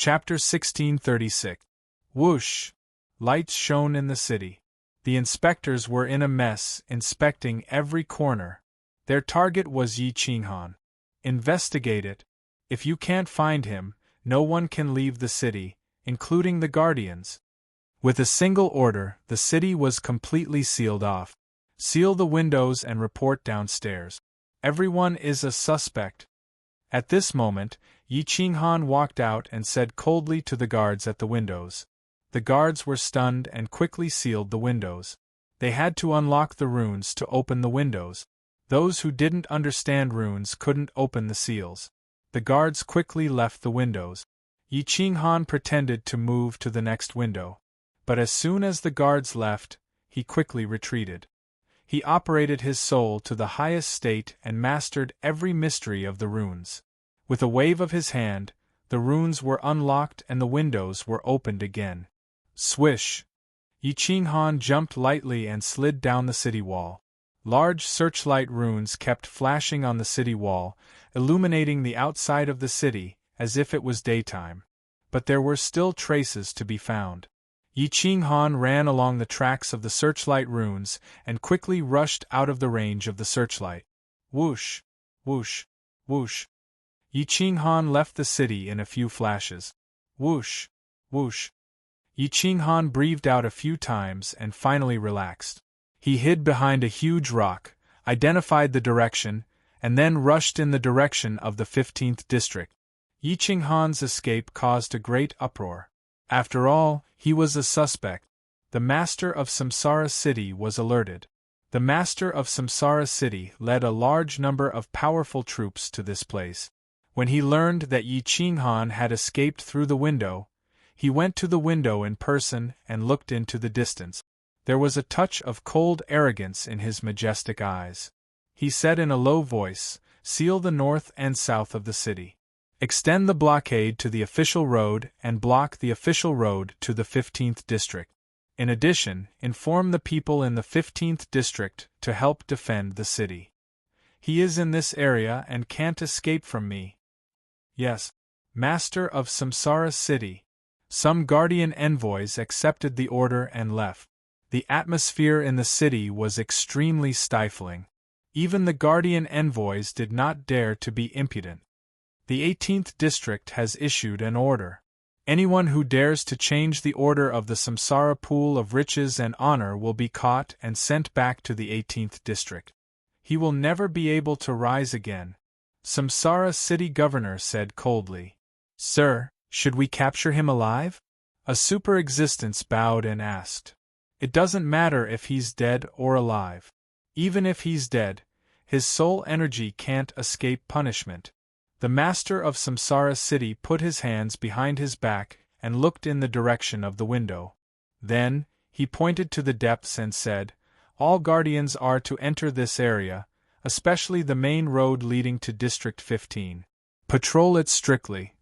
Chapter 1636. Whoosh! Lights shone in the city. The inspectors were in a mess, inspecting every corner. Their target was Yi Qinghan. Investigate it. If you can't find him, no one can leave the city, including the guardians. With a single order, the city was completely sealed off. Seal the windows and report downstairs. Everyone is a suspect. At this moment, Yi Qinghan walked out and said coldly to the guards at the windows. The guards were stunned and quickly sealed the windows. They had to unlock the runes to open the windows. Those who didn't understand runes couldn't open the seals. The guards quickly left the windows. Yi Qinghan pretended to move to the next window. But as soon as the guards left, he quickly retreated. He operated his soul to the highest state and mastered every mystery of the runes. With a wave of his hand, the runes were unlocked and the windows were opened again. Swish! Yi Qinghan jumped lightly and slid down the city wall. Large searchlight runes kept flashing on the city wall, illuminating the outside of the city as if it was daytime. But there were still traces to be found. Yi Qinghan ran along the tracks of the searchlight runes and quickly rushed out of the range of the searchlight. Whoosh! Whoosh! Whoosh! Yi Qinghan left the city in a few flashes. Whoosh! Whoosh! Yi Qinghan breathed out a few times and finally relaxed. He hid behind a huge rock, identified the direction, and then rushed in the direction of the 15th district. Yi Qinghan's escape caused a great uproar. After all, he was a suspect. The master of Samsara City was alerted. The master of Samsara City led a large number of powerful troops to this place. When he learned that Yi Qinghan had escaped through the window, he went to the window in person and looked into the distance. There was a touch of cold arrogance in his majestic eyes. He said in a low voice, "Seal the north and south of the city. Extend the blockade to the official road and block the official road to the 15th district. In addition, inform the people in the 15th district to help defend the city. He is in this area and can't escape from me." Yes, Master of Samsara City. Some guardian envoys accepted the order and left. The atmosphere in the city was extremely stifling. Even the guardian envoys did not dare to be impudent. The 18th district has issued an order. Anyone who dares to change the order of the Samsara pool of riches and honor will be caught and sent back to the 18th district. He will never be able to rise again. Samsara City Governor said coldly. "Sir, should we capture him alive?" A super existence bowed and asked. "It doesn't matter if he's dead or alive. Even if he's dead, his soul energy can't escape punishment." The master of Samsara City put his hands behind his back and looked in the direction of the window. Then, he pointed to the depths and said, "All guardians are to enter this area, especially the main road leading to District 15. Patrol it strictly.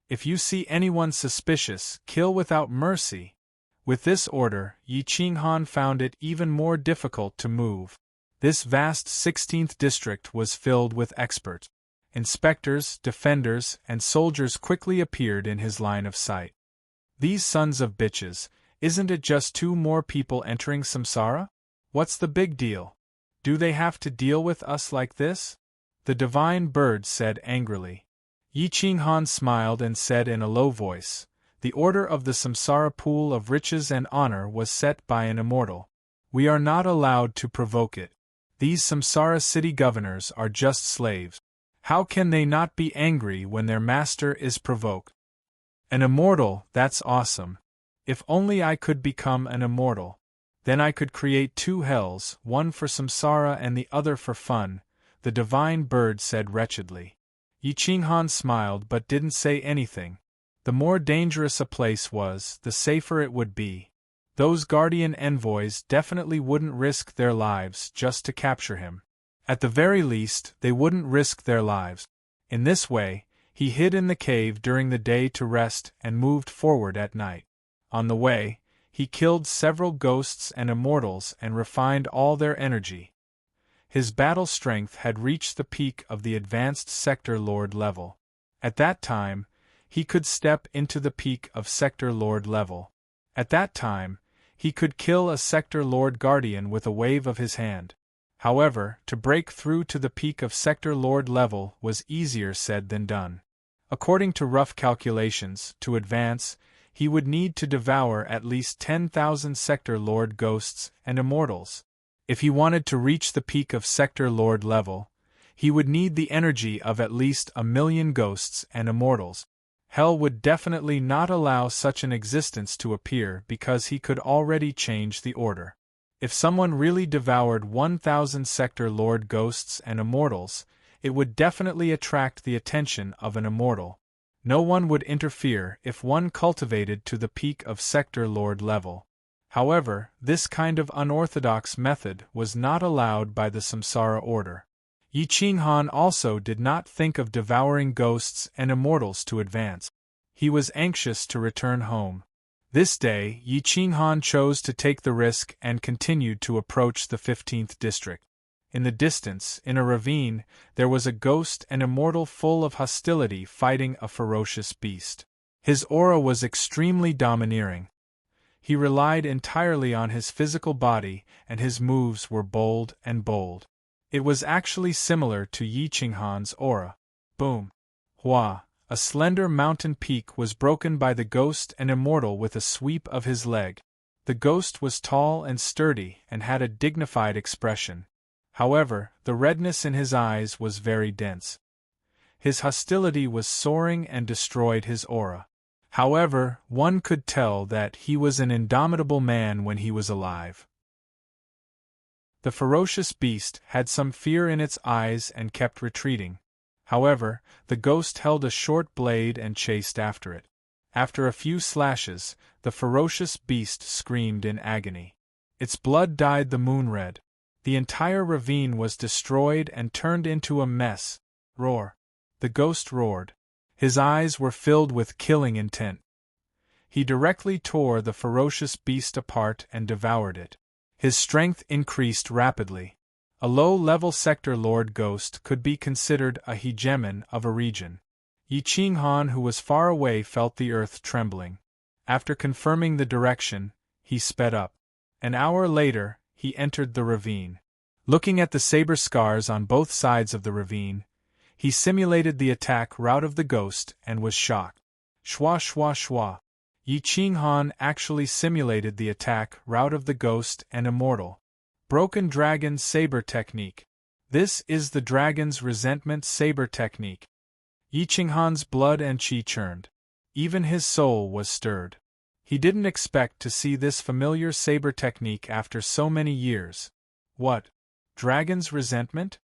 If you see anyone suspicious, kill without mercy." With this order, Yi Qinghan found it even more difficult to move. This vast 16th district was filled with experts. Inspectors, defenders, and soldiers quickly appeared in his line of sight. These sons of bitches, isn't it just 2 more people entering Samsara? What's the big deal? Do they have to deal with us like this? The divine bird said angrily. Yi Qinghan smiled and said in a low voice, "The order of the Samsara pool of riches and honor was set by an immortal. We are not allowed to provoke it. These Samsara City governors are just slaves. How can they not be angry when their master is provoked? An immortal, that's awesome. If only I could become an immortal. Then I could create 2 hells, one for Samsara and the other for fun," the divine bird said wretchedly. Yi Qinghan smiled but didn't say anything. The more dangerous a place was, the safer it would be. Those guardian envoys definitely wouldn't risk their lives just to capture him. At the very least, they wouldn't risk their lives. In this way, he hid in the cave during the day to rest and moved forward at night. On the way, he killed several ghosts and immortals and refined all their energy. His battle strength had reached the peak of the advanced sector lord level. At that time, he could step into the peak of Sector Lord level. At that time, he could kill a Sector Lord Guardian with a wave of his hand. However, to break through to the peak of Sector Lord level was easier said than done. According to rough calculations, to advance, he would need to devour at least 10,000 Sector Lord ghosts and immortals. If he wanted to reach the peak of Sector Lord level, he would need the energy of at least 1,000,000 ghosts and immortals. Hell would definitely not allow such an existence to appear because he could already change the order. If someone really devoured 1,000 Sector Lord ghosts and immortals, it would definitely attract the attention of an immortal. No one would interfere if one cultivated to the peak of Sector Lord level. However, this kind of unorthodox method was not allowed by the Samsara order. Yi Qinghan also did not think of devouring ghosts and immortals to advance. He was anxious to return home. This day, Yi Qinghan chose to take the risk and continued to approach the 15th district. In the distance, in a ravine, there was a ghost and immortal full of hostility fighting a ferocious beast. His aura was extremely domineering. He relied entirely on his physical body, and his moves were bold and bold. It was actually similar to Yi Qinghan's aura. Boom! Hua! A slender mountain peak was broken by the ghost and immortal with a sweep of his leg. The ghost was tall and sturdy and had a dignified expression. However, the redness in his eyes was very dense. His hostility was soaring and destroyed his aura. However, one could tell that he was an indomitable man when he was alive. The ferocious beast had some fear in its eyes and kept retreating. However, the ghost held a short blade and chased after it. After a few slashes, the ferocious beast screamed in agony. Its blood dyed the moon red. The entire ravine was destroyed and turned into a mess. Roar! The ghost roared. His eyes were filled with killing intent. He directly tore the ferocious beast apart and devoured it. His strength increased rapidly. A low-level Sector Lord ghost could be considered a hegemon of a region. Yi Qinghan, who was far away, felt the earth trembling. After confirming the direction, he sped up. An hour later, he entered the ravine. Looking at the saber scars on both sides of the ravine, he simulated the attack route of the ghost and was shocked. Shwa shwa shwa. Yi Qinghan actually simulated the attack route of the ghost and immortal. Broken Dragon Saber Technique. This is the Dragon's Resentment Saber Technique. Yi Qinghan's blood and qi churned. Even his soul was stirred. He didn't expect to see this familiar saber technique after so many years. What? Dragon's Resentment?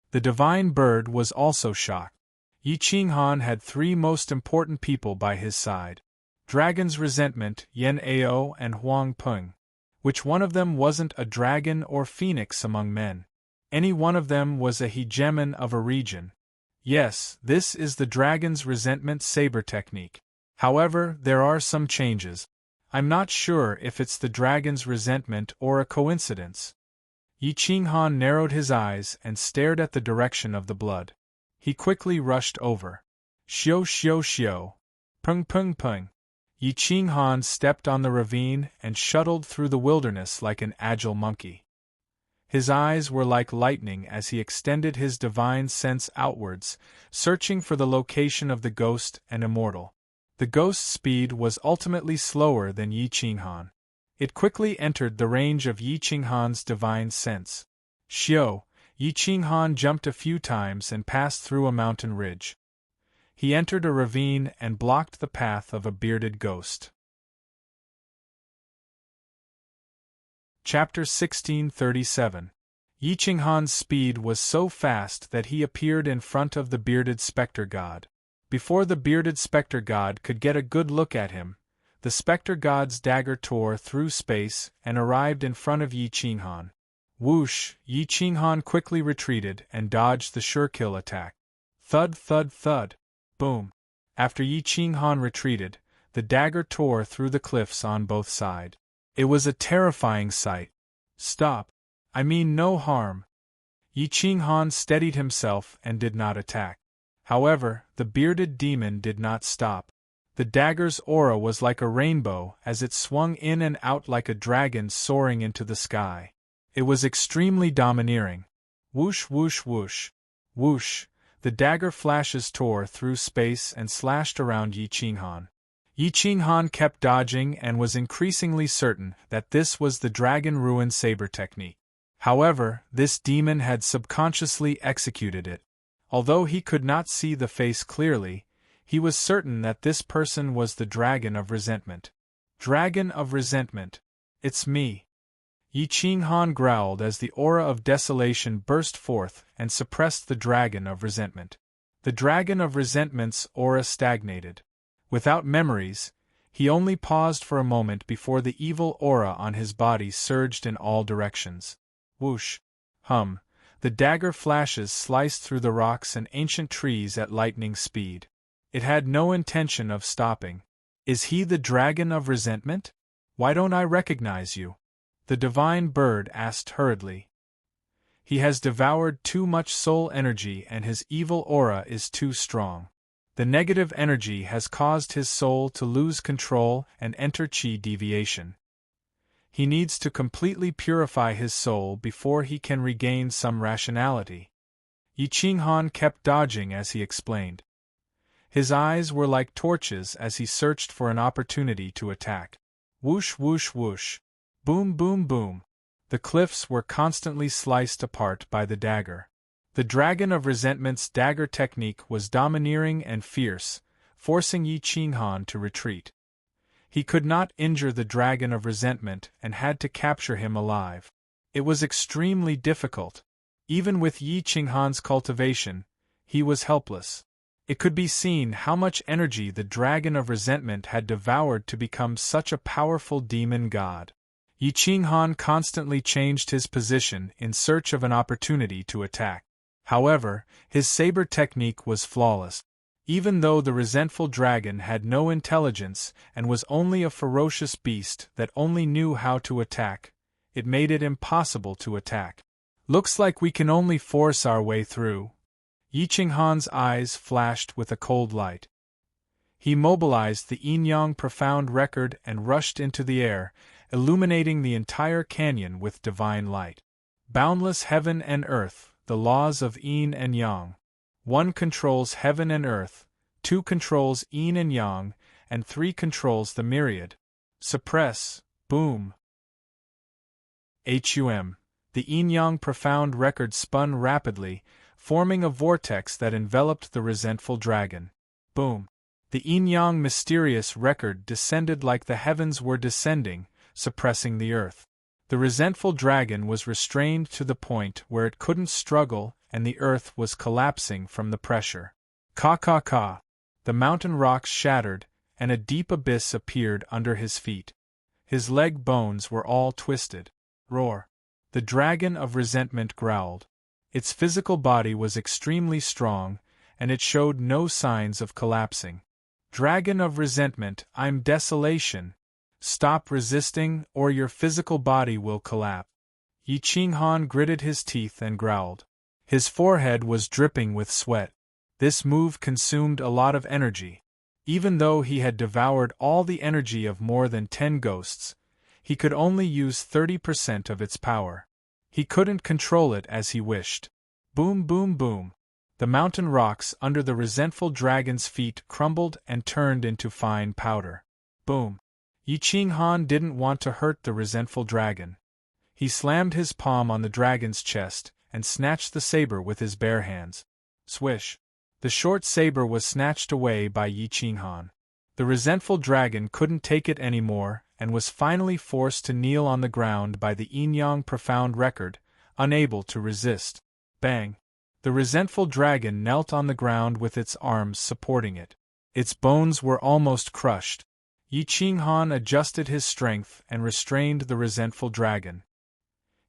The Divine Bird was also shocked. Yi Qinghan had three most important people by his side. Dragon's Resentment, Yan Ao and Huang Peng. Which one of them wasn't a dragon or phoenix among men? Any one of them was a hegemon of a region. Yes, this is the Dragon's Resentment Saber Technique. However, there are some changes. I'm not sure if it's the Dragon's Resentment or a coincidence. Yi Qinghan narrowed his eyes and stared at the direction of the blood. He quickly rushed over. Xiao xiao xiao. Peng peng peng. Yi Qinghan stepped on the ravine and shuttled through the wilderness like an agile monkey. His eyes were like lightning as he extended his divine sense outwards, searching for the location of the ghost and immortal. The ghost's speed was ultimately slower than Yi Qinghan. It quickly entered the range of Yi Qinghan's divine sense. Xiao, Yi Qinghan jumped a few times and passed through a mountain ridge. He entered a ravine and blocked the path of a bearded ghost. Chapter 1637. Yi Qinghan's speed was so fast that he appeared in front of the bearded spectre god. Before the bearded spectre god could get a good look at him, the spectre god's dagger tore through space and arrived in front of Yi Qinghan. Whoosh! Yi Qinghan quickly retreated and dodged the sure-kill attack. Thud thud thud. Boom! After Yi Qinghan retreated, the dagger tore through the cliffs on both sides. It was a terrifying sight. Stop! I mean no harm. Yi Qinghan steadied himself and did not attack. However, the bearded demon did not stop. The dagger's aura was like a rainbow as it swung in and out like a dragon soaring into the sky. It was extremely domineering. Whoosh whoosh whoosh. Whoosh, the dagger flashes tore through space and slashed around Yi Qinghan. Yi Qinghan kept dodging and was increasingly certain that this was the Dragon Ruin Saber technique. However, this demon had subconsciously executed it. Although he could not see the face clearly, he was certain that this person was the Dragon of Resentment. Dragon of Resentment. It's me. Yi Qinghan growled as the aura of desolation burst forth and suppressed the Dragon of Resentment. The Dragon of Resentment's aura stagnated. Without memories, he only paused for a moment before the evil aura on his body surged in all directions. Whoosh! Hum! The dagger flashes sliced through the rocks and ancient trees at lightning speed. It had no intention of stopping. Is he the Dragon of Resentment? Why don't I recognize you? The divine bird asked hurriedly. He has devoured too much soul energy and his evil aura is too strong. The negative energy has caused his soul to lose control and enter chi deviation. He needs to completely purify his soul before he can regain some rationality. Yi Qinghan kept dodging as he explained. His eyes were like torches as he searched for an opportunity to attack. Whoosh whoosh whoosh. Boom boom boom. The cliffs were constantly sliced apart by the dagger. The Dragon of Resentment's dagger technique was domineering and fierce, forcing Yi Qinghan to retreat. He could not injure the Dragon of Resentment and had to capture him alive. It was extremely difficult. Even with Yi Qinghan's cultivation, he was helpless. It could be seen how much energy the Dragon of Resentment had devoured to become such a powerful demon god. Yi Qinghan constantly changed his position in search of an opportunity to attack. However, his saber technique was flawless. Even though the resentful dragon had no intelligence and was only a ferocious beast that only knew how to attack, it made it impossible to attack. Looks like we can only force our way through. Yi Qinghan's eyes flashed with a cold light. He mobilized the yin-yang profound record and rushed into the air, illuminating the entire canyon with divine light. Boundless heaven and earth, the laws of yin and yang. 1 controls heaven and earth, 2 controls yin and yang, and 3 controls the myriad. Suppress, boom. The yin-yang profound record spun rapidly, forming a vortex that enveloped the resentful dragon. Boom. The yin-yang mysterious record descended like the heavens were descending, suppressing the earth. The resentful dragon was restrained to the point where it couldn't struggle and the earth was collapsing from the pressure. Ka. The mountain rocks shattered, and a deep abyss appeared under his feet. His leg bones were all twisted. Roar. The Dragon of Resentment growled. Its physical body was extremely strong, and it showed no signs of collapsing. Dragon of Resentment, I'm desolation. Stop resisting, or your physical body will collapse. Yi Qinghan gritted his teeth and growled. His forehead was dripping with sweat. This move consumed a lot of energy. Even though he had devoured all the energy of more than 10 ghosts, he could only use 30% of its power. He couldn't control it as he wished. Boom boom boom. The mountain rocks under the resentful dragon's feet crumbled and turned into fine powder. Boom. Yi Qinghan didn't want to hurt the resentful dragon. He slammed his palm on the dragon's chest and snatched the saber with his bare hands. Swish. The short saber was snatched away by Yi Qinghan. The resentful dragon couldn't take it anymore and was finally forced to kneel on the ground by the yin-yang profound record, unable to resist. Bang! The resentful dragon knelt on the ground with its arms supporting it. Its bones were almost crushed. Yi Qinghan adjusted his strength and restrained the resentful dragon.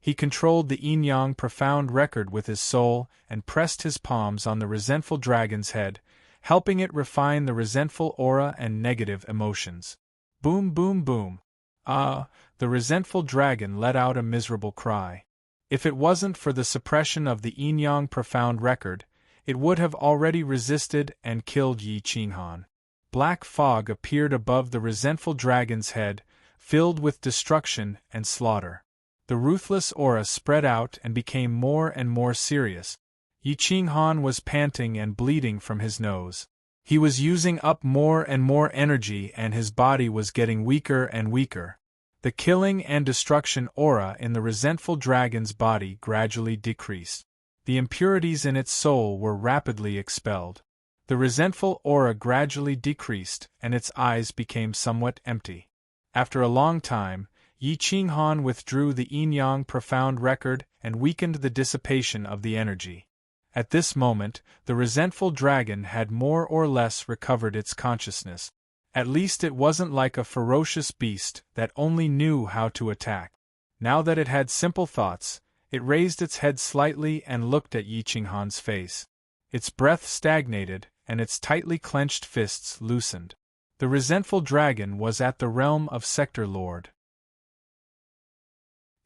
He controlled the yin-yang profound record with his soul and pressed his palms on the resentful dragon's head, helping it refine the resentful aura and negative emotions. Boom boom boom. The resentful dragon let out a miserable cry. If it wasn't for the suppression of the yin-yang profound record, it would have already resisted and killed Yi Qinghan. Black fog appeared above the resentful dragon's head, filled with destruction and slaughter. The ruthless aura spread out and became more and more serious. Yi Qinghan was panting and bleeding from his nose. He was using up more and more energy and his body was getting weaker and weaker. The killing and destruction aura in the resentful dragon's body gradually decreased. The impurities in its soul were rapidly expelled. The resentful aura gradually decreased and its eyes became somewhat empty. After a long time, Yi Qinghan withdrew the yin-yang profound record and weakened the dissipation of the energy. At this moment, the resentful dragon had more or less recovered its consciousness. At least it wasn't like a ferocious beast that only knew how to attack. Now that it had simple thoughts, it raised its head slightly and looked at Yi Qinghan's face. Its breath stagnated, and its tightly clenched fists loosened. The resentful dragon was at the realm of Sector Lord.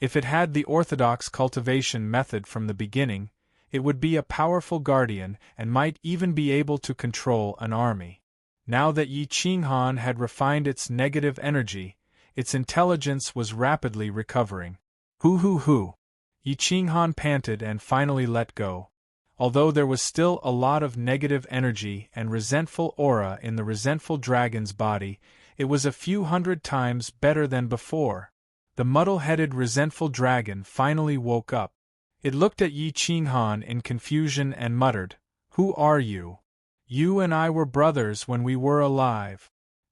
If it had the orthodox cultivation method from the beginning, it would be a powerful guardian and might even be able to control an army. Now that Yi Qinghan had refined its negative energy, its intelligence was rapidly recovering. Hoo! Yi Qinghan panted and finally let go. Although there was still a lot of negative energy and resentful aura in the resentful dragon's body, it was a few hundred times better than before. The muddle-headed resentful dragon finally woke up. It looked at Yi Qinghan in confusion and muttered, "Who are you? You and I were brothers when we were alive."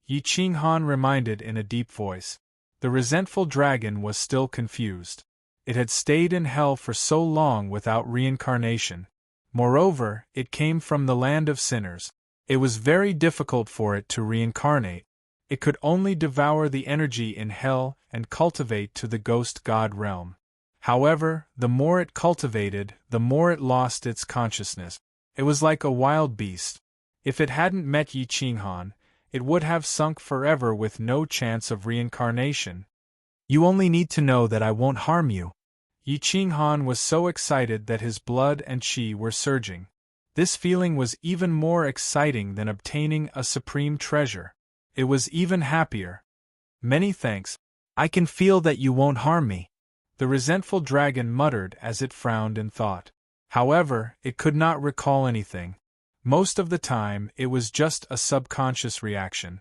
Yi Qinghan reminded in a deep voice. The resentful dragon was still confused. It had stayed in hell for so long without reincarnation. Moreover, it came from the land of sinners. It was very difficult for it to reincarnate. It could only devour the energy in hell and cultivate to the ghost god realm. However, the more it cultivated, the more it lost its consciousness. It was like a wild beast. If it hadn't met Yi Qinghan, it would have sunk forever with no chance of reincarnation. "You only need to know that I won't harm you." Yi Qinghan was so excited that his blood and qi were surging. This feeling was even more exciting than obtaining a supreme treasure. It was even happier. "Many thanks. I can feel that you won't harm me," the resentful dragon muttered as it frowned in thought. However, it could not recall anything. Most of the time, it was just a subconscious reaction.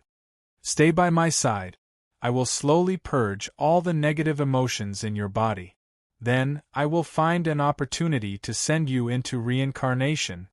"Stay by my side. I will slowly purge all the negative emotions in your body. Then, I will find an opportunity to send you into reincarnation."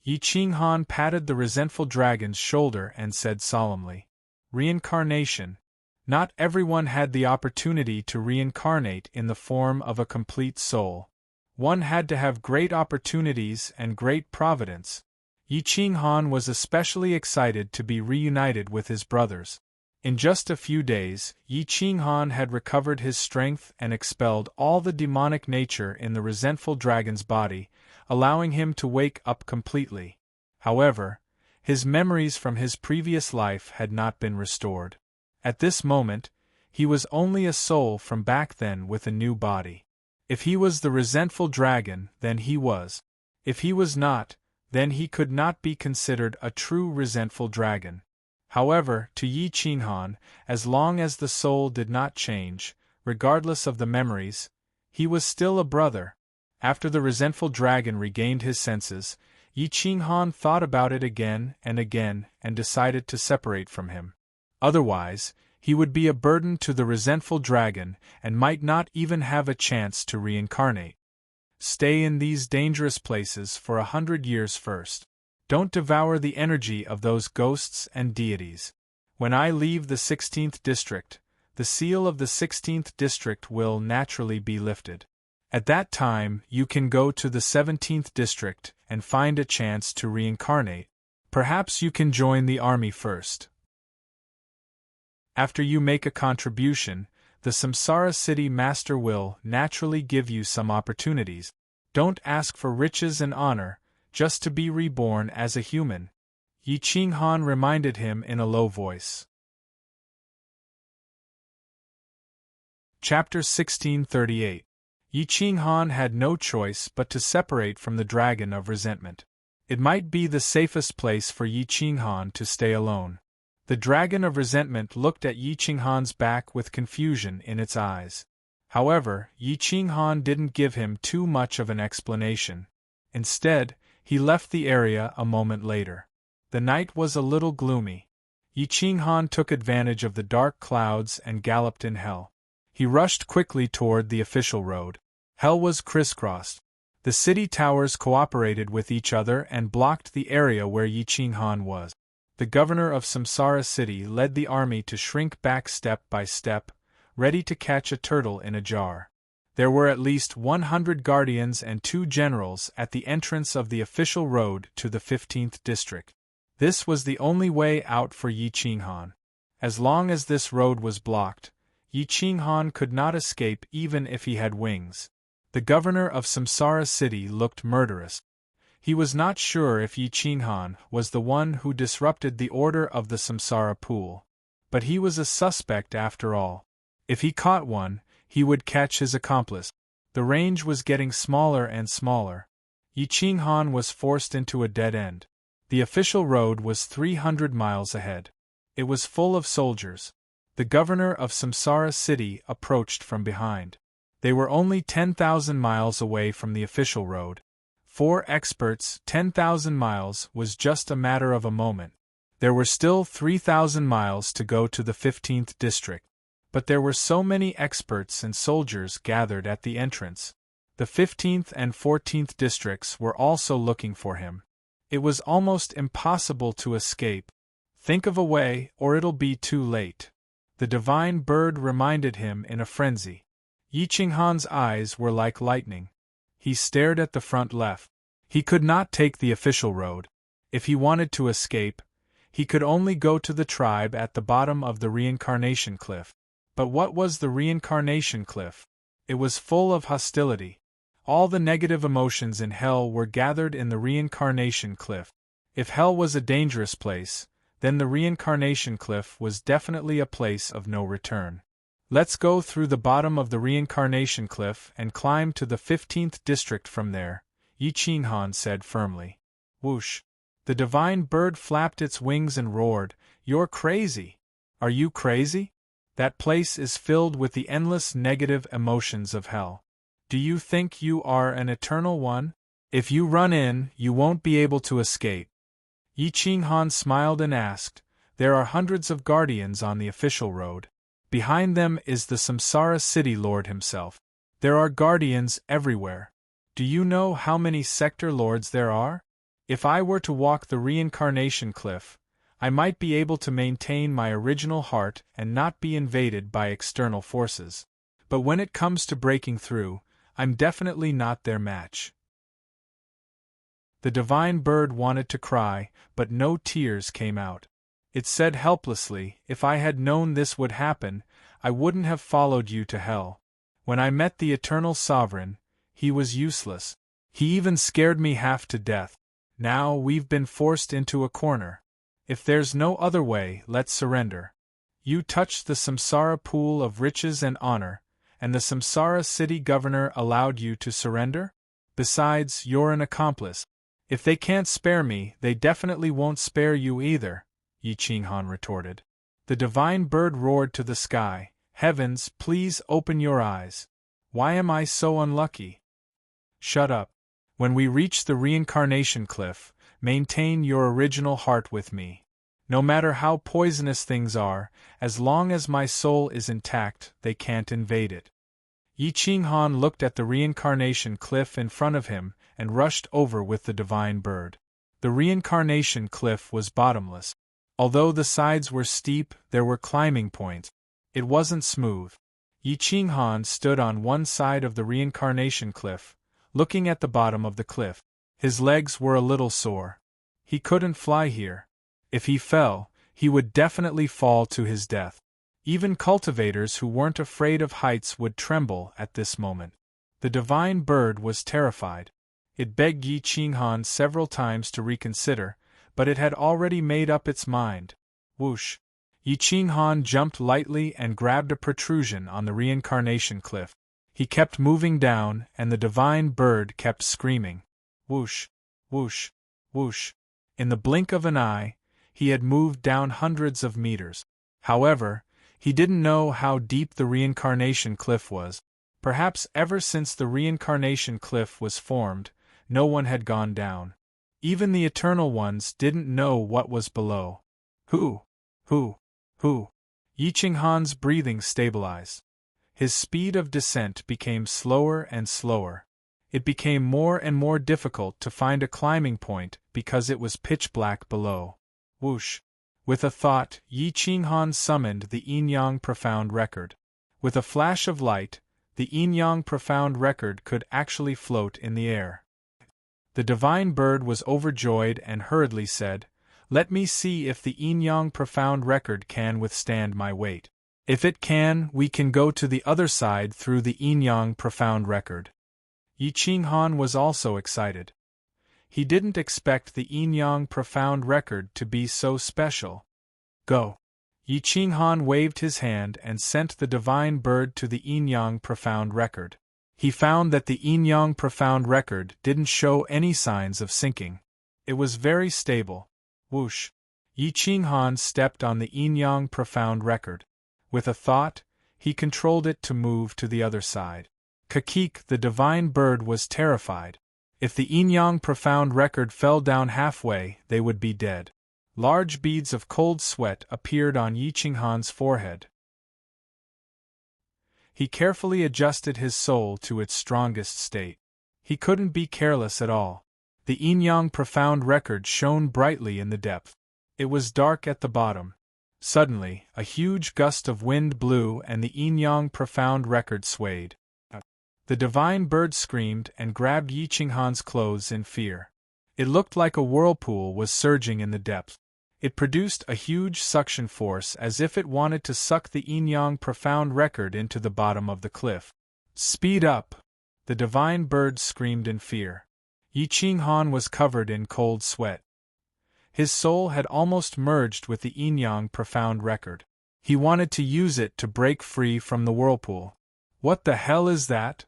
Yi Qinghan patted the resentful dragon's shoulder and said solemnly, "Reincarnation. Not everyone had the opportunity to reincarnate in the form of a complete soul. One had to have great opportunities and great providence." Yi Qinghan was especially excited to be reunited with his brothers. In just a few days, Yi Qinghan had recovered his strength and expelled all the demonic nature in the resentful dragon's body, allowing him to wake up completely. However, his memories from his previous life had not been restored. At this moment, he was only a soul from back then with a new body. If he was the resentful dragon, then he was. If he was not, then he could not be considered a true resentful dragon. However, to Yi Qinghan, as long as the soul did not change, regardless of the memories, he was still a brother. After the resentful dragon regained his senses, Yi Qinghan thought about it again and decided to separate from him. Otherwise, he would be a burden to the resentful dragon and might not even have a chance to reincarnate. Stay in these dangerous places for 100 years first. Don't devour the energy of those ghosts and deities. When I leave the 16th district, the seal of the 16th district will naturally be lifted. At that time, you can go to the 17th district and find a chance to reincarnate. Perhaps you can join the army first. After you make a contribution, the Samsara City Master will naturally give you some opportunities. Don't ask for riches and honor, just to be reborn as a human. Yi Qinghan reminded him in a low voice. Chapter 1638. Yi Qinghan had no choice but to separate from the dragon of resentment. It might be the safest place for Yi Qinghan to stay alone. The dragon of resentment looked at Yi Qinghan's back with confusion in its eyes. However, Yi Qinghan didn't give him too much of an explanation. Instead, he left the area a moment later. The night was a little gloomy. Yi Qinghan took advantage of the dark clouds and galloped in hell. He rushed quickly toward the official road. Hell was crisscrossed. The city towers cooperated with each other and blocked the area where Yi Qinghan was. The governor of Samsara City led the army to shrink back step by step, ready to catch a turtle in a jar. There were at least 100 guardians and 2 generals at the entrance of the official road to the 15th district. This was the only way out for Yi Qinghan. As long as this road was blocked, Yi Qinghan could not escape even if he had wings. The governor of Samsara City looked murderous. He was not sure if Yi Qinghan was the one who disrupted the order of the Samsara pool. But he was a suspect after all. If he caught one, he would catch his accomplice. The range was getting smaller and smaller. Yi Qinghan was forced into a dead end. The official road was 300 miles ahead. It was full of soldiers. The governor of Samsara City approached from behind. They were only 10,000 miles away from the official road. For experts, 10,000 miles was just a matter of a moment. There were still 3,000 miles to go to the 15th district. But there were so many experts and soldiers gathered at the entrance. The 15th and 14th districts were also looking for him. It was almost impossible to escape. Think of a way, or it'll be too late. The divine bird reminded him in a frenzy. Yi Qinghan's eyes were like lightning. He stared at the front left. He could not take the official road. If he wanted to escape, he could only go to the tribe at the bottom of the reincarnation cliff. But what was the reincarnation cliff? It was full of hostility. All the negative emotions in hell were gathered in the reincarnation cliff. If hell was a dangerous place, then the reincarnation cliff was definitely a place of no return. Let's go through the bottom of the reincarnation cliff and climb to the 15th district from there, Yi Qinghan said firmly. Whoosh! The divine bird flapped its wings and roared, "You're crazy! Are you crazy? That place is filled with the endless negative emotions of hell. Do you think you are an eternal one? If you run in, you won't be able to escape." Yi Qinghan smiled and asked, "There are hundreds of guardians on the official road. Behind them is the Samsara City Lord himself. There are guardians everywhere. Do you know how many sector lords there are? If I were to walk the reincarnation cliff, I might be able to maintain my original heart and not be invaded by external forces. But when it comes to breaking through, I'm definitely not their match." The divine bird wanted to cry, but no tears came out. It said helplessly, "If I had known this would happen, I wouldn't have followed you to hell. When I met the eternal sovereign, he was useless. He even scared me half to death. Now we've been forced into a corner. If there's no other way, let's surrender. You touched the Samsara pool of riches and honor, and the Samsara city governor allowed you to surrender? Besides, you're an accomplice. If they can't spare me, they definitely won't spare you either," Yi Qinghan retorted. The divine bird roared to the sky, "Heavens, please open your eyes. Why am I so unlucky?" "Shut up. When we reach the reincarnation cliff, maintain your original heart with me. No matter how poisonous things are, as long as my soul is intact, they can't invade it." Yi Qinghan looked at the reincarnation cliff in front of him and rushed over with the divine bird. The reincarnation cliff was bottomless. Although the sides were steep, there were climbing points. It wasn't smooth. Yi Qinghan stood on one side of the reincarnation cliff, looking at the bottom of the cliff. His legs were a little sore. He couldn't fly here. If he fell, he would definitely fall to his death. Even cultivators who weren't afraid of heights would tremble at this moment. The divine bird was terrified. It begged Yi Qinghan several times to reconsider, but it had already made up its mind. Whoosh! Yi Qinghan jumped lightly and grabbed a protrusion on the reincarnation cliff. He kept moving down, and the divine bird kept screaming. Whoosh! Whoosh! Whoosh! In the blink of an eye, he had moved down hundreds of meters. However, he didn't know how deep the reincarnation cliff was. Perhaps ever since the reincarnation cliff was formed, no one had gone down. Even the Eternal Ones didn't know what was below. Who? Yi Ching-han's breathing stabilized. His speed of descent became slower and slower. It became more and more difficult to find a climbing point because it was pitch black below. Whoosh! With a thought, Yi Ching-han summoned the Yin-Yang Profound Record. With a flash of light, the Yin-Yang Profound Record could actually float in the air. The divine bird was overjoyed and hurriedly said, "Let me see if the Yin-Yang Profound Record can withstand my weight. If it can, we can go to the other side through the Yin-Yang Profound Record." Yi Ching-han was also excited. He didn't expect the Yin-Yang Profound Record to be so special. Go! Yi Ching-han waved his hand and sent the divine bird to the Yin-Yang Profound Record. He found that the Yin-Yang Profound Record didn't show any signs of sinking. It was very stable. Whoosh! Yi Ching-han stepped on the Yin-Yang Profound Record. With a thought, he controlled it to move to the other side. Kakik, the divine bird, was terrified. If the Yin-Yang Profound Record fell down halfway, they would be dead. Large beads of cold sweat appeared on Yi Ching-han's forehead. He carefully adjusted his soul to its strongest state. He couldn't be careless at all. The Yin-Yang Profound Record shone brightly in the depth. It was dark at the bottom. Suddenly, a huge gust of wind blew and the Yin-Yang Profound Record swayed. The divine bird screamed and grabbed Yi Ching-han's clothes in fear. It looked like a whirlpool was surging in the depth. It produced a huge suction force as if it wanted to suck the Yin-Yang Profound Record into the bottom of the cliff. "Speed up!" The divine bird screamed in fear. Yi Ching-han was covered in cold sweat. His soul had almost merged with the Yin-Yang Profound Record. He wanted to use it to break free from the whirlpool. "What the hell is that?"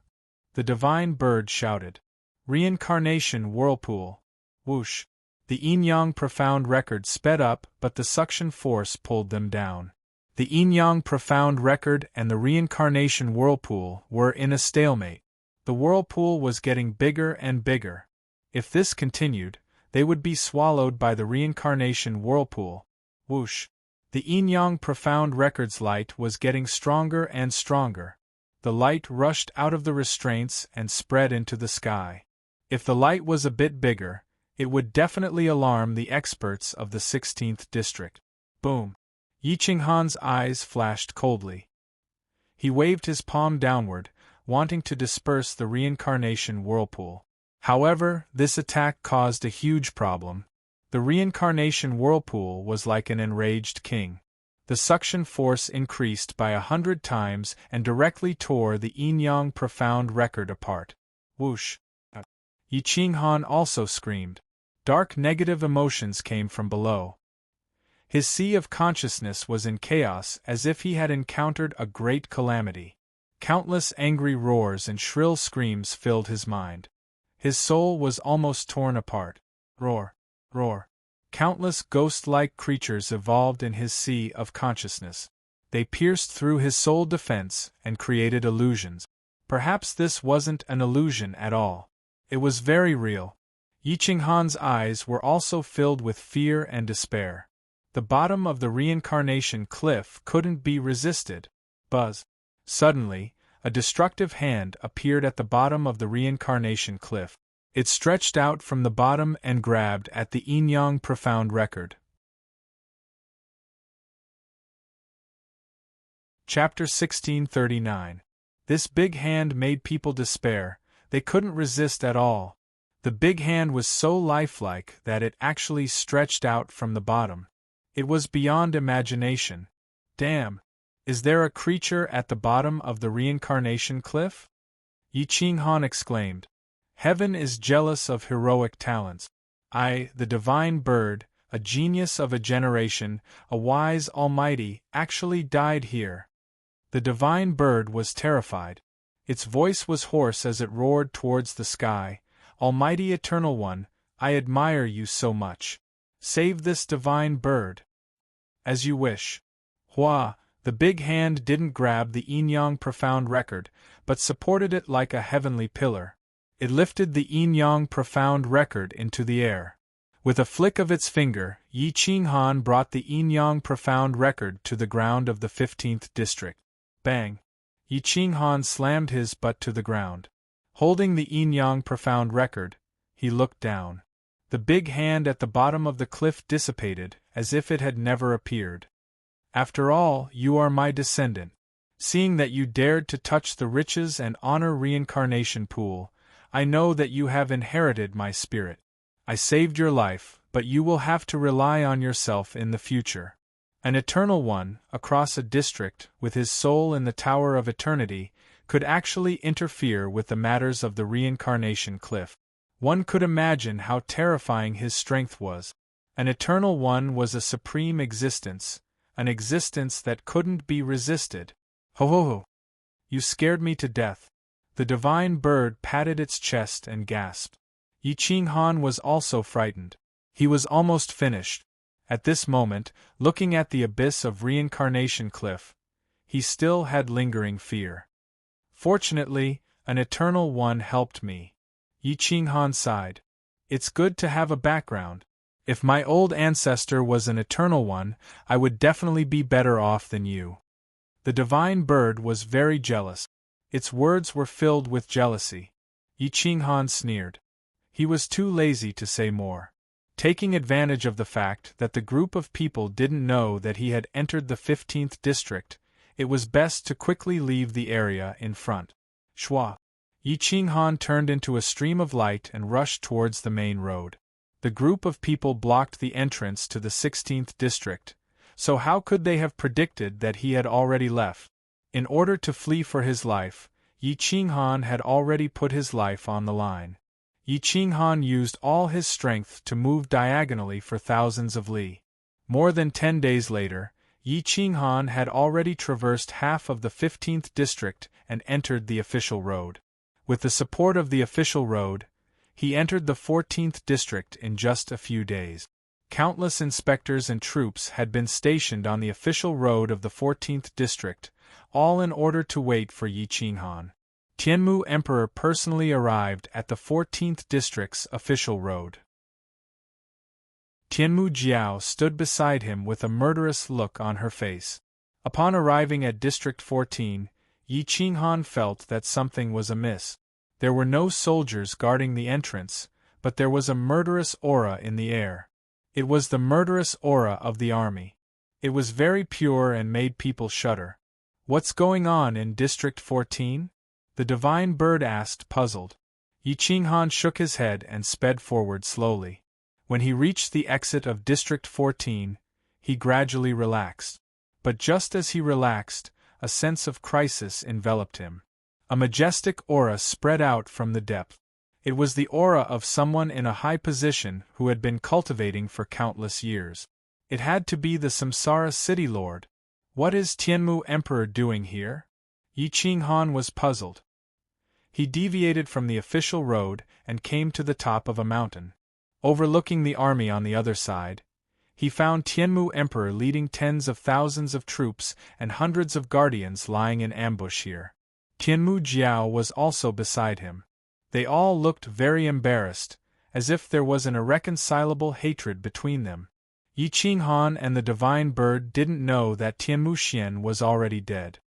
the divine bird shouted. "Reincarnation whirlpool." Whoosh! The Yin-Yang Profound Record sped up, but the suction force pulled them down. The Yin-Yang Profound Record and the reincarnation whirlpool were in a stalemate. The whirlpool was getting bigger and bigger. If this continued, they would be swallowed by the reincarnation whirlpool. Whoosh! The Yin-Yang Profound Record's light was getting stronger and stronger. The light rushed out of the restraints and spread into the sky. If the light was a bit bigger, it would definitely alarm the experts of the 16th district. Boom! Yi Ching-han's eyes flashed coldly. He waved his palm downward, wanting to disperse the reincarnation whirlpool. However, this attack caused a huge problem. The reincarnation whirlpool was like an enraged king. The suction force increased by 100 times and directly tore the Yin-Yang Profound Record apart. Whoosh! Yi Ching-han also screamed. Dark negative emotions came from below. His sea of consciousness was in chaos as if he had encountered a great calamity. Countless angry roars and shrill screams filled his mind. His soul was almost torn apart. Roar! Roar! Countless ghost-like creatures evolved in his sea of consciousness. They pierced through his soul defense and created illusions. Perhaps this wasn't an illusion at all. It was very real. Yi Ching-han's eyes were also filled with fear and despair. The bottom of the reincarnation cliff couldn't be resisted. Buzz! Suddenly, a destructive hand appeared at the bottom of the reincarnation cliff. It stretched out from the bottom and grabbed at the Yin-Yang Profound Record. Chapter 1639. This big hand made people despair. They couldn't resist at all. The big hand was so lifelike that it actually stretched out from the bottom. It was beyond imagination. Damn! Is there a creature at the bottom of the reincarnation cliff? Yi Ching-han exclaimed. Heaven is jealous of heroic talents. I, the divine bird, a genius of a generation, a wise almighty, actually died here. The divine bird was terrified. Its voice was hoarse as it roared towards the sky. Almighty Eternal One, I admire you so much. Save this divine bird. As you wish. Hua, the big hand didn't grab the yin-yang profound record, but supported it like a heavenly pillar. It lifted the yin-yang profound record into the air. With a flick of its finger, Yi Qinghan brought the yin-yang profound record to the ground of the 15th district. Bang! Yi Qinghan slammed his butt to the ground. Holding the yin-yang profound record, he looked down. The big hand at the bottom of the cliff dissipated, as if it had never appeared. After all, you are my descendant. Seeing that you dared to touch the riches and honor reincarnation pool, I know that you have inherited my spirit. I saved your life, but you will have to rely on yourself in the future. An eternal one, across a district, with his soul in the Tower of Eternity, could actually interfere with the matters of the reincarnation cliff. One could imagine how terrifying his strength was. An eternal one was a supreme existence, an existence that couldn't be resisted. Ho ho ho! You scared me to death. The divine bird patted its chest and gasped. Yi Qinghan was also frightened. He was almost finished. At this moment, looking at the abyss of reincarnation cliff, he still had lingering fear. Fortunately, an eternal one helped me. Yi Qinghan sighed. It's good to have a background. If my old ancestor was an eternal one, I would definitely be better off than you. The divine bird was very jealous. Its words were filled with jealousy. Yi Qinghan sneered. He was too lazy to say more. Taking advantage of the fact that the group of people didn't know that he had entered the 15th district, it was best to quickly leave the area in front. Shwa! Yi Qinghan turned into a stream of light and rushed towards the main road. The group of people blocked the entrance to the 16th district, so how could they have predicted that he had already left? In order to flee for his life, Yi Qinghan had already put his life on the line. Yi Qinghan used all his strength to move diagonally for thousands of li. More than 10 days later, Yi Qinghan had already traversed half of the 15th district and entered the official road. With the support of the official road, he entered the 14th district in just a few days. Countless inspectors and troops had been stationed on the official road of the 14th district, all in order to wait for Yi Qinghan. Tianmu Emperor personally arrived at the 14th district's official road. Tianmu Jiao stood beside him with a murderous look on her face. Upon arriving at District 14, Yi Qinghan felt that something was amiss. There were no soldiers guarding the entrance, but there was a murderous aura in the air. It was the murderous aura of the army. It was very pure and made people shudder. What's going on in District 14? The divine bird asked, puzzled. Yi Qinghan shook his head and sped forward slowly. When he reached the exit of District 14, he gradually relaxed. But just as he relaxed, a sense of crisis enveloped him. A majestic aura spread out from the depth. It was the aura of someone in a high position who had been cultivating for countless years. It had to be the Samsara City Lord. What is Tianmu Emperor doing here? Yi Qinghan was puzzled. He deviated from the official road and came to the top of a mountain. Overlooking the army on the other side, he found Tianmu Emperor leading tens of thousands of troops and hundreds of guardians lying in ambush here. Tianmu Jiao was also beside him. They all looked very embarrassed, as if there was an irreconcilable hatred between them. Yi Qinghan and the divine bird didn't know that Tianmu Xian was already dead.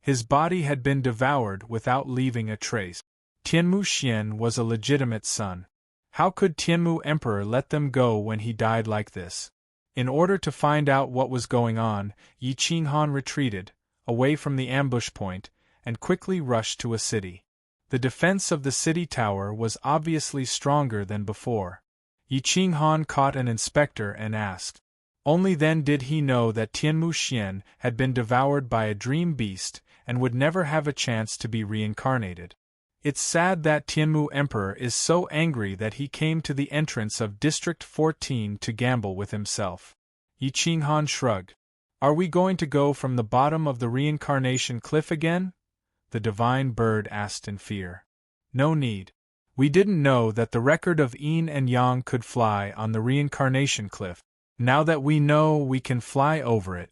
His body had been devoured without leaving a trace. Tianmu Xian was a legitimate son. How could Tianmu Emperor let them go when he died like this? In order to find out what was going on, Yi Qinghan retreated, away from the ambush point, and quickly rushed to a city. The defense of the city tower was obviously stronger than before. Yi Qinghan caught an inspector and asked. Only then did he know that Tianmu Xian had been devoured by a dream beast and would never have a chance to be reincarnated. It's sad that Tianmu Emperor is so angry that he came to the entrance of District 14 to gamble with himself. Yi Qinghan shrugged. Are we going to go from the bottom of the reincarnation cliff again? The divine bird asked in fear. No need. We didn't know that the record of yin and yang could fly on the reincarnation cliff. Now that we know we can fly over it,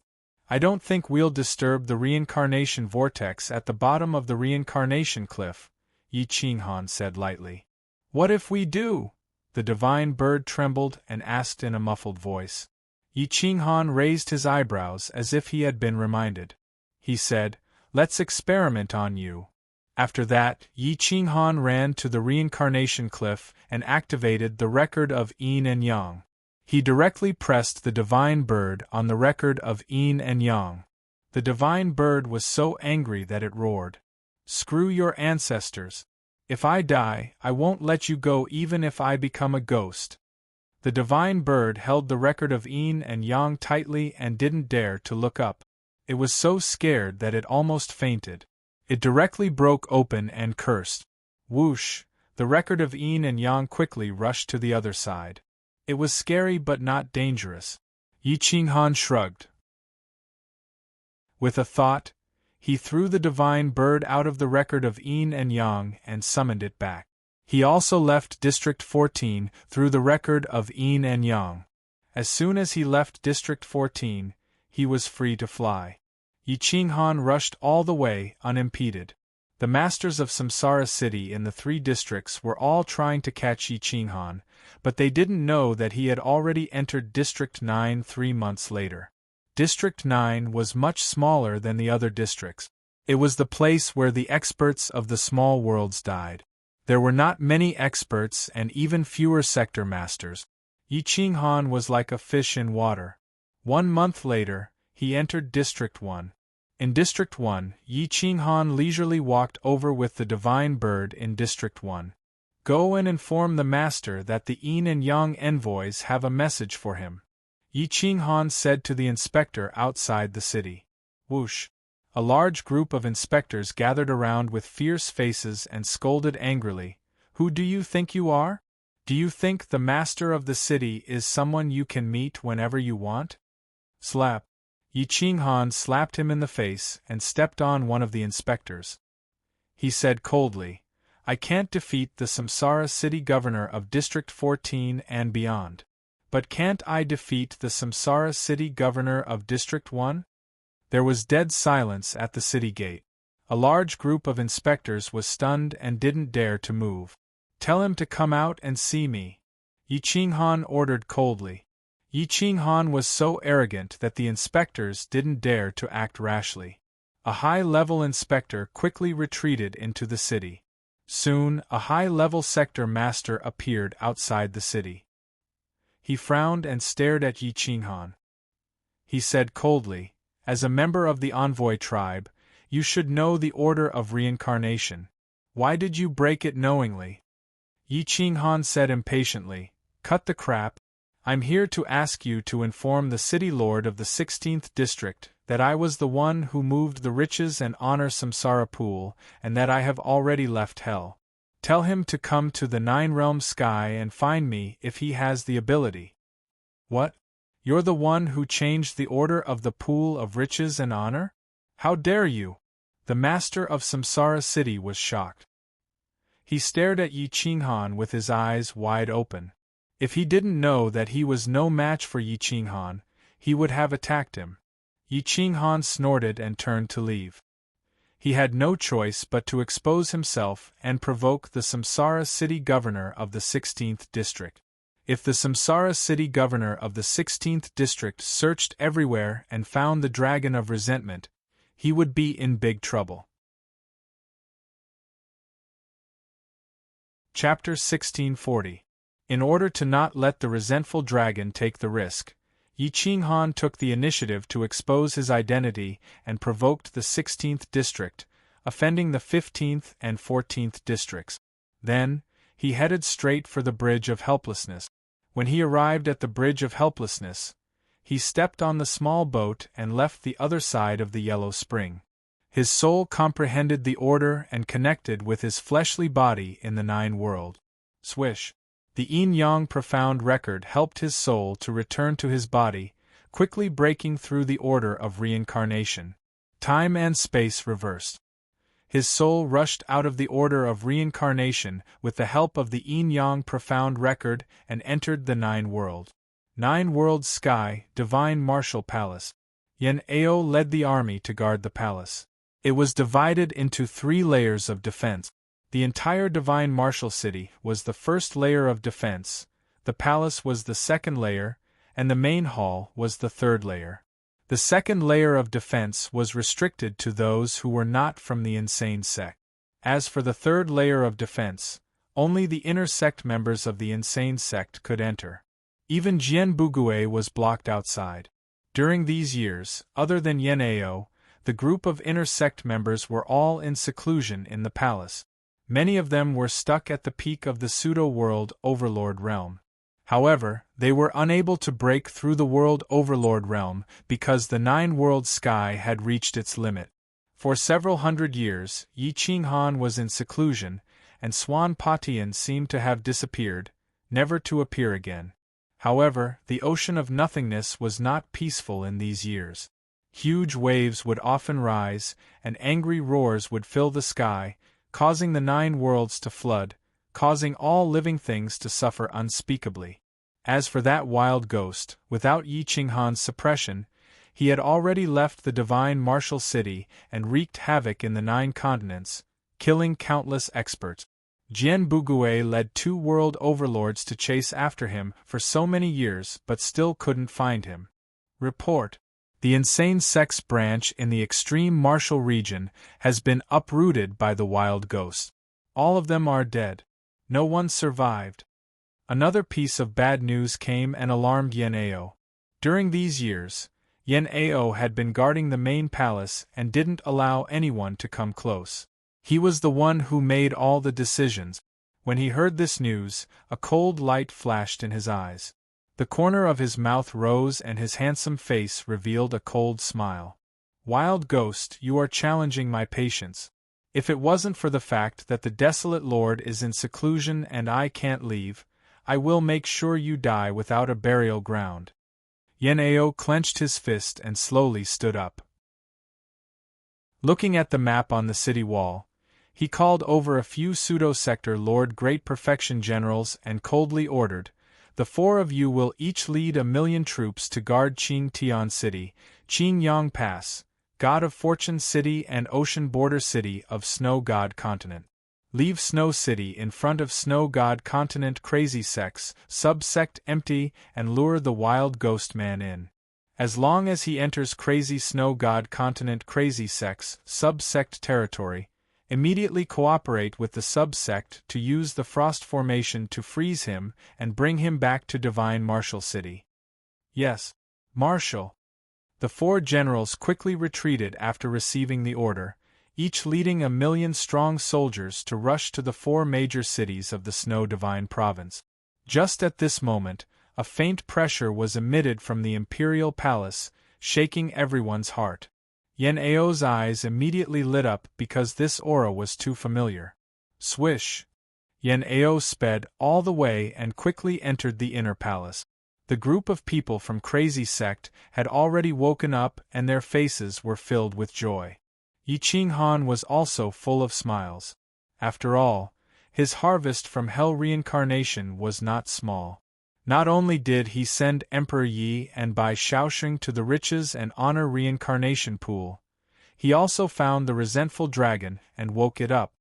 I don't think we'll disturb the reincarnation vortex at the bottom of the reincarnation cliff, Yi Qinghan said lightly. What if we do? The divine bird trembled and asked in a muffled voice. Yi Qinghan raised his eyebrows as if he had been reminded. He said, Let's experiment on you. After that, Yi Qinghan ran to the reincarnation cliff and activated the record of yin and yang. He directly pressed the divine bird on the record of yin and yang. The divine bird was so angry that it roared. Screw your ancestors. If I die, I won't let you go even if I become a ghost. The divine bird held the record of yin and yang tightly and didn't dare to look up. It was so scared that it almost fainted. It directly broke open and cursed. Whoosh! The record of yin and yang quickly rushed to the other side. It was scary but not dangerous. Yi Qinghan shrugged. With a thought, he threw the divine bird out of the record of yin and yang and summoned it back. He also left District 14 through the record of yin and yang. As soon as he left District 14, he was free to fly. Yi Qinghan rushed all the way, unimpeded. The masters of Samsara City in the 3 districts were all trying to catch Yi Qinghan, but they didn't know that he had already entered District 9 3 months later. District 9 was much smaller than the other districts. It was the place where the experts of the small worlds died. There were not many experts and even fewer sector masters. Yi Qinghan was like a fish in water. 1 month later, he entered District 1. In District 1, Yi Qinghan leisurely walked over with the divine bird in District 1. Go and inform the master that the yin and yang envoys have a message for him, Yi Qinghan said to the inspector outside the city. Whoosh! A large group of inspectors gathered around with fierce faces and scolded angrily. Who do you think you are? Do you think the master of the city is someone you can meet whenever you want? Slap! Yi Qinghan slapped him in the face and stepped on one of the inspectors. He said coldly, I can't defeat the Samsara City Governor of District 14 and beyond. But can't I defeat the Samsara City Governor of District 1? There was dead silence at the city gate. A large group of inspectors was stunned and didn't dare to move. Tell him to come out and see me, Yi Qinghan ordered coldly. Yi Qinghan was so arrogant that the inspectors didn't dare to act rashly. A high-level inspector quickly retreated into the city. Soon, a high-level sector master appeared outside the city. He frowned and stared at Yi Qinghan. He said coldly, as a member of the envoy tribe, you should know the order of reincarnation. Why did you break it knowingly? Yi Qinghan said impatiently, cut the crap. I'm here to ask you to inform the city lord of the 16th district that I was the one who moved the riches and honor Samsara pool and that I have already left hell. Tell him to come to the 9-realm sky and find me if he has the ability. What? You're the one who changed the order of the pool of riches and honor? How dare you? The master of Samsara City was shocked. He stared at Yi Qinghan with his eyes wide open. If he didn't know that he was no match for Yi Qinghan, he would have attacked him. Yi Qinghan snorted and turned to leave. He had no choice but to expose himself and provoke the Samsara City Governor of the 16th District. If the Samsara City Governor of the 16th District searched everywhere and found the Dragon of Resentment, he would be in big trouble. Chapter 1640. In order to not let the resentful dragon take the risk, Yi Qinghan took the initiative to expose his identity and provoked the 16th district, offending the 15th and 14th districts. Then, he headed straight for the Bridge of Helplessness. When he arrived at the Bridge of Helplessness, he stepped on the small boat and left the other side of the Yellow Spring. His soul comprehended the order and connected with his fleshly body in the 9 world. Swish! The yin-yang profound record helped his soul to return to his body, quickly breaking through the order of reincarnation. Time and space reversed. His soul rushed out of the order of reincarnation with the help of the yin-yang profound record and entered the Nine-World Sky, Divine Martial Palace. Yen Ao led the army to guard the palace. It was divided into 3 layers of defense. The entire Divine Martial City was the first layer of defense, the palace was the second layer, and the main hall was the third layer. The second layer of defense was restricted to those who were not from the insane sect. As for the third layer of defense, only the inner sect members of the insane sect could enter. Even Jian Bugue was blocked outside. During these years, other than Yen Ao, the group of inner sect members were all in seclusion in the palace. Many of them were stuck at the peak of the pseudo-world overlord realm. However, they were unable to break through the world overlord realm because the 9-world sky had reached its limit. For several hundred years, Yi Qinghan was in seclusion, and Swan Patian seemed to have disappeared, never to appear again. However, the ocean of nothingness was not peaceful in these years. Huge waves would often rise, and angry roars would fill the sky, causing the 9 worlds to flood, causing all living things to suffer unspeakably. As for that wild ghost, without Yi Qinghan's suppression, he had already left the Divine Martial City and wreaked havoc in the 9 continents, killing countless experts. Jian Bugue led 2 world overlords to chase after him for so many years but still couldn't find him. Report: the insane sect's branch in the extreme martial region has been uprooted by the wild ghost. All of them are dead. No one survived. Another piece of bad news came and alarmed Yen Ao. During these years, Yen Ao had been guarding the main palace and didn't allow anyone to come close. He was the one who made all the decisions. When he heard this news, a cold light flashed in his eyes. The corner of his mouth rose and his handsome face revealed a cold smile. Wild ghost, you are challenging my patience. If it wasn't for the fact that the desolate lord is in seclusion and I can't leave, I will make sure you die without a burial ground. Yen Ao clenched his fist and slowly stood up. Looking at the map on the city wall, he called over a few pseudo-sector Lord Great Perfection generals and coldly ordered, "The 4 of you will each lead 1,000,000 troops to guard Qing Tian City, Qing Yang Pass, God of Fortune City and Ocean Border City of Snow God Continent. Leave Snow City in front of Snow God Continent Crazy Sects, Subsect empty and lure the wild ghost man in. As long as he enters Crazy Snow God Continent Crazy Sects, Subsect territory, immediately cooperate with the subsect to use the Frost Formation to freeze him and bring him back to Divine Martial City." "Yes, Marshal." The 4 generals quickly retreated after receiving the order, each leading 1,000,000 strong soldiers to rush to the 4 major cities of the Snow Divine Province. Just at this moment, a faint pressure was emitted from the Imperial Palace, shaking everyone's heart. Yen Ao's eyes immediately lit up because this aura was too familiar. Swish! Yen Ao sped all the way and quickly entered the inner palace. The group of people from Crazy Sect had already woken up and their faces were filled with joy. Yi Qinghan was also full of smiles. After all, his harvest from Hell reincarnation was not small. Not only did he send Emperor Yi and Bai Shaoxing to the riches and honor reincarnation pool, he also found the resentful dragon and woke it up.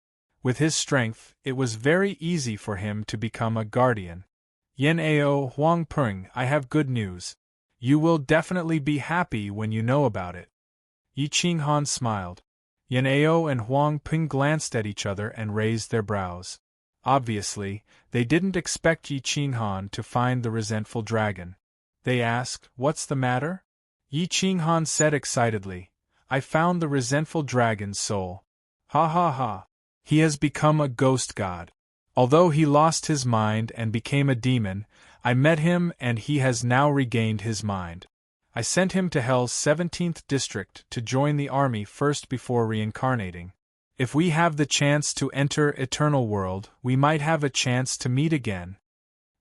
With his strength, it was very easy for him to become a guardian. "Yen Ao Huang Peng, I have good news. You will definitely be happy when you know about it." Yi Qinghan smiled. Yen Ao and Huang Peng glanced at each other and raised their brows. Obviously, they didn't expect Yi Qinghan to find the resentful dragon. They asked, "What's the matter?" Yi Qinghan said excitedly, "I found the resentful dragon's soul. Ha ha ha. He has become a ghost god. Although he lost his mind and became a demon, I met him and he has now regained his mind. I sent him to Hell's 17th district to join the army first before reincarnating. If we have the chance to enter Eternal World, we might have a chance to meet again,"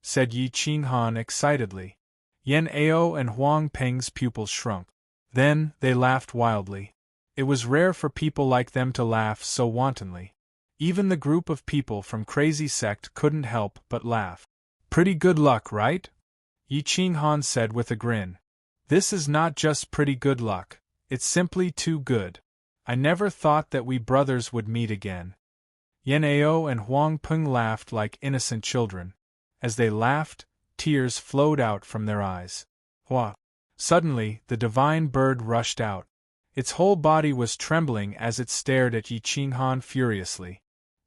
said Yi Qinghan excitedly. Yen Ao and Huang Peng's pupils shrunk. Then, they laughed wildly. It was rare for people like them to laugh so wantonly. Even the group of people from Crazy Sect couldn't help but laugh. Pretty good luck, right? Yi Qinghan said with a grin. This is not just pretty good luck, it's simply too good. I never thought that we brothers would meet again. Yan Ao and Huang Peng laughed like innocent children. As they laughed, tears flowed out from their eyes. Hua! Suddenly, the divine bird rushed out. Its whole body was trembling as it stared at Yi Qinghan furiously.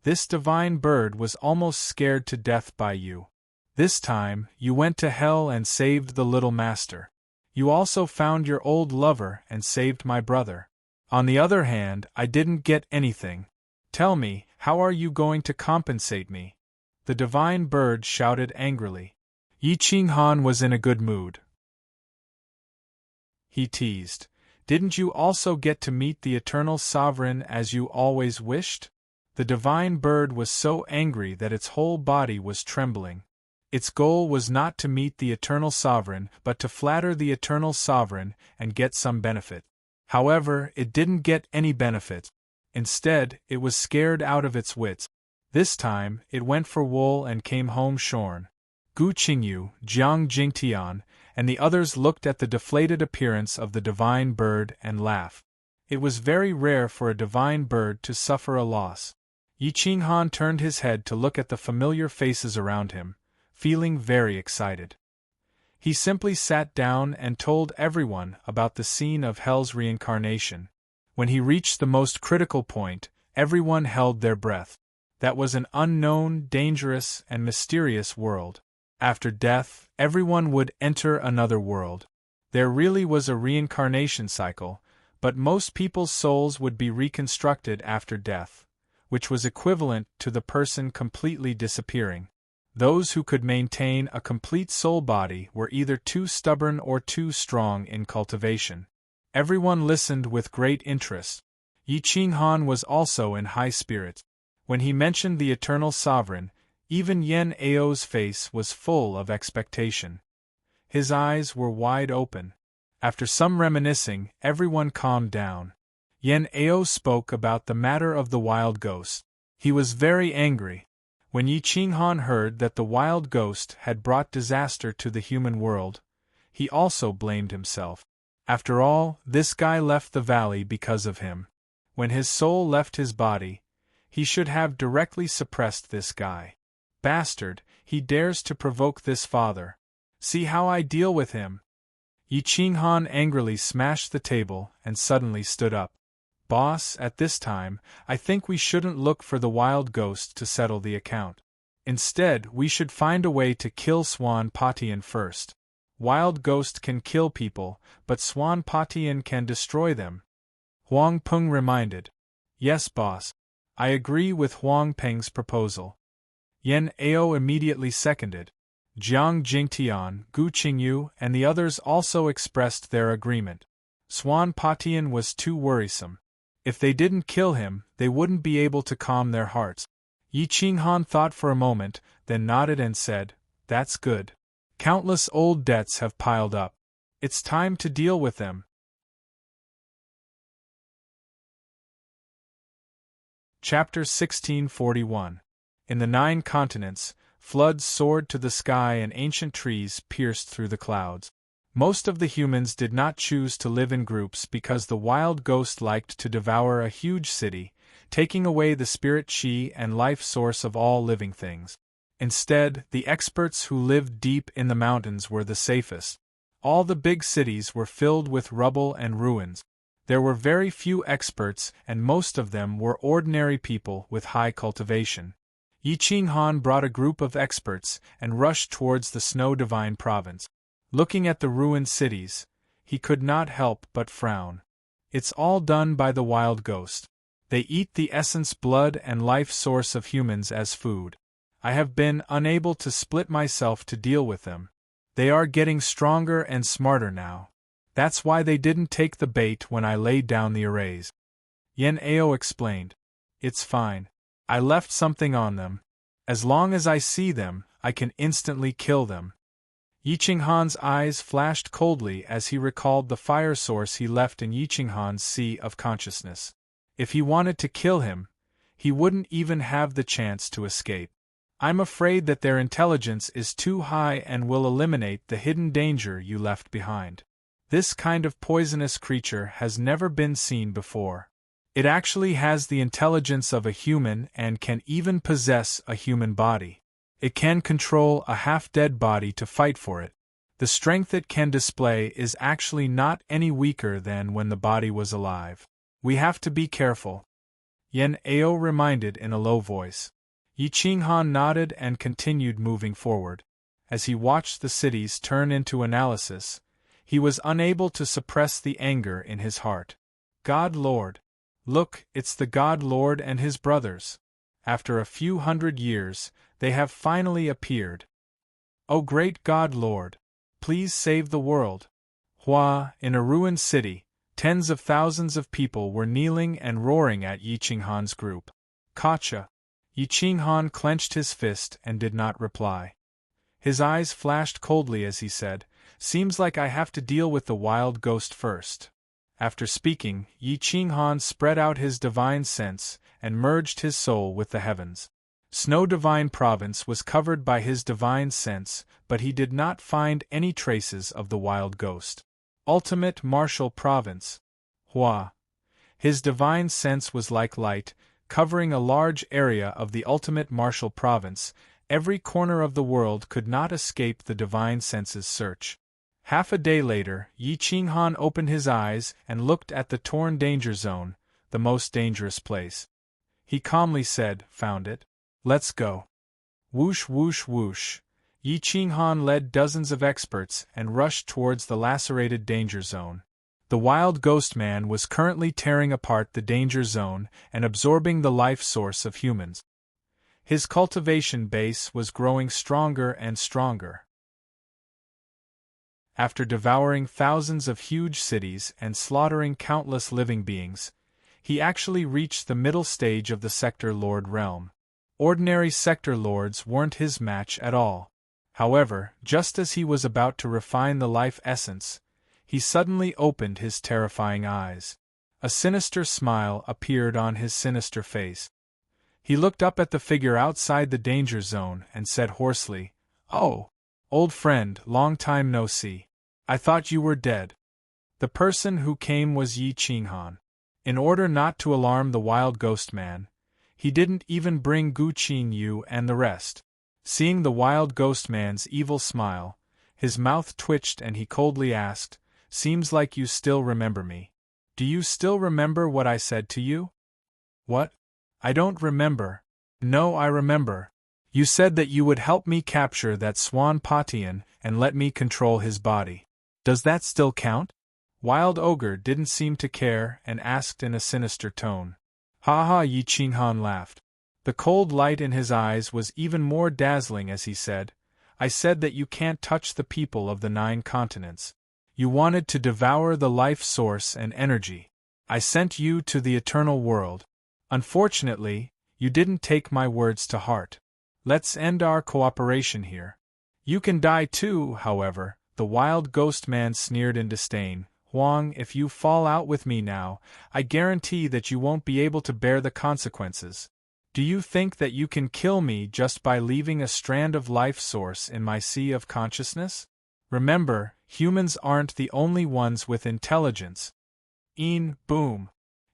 This divine bird was almost scared to death by you. This time, you went to hell and saved the little master. You also found your old lover and saved my brother. On the other hand, I didn't get anything. Tell me, how are you going to compensate me? The divine bird shouted angrily. Yi Qinghan was in a good mood. He teased. Didn't you also get to meet the eternal sovereign as you always wished? The divine bird was so angry that its whole body was trembling. Its goal was not to meet the eternal sovereign but to flatter the eternal sovereign and get some benefit. However, it didn't get any benefit. Instead, it was scared out of its wits. This time, it went for wool and came home shorn. Gu Qingyu, Jiang Jingtian, and the others looked at the deflated appearance of the divine bird and laughed. It was very rare for a divine bird to suffer a loss. Yi Qinghan turned his head to look at the familiar faces around him, feeling very excited. He simply sat down and told everyone about the scene of Hell's reincarnation. When he reached the most critical point, everyone held their breath. That was an unknown, dangerous, and mysterious world. After death, everyone would enter another world. There really was a reincarnation cycle, but most people's souls would be reconstructed after death, which was equivalent to the person completely disappearing. Those who could maintain a complete soul body were either too stubborn or too strong in cultivation. Everyone listened with great interest. Yi Qinghan was also in high spirits. When he mentioned the eternal sovereign, even Yan Ao's face was full of expectation. His eyes were wide open. After some reminiscing, everyone calmed down. Yan Ao spoke about the matter of the wild ghost. He was very angry. When Yi Qinghan heard that the wild ghost had brought disaster to the human world, he also blamed himself. After all, this guy left the valley because of him. When his soul left his body, he should have directly suppressed this guy. Bastard, he dares to provoke this father. See how I deal with him. Yi Qinghan angrily smashed the table and suddenly stood up. Boss, at this time, I think we shouldn't look for the wild ghost to settle the account. Instead, we should find a way to kill Swan Patian first. Wild ghost can kill people, but Swan Patian can destroy them. Huang Peng reminded. Yes, boss. I agree with Huang Peng's proposal. Yan Ao immediately seconded. Jiang Jingtian, Gu Qingyu, and the others also expressed their agreement. Swan Patian was too worrisome. If they didn't kill him, they wouldn't be able to calm their hearts. Yi Qinghan thought for a moment, then nodded and said, That's good. Countless old debts have piled up. It's time to deal with them. Chapter 1641. In the 9 continents, floods soared to the sky and ancient trees pierced through the clouds. Most of the humans did not choose to live in groups because the wild ghost liked to devour a huge city, taking away the spirit chi and life source of all living things. Instead, the experts who lived deep in the mountains were the safest. All the big cities were filled with rubble and ruins. There were very few experts, and most of them were ordinary people with high cultivation. Yi Qinghan brought a group of experts and rushed towards the Snow Divine Province. Looking at the ruined cities, he could not help but frown. It's all done by the wild ghost. They eat the essence, blood, and life source of humans as food. I have been unable to split myself to deal with them. They are getting stronger and smarter now. That's why they didn't take the bait when I laid down the arrays. Yan Ao explained. It's fine. I left something on them. As long as I see them, I can instantly kill them. Yi Qinghan's eyes flashed coldly as he recalled the fire source he left in Yi Qinghan's sea of consciousness. If he wanted to kill him, he wouldn't even have the chance to escape. I'm afraid that their intelligence is too high and will eliminate the hidden danger you left behind. This kind of poisonous creature has never been seen before. It actually has the intelligence of a human and can even possess a human body. It can control a half-dead body to fight for it. The strength it can display is actually not any weaker than when the body was alive. We have to be careful. Yan Ao reminded in a low voice. Yi Qinghan nodded and continued moving forward. As he watched the cities turn into analysis, he was unable to suppress the anger in his heart. God Lord! Look, it's the God Lord and his brothers. After a few hundred years, they have finally appeared. O great God Lord! Please save the world. Hua, in a ruined city, tens of thousands of people were kneeling and roaring at Yi Qinghan's group. Gotcha! Yi Qinghan clenched his fist and did not reply. His eyes flashed coldly as he said, "Seems like I have to deal with the wild ghost first." After speaking, Yi Qinghan spread out his divine sense and merged his soul with the heavens. Snow Divine Province was covered by his divine sense, but he did not find any traces of the wild ghost. Ultimate Martial Province. Hua. His divine sense was like light, covering a large area of the ultimate Martial Province. Every corner of the world could not escape the divine sense's search. Half a day later, Yi Qinghan opened his eyes and looked at the torn danger zone, the most dangerous place. He calmly said, "Found it. Let's go." Whoosh whoosh whoosh. Yi Qinghan led dozens of experts and rushed towards the lacerated danger zone. The wild ghost man was currently tearing apart the danger zone and absorbing the life source of humans. His cultivation base was growing stronger and stronger. After devouring thousands of huge cities and slaughtering countless living beings, he actually reached the middle stage of the Sector Lord realm. Ordinary Sector Lords weren't his match at all. However, just as he was about to refine the life essence, he suddenly opened his terrifying eyes. A sinister smile appeared on his sinister face. He looked up at the figure outside the danger zone and said hoarsely, "Oh, old friend, long time no see. I thought you were dead." The person who came was Yi Qinghan. In order not to alarm the wild ghost man, he didn't even bring Gu Qingyu and the rest. Seeing the wild ghost man's evil smile, his mouth twitched and he coldly asked, "Seems like you still remember me. Do you still remember what I said to you?" "What? I don't remember." "No, I remember. You said that you would help me capture that Swan Patian and let me control his body. Does that still count?" Wild Ogre didn't seem to care and asked in a sinister tone. "Ha ha!" Yi Qinghan laughed. The cold light in his eyes was even more dazzling as he said, "I said that you can't touch the people of the 9 continents. You wanted to devour the life source and energy. I sent you to the eternal world. Unfortunately, you didn't take my words to heart. Let's end our cooperation here. You can die too, however," the wild ghost man sneered in disdain. "Huang, if you fall out with me now, I guarantee that you won't be able to bear the consequences. Do you think that you can kill me just by leaving a strand of life source in my sea of consciousness? Remember, humans aren't the only ones with intelligence." Boom.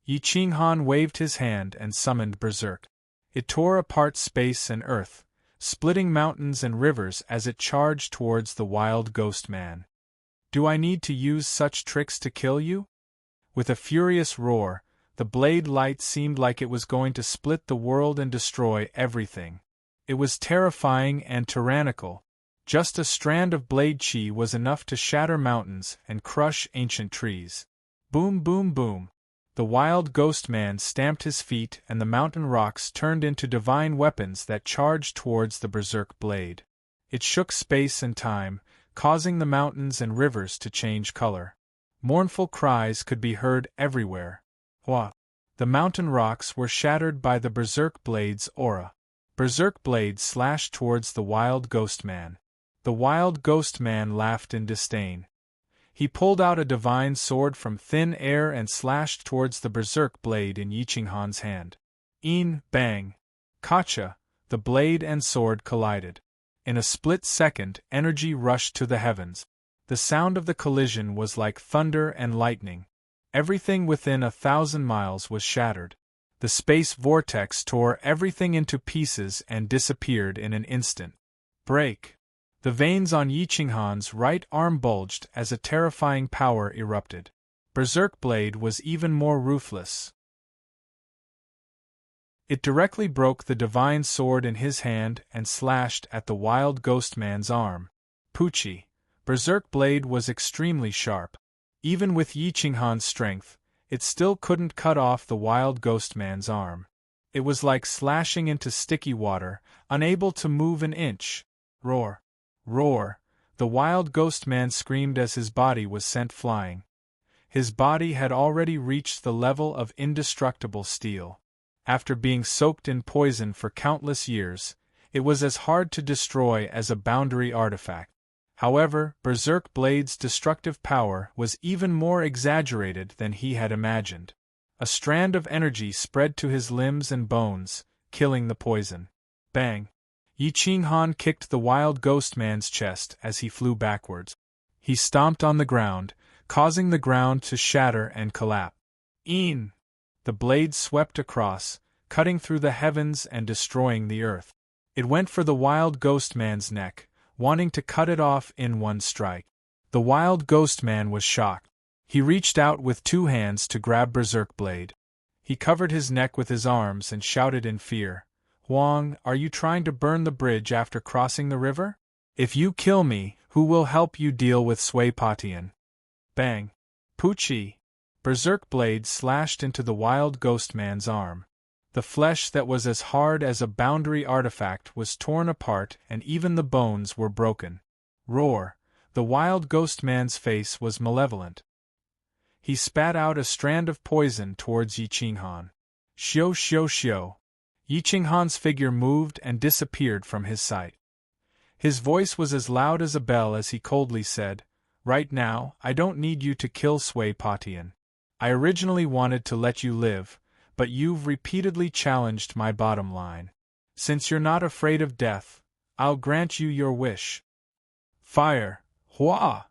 Yi Qinghan waved his hand and summoned Berserk. It tore apart space and earth, splitting mountains and rivers as it charged towards the wild ghost man. "Do I need to use such tricks to kill you?" With a furious roar, the blade light seemed like it was going to split the world and destroy everything. It was terrifying and tyrannical. Just a strand of blade chi was enough to shatter mountains and crush ancient trees. Boom boom boom. The wild ghost man stamped his feet and the mountain rocks turned into divine weapons that charged towards the berserk blade. It shook space and time, causing the mountains and rivers to change color. Mournful cries could be heard everywhere. Hua! The mountain rocks were shattered by the berserk blade's aura. Berserk blade slashed towards the wild ghost man. The wild ghost man laughed in disdain. He pulled out a divine sword from thin air and slashed towards the berserk blade in Yichinghan's hand. Bang! Kacha! The blade and sword collided. In a split second, energy rushed to the heavens. The sound of the collision was like thunder and lightning. Everything within 1,000 miles was shattered. The space vortex tore everything into pieces and disappeared in an instant. Break! The veins on Yichinghan's right arm bulged as a terrifying power erupted. Berserk Blade was even more ruthless. It directly broke the divine sword in his hand and slashed at the wild ghost man's arm. Poochie! Berserk Blade was extremely sharp. Even with Yichinghan's strength, it still couldn't cut off the wild ghost man's arm. It was like slashing into sticky water, unable to move an inch. Roar! Roar! The wild ghost man screamed as his body was sent flying. His body had already reached the level of indestructible steel. After being soaked in poison for countless years, it was as hard to destroy as a boundary artifact. However, Berserk Blade's destructive power was even more exaggerated than he had imagined. A strand of energy spread to his limbs and bones, killing the poison. Bang! Yichinghan kicked the wild ghost man's chest as he flew backwards. He stomped on the ground, causing the ground to shatter and collapse. The blade swept across, cutting through the heavens and destroying the earth. It went for the wild ghost man's neck, wanting to cut it off in one strike. The wild ghost man was shocked. He reached out with two hands to grab Berserk Blade. He covered his neck with his arms and shouted in fear, "Huang, are you trying to burn the bridge after crossing the river? If you kill me, who will help you deal with Sui Patian?" Bang! Poochie! Berserk Blade slashed into the wild ghost man's arm. The flesh that was as hard as a boundary artifact was torn apart and even the bones were broken. Roar! The wild ghost man's face was malevolent. He spat out a strand of poison towards Yichinghan. Xiao xiao xiao! Yichinghan's figure moved and disappeared from his sight. His voice was as loud as a bell as he coldly said, "Right now, I don't need you to kill Sui Patian. I originally wanted to let you live, but you've repeatedly challenged my bottom line. Since you're not afraid of death, I'll grant you your wish." Fire! Hua!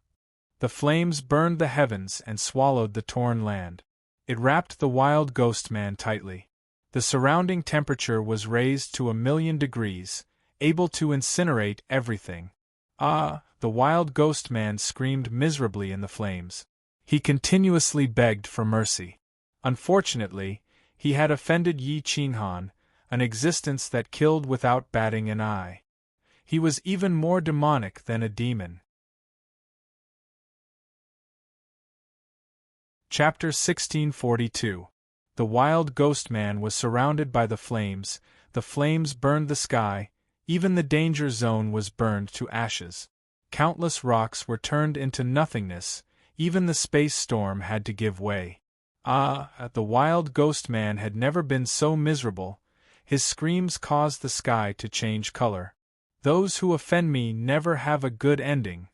The flames burned the heavens and swallowed the torn land. It wrapped the wild ghost man tightly. The surrounding temperature was raised to 1,000,000 degrees, able to incinerate everything. The wild ghost man screamed miserably in the flames. He continuously begged for mercy. Unfortunately, he had offended Yichinghan, an existence that killed without batting an eye. He was even more demonic than a demon. Chapter 1642. The wild ghost man was surrounded by the flames burned the sky, even the danger zone was burned to ashes. Countless rocks were turned into nothingness, even the space storm had to give way. The wild ghost man had never been so miserable. His screams caused the sky to change color. "Those who offend me never have a good ending."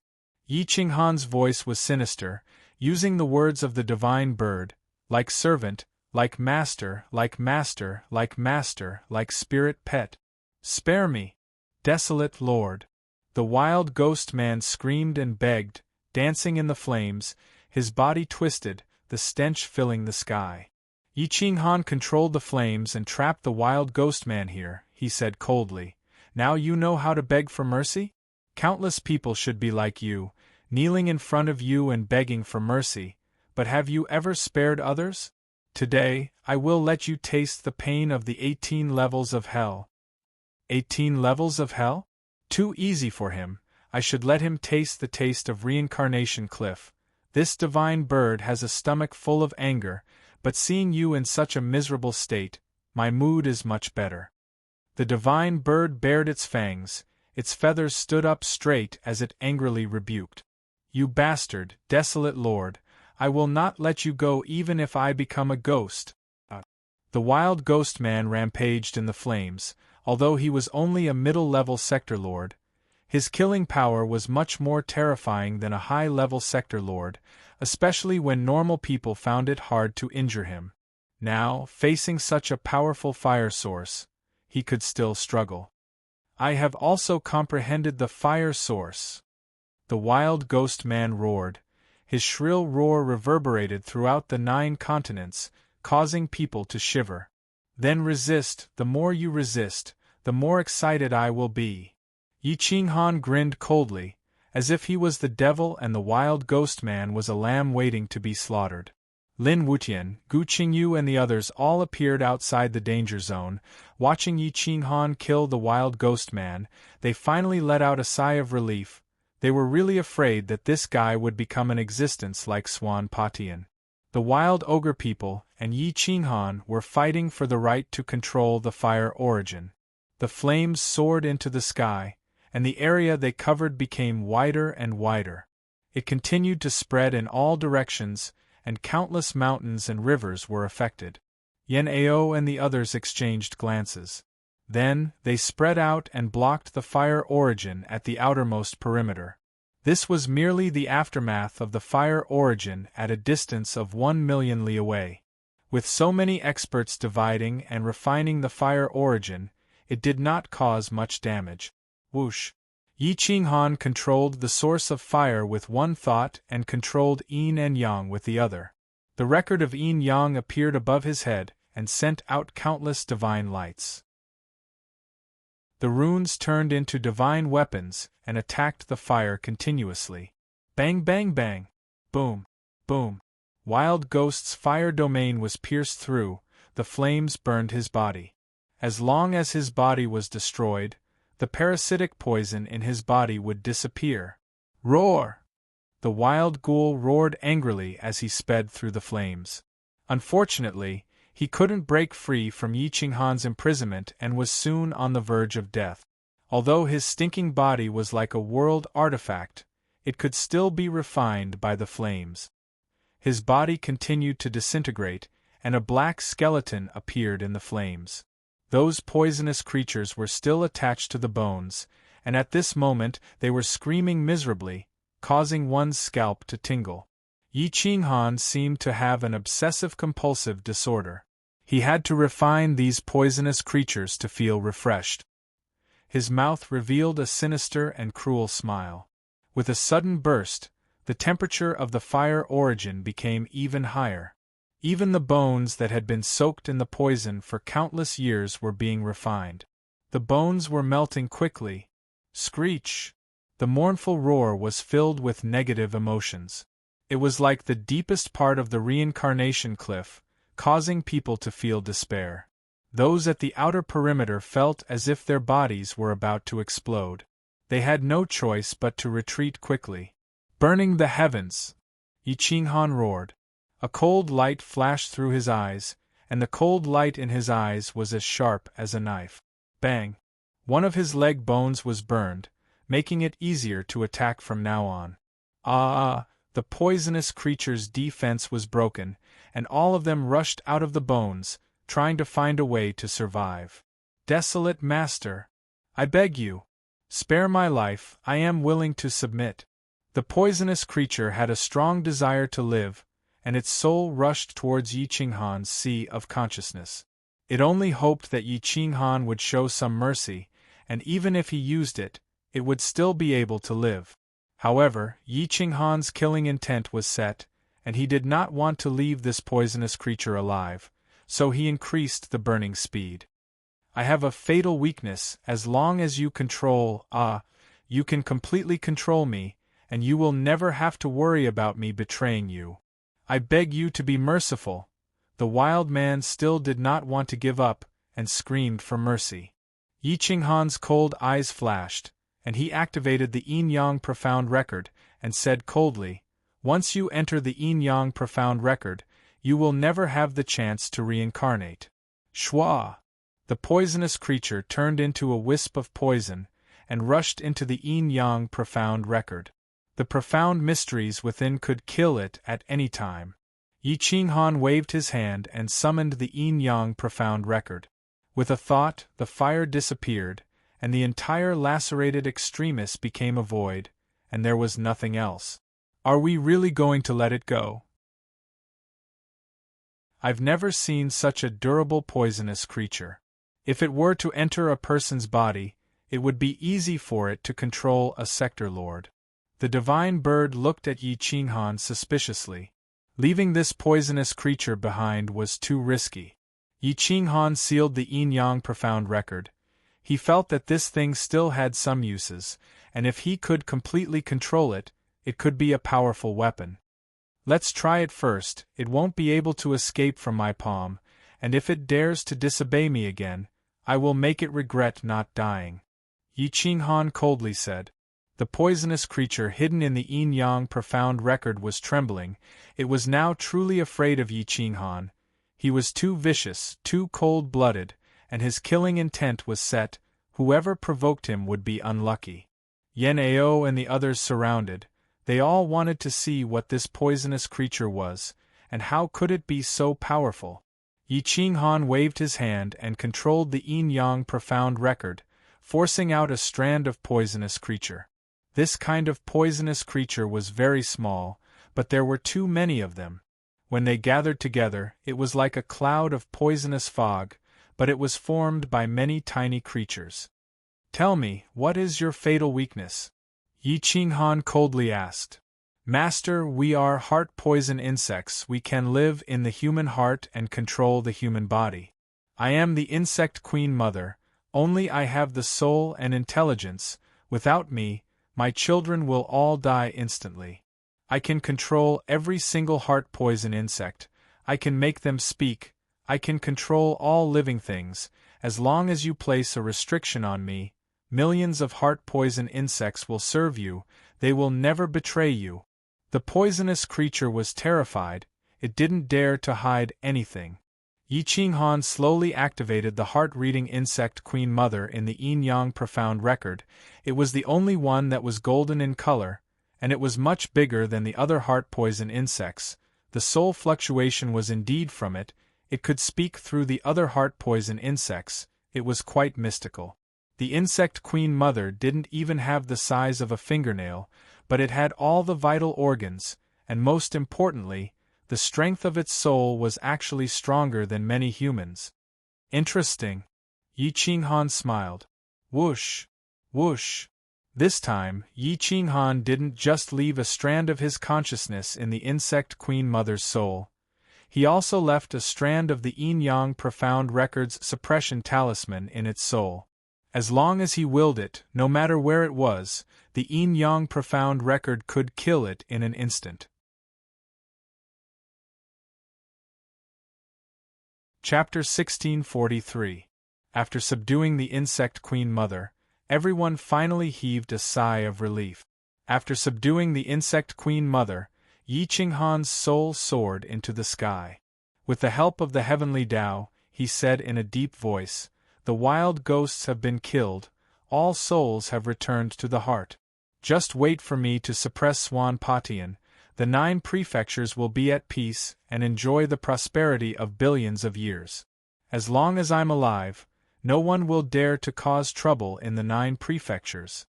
Yichinghan's voice was sinister, using the words of the divine bird, like servant, like master, like master, like master, like spirit pet. "Spare me, desolate lord." The wild ghost man screamed and begged, dancing in the flames, his body twisted, the stench filling the sky. Yichinghan controlled the flames and trapped the wild ghost man here, he said coldly. "Now you know how to beg for mercy? Countless people should be like you, kneeling in front of you and begging for mercy, but have you ever spared others? Today, I will let you taste the pain of the 18 levels of hell." 18 levels of hell? Too easy for him. I should let him taste the taste of reincarnation. Cliff. This divine bird has a stomach full of anger, but seeing you in such a miserable state, my mood is much better. The divine bird bared its fangs, its feathers stood up straight as it angrily rebuked. "You bastard, desolate lord, I will not let you go even if I become a ghost." The wild ghost man rampaged in the flames, although he was only a middle-level sector lord. His killing power was much more terrifying than a high-level sector lord, especially when normal people found it hard to injure him. Now, facing such a powerful fire source, he could still struggle. I have also comprehended the fire source. The wild ghost man roared. His shrill roar reverberated throughout the 9 continents, causing people to shiver. Then resist, the more you resist, the more excited I will be. Yi Qinghan grinned coldly, as if he was the devil and the wild ghost man was a lamb waiting to be slaughtered. Lin Wutian, Gu Qingyu and the others all appeared outside the danger zone, watching Yi Qinghan kill the wild ghost man. They finally let out a sigh of relief. They were really afraid that this guy would become an existence like Swan Patian. The wild ogre people and Yi Qinghan were fighting for the right to control the fire origin. The flames soared into the sky, and the area they covered became wider and wider. It continued to spread in all directions, and countless mountains and rivers were affected. Yan Ao and the others exchanged glances. Then, they spread out and blocked the fire origin at the outermost perimeter. This was merely the aftermath of the fire origin at a distance of 1 million li away. With so many experts dividing and refining the fire origin, it did not cause much damage. Whoosh! Yi Qinghan controlled the source of fire with one thought and controlled yin and yang with the other. The record of yin yang appeared above his head and sent out countless divine lights. The runes turned into divine weapons and attacked the fire continuously. Bang bang bang! Boom! Boom! Wild Ghost's fire domain was pierced through, the flames burned his body. As long as his body was destroyed, the parasitic poison in his body would disappear. Roar! The wild ghoul roared angrily as he sped through the flames. Unfortunately, he couldn't break free from Yi Qinghan's imprisonment and was soon on the verge of death. Although his stinking body was like a world artifact, it could still be refined by the flames. His body continued to disintegrate, and a black skeleton appeared in the flames. Those poisonous creatures were still attached to the bones, and at this moment they were screaming miserably, causing one's scalp to tingle. Yi Qinghan seemed to have an obsessive-compulsive disorder. He had to refine these poisonous creatures to feel refreshed. His mouth revealed a sinister and cruel smile. With a sudden burst, the temperature of the fire origin became even higher. Even the bones that had been soaked in the poison for countless years were being refined. The bones were melting quickly. Screech! The mournful roar was filled with negative emotions. It was like the deepest part of the reincarnation cliff, causing people to feel despair. Those at the outer perimeter felt as if their bodies were about to explode. They had no choice but to retreat quickly. Burning the heavens! Yi Qinghan roared. A cold light flashed through his eyes, and the cold light in his eyes was as sharp as a knife. Bang! One of his leg bones was burned, making it easier to attack from now on. The poisonous creature's defense was broken, and all of them rushed out of the bones, trying to find a way to survive. Desolate Master! I beg you! Spare my life, I am willing to submit. The poisonous creature had a strong desire to live, and its soul rushed towards Yi Qinghan's sea of consciousness. It only hoped that Yi Qinghan would show some mercy, and even if he used it, it would still be able to live. However, Yi Qinghan's killing intent was set, and he did not want to leave this poisonous creature alive, so he increased the burning speed. I have a fatal weakness. As long as you control, you can completely control me, and you will never have to worry about me betraying you. I beg you to be merciful. The wild man still did not want to give up, and screamed for mercy. Yi Qinghan's cold eyes flashed, and he activated the yin-yang profound record, and said coldly, "Once you enter the yin-yang profound record, you will never have the chance to reincarnate." Shwa! The poisonous creature turned into a wisp of poison, and rushed into the yin-yang profound record. The profound mysteries within could kill it at any time. Yi Qinghan waved his hand and summoned the yin-yang profound record. With a thought, the fire disappeared, and the entire lacerated extremis became a void, and there was nothing else. Are we really going to let it go? I've never seen such a durable poisonous creature. If it were to enter a person's body, it would be easy for it to control a sector lord. The divine bird looked at Yi Qinghan suspiciously. Leaving this poisonous creature behind was too risky. Yi Qinghan sealed the yin-yang profound record. He felt that this thing still had some uses, and if he could completely control it, it could be a powerful weapon. Let's try it first. It won't be able to escape from my palm, and if it dares to disobey me again, I will make it regret not dying. Yi Qinghan coldly said. The poisonous creature hidden in the yin-yang profound record was trembling. It was now truly afraid of Yi Qinghan. He was too vicious, too cold-blooded, and his killing intent was set. Whoever provoked him would be unlucky. Yan Ao and the others surrounded. They all wanted to see what this poisonous creature was, and how could it be so powerful. Yi Qinghan waved his hand and controlled the yin-yang profound record, forcing out a strand of poisonous creature. This kind of poisonous creature was very small, but there were too many of them. When they gathered together, it was like a cloud of poisonous fog, but it was formed by many tiny creatures. Tell me, what is your fatal weakness? Yi Qinghan coldly asked. Master, we are heart-poison insects. We can live in the human heart and control the human body. I am the insect queen mother, only I have the soul and intelligence. Without me, my children will all die instantly. I can control every single heart-poison insect. I can make them speak. I can control all living things. As long as you place a restriction on me, millions of heart-poison insects will serve you. They will never betray you. The poisonous creature was terrified. It didn't dare to hide anything. Yi Qinghan slowly activated the heart-reading insect queen mother in the yin-yang profound record. It was the only one that was golden in color, and it was much bigger than the other heart-poison insects. The soul fluctuation was indeed from it. It could speak through the other heart-poison insects. It was quite mystical. The insect queen mother didn't even have the size of a fingernail, but it had all the vital organs, and most importantly, the strength of its soul was actually stronger than many humans. Interesting. Yi Qinghan smiled. Whoosh! Whoosh! This time, Yi Qinghan didn't just leave a strand of his consciousness in the insect queen mother's soul. He also left a strand of the yin-yang profound record's suppression talisman in its soul. As long as he willed it, no matter where it was, the yin-yang profound record could kill it in an instant. Chapter 1643. After subduing the insect queen mother, everyone finally heaved a sigh of relief. After subduing the insect queen mother, Yi Qinghan's soul soared into the sky. With the help of the heavenly Tao, he said in a deep voice, "The wild ghosts have been killed, all souls have returned to the heart. Just wait for me to suppress Swan Patian. The 9 prefectures will be at peace and enjoy the prosperity of billions of years. As long as I'm alive, no one will dare to cause trouble in the 9 prefectures."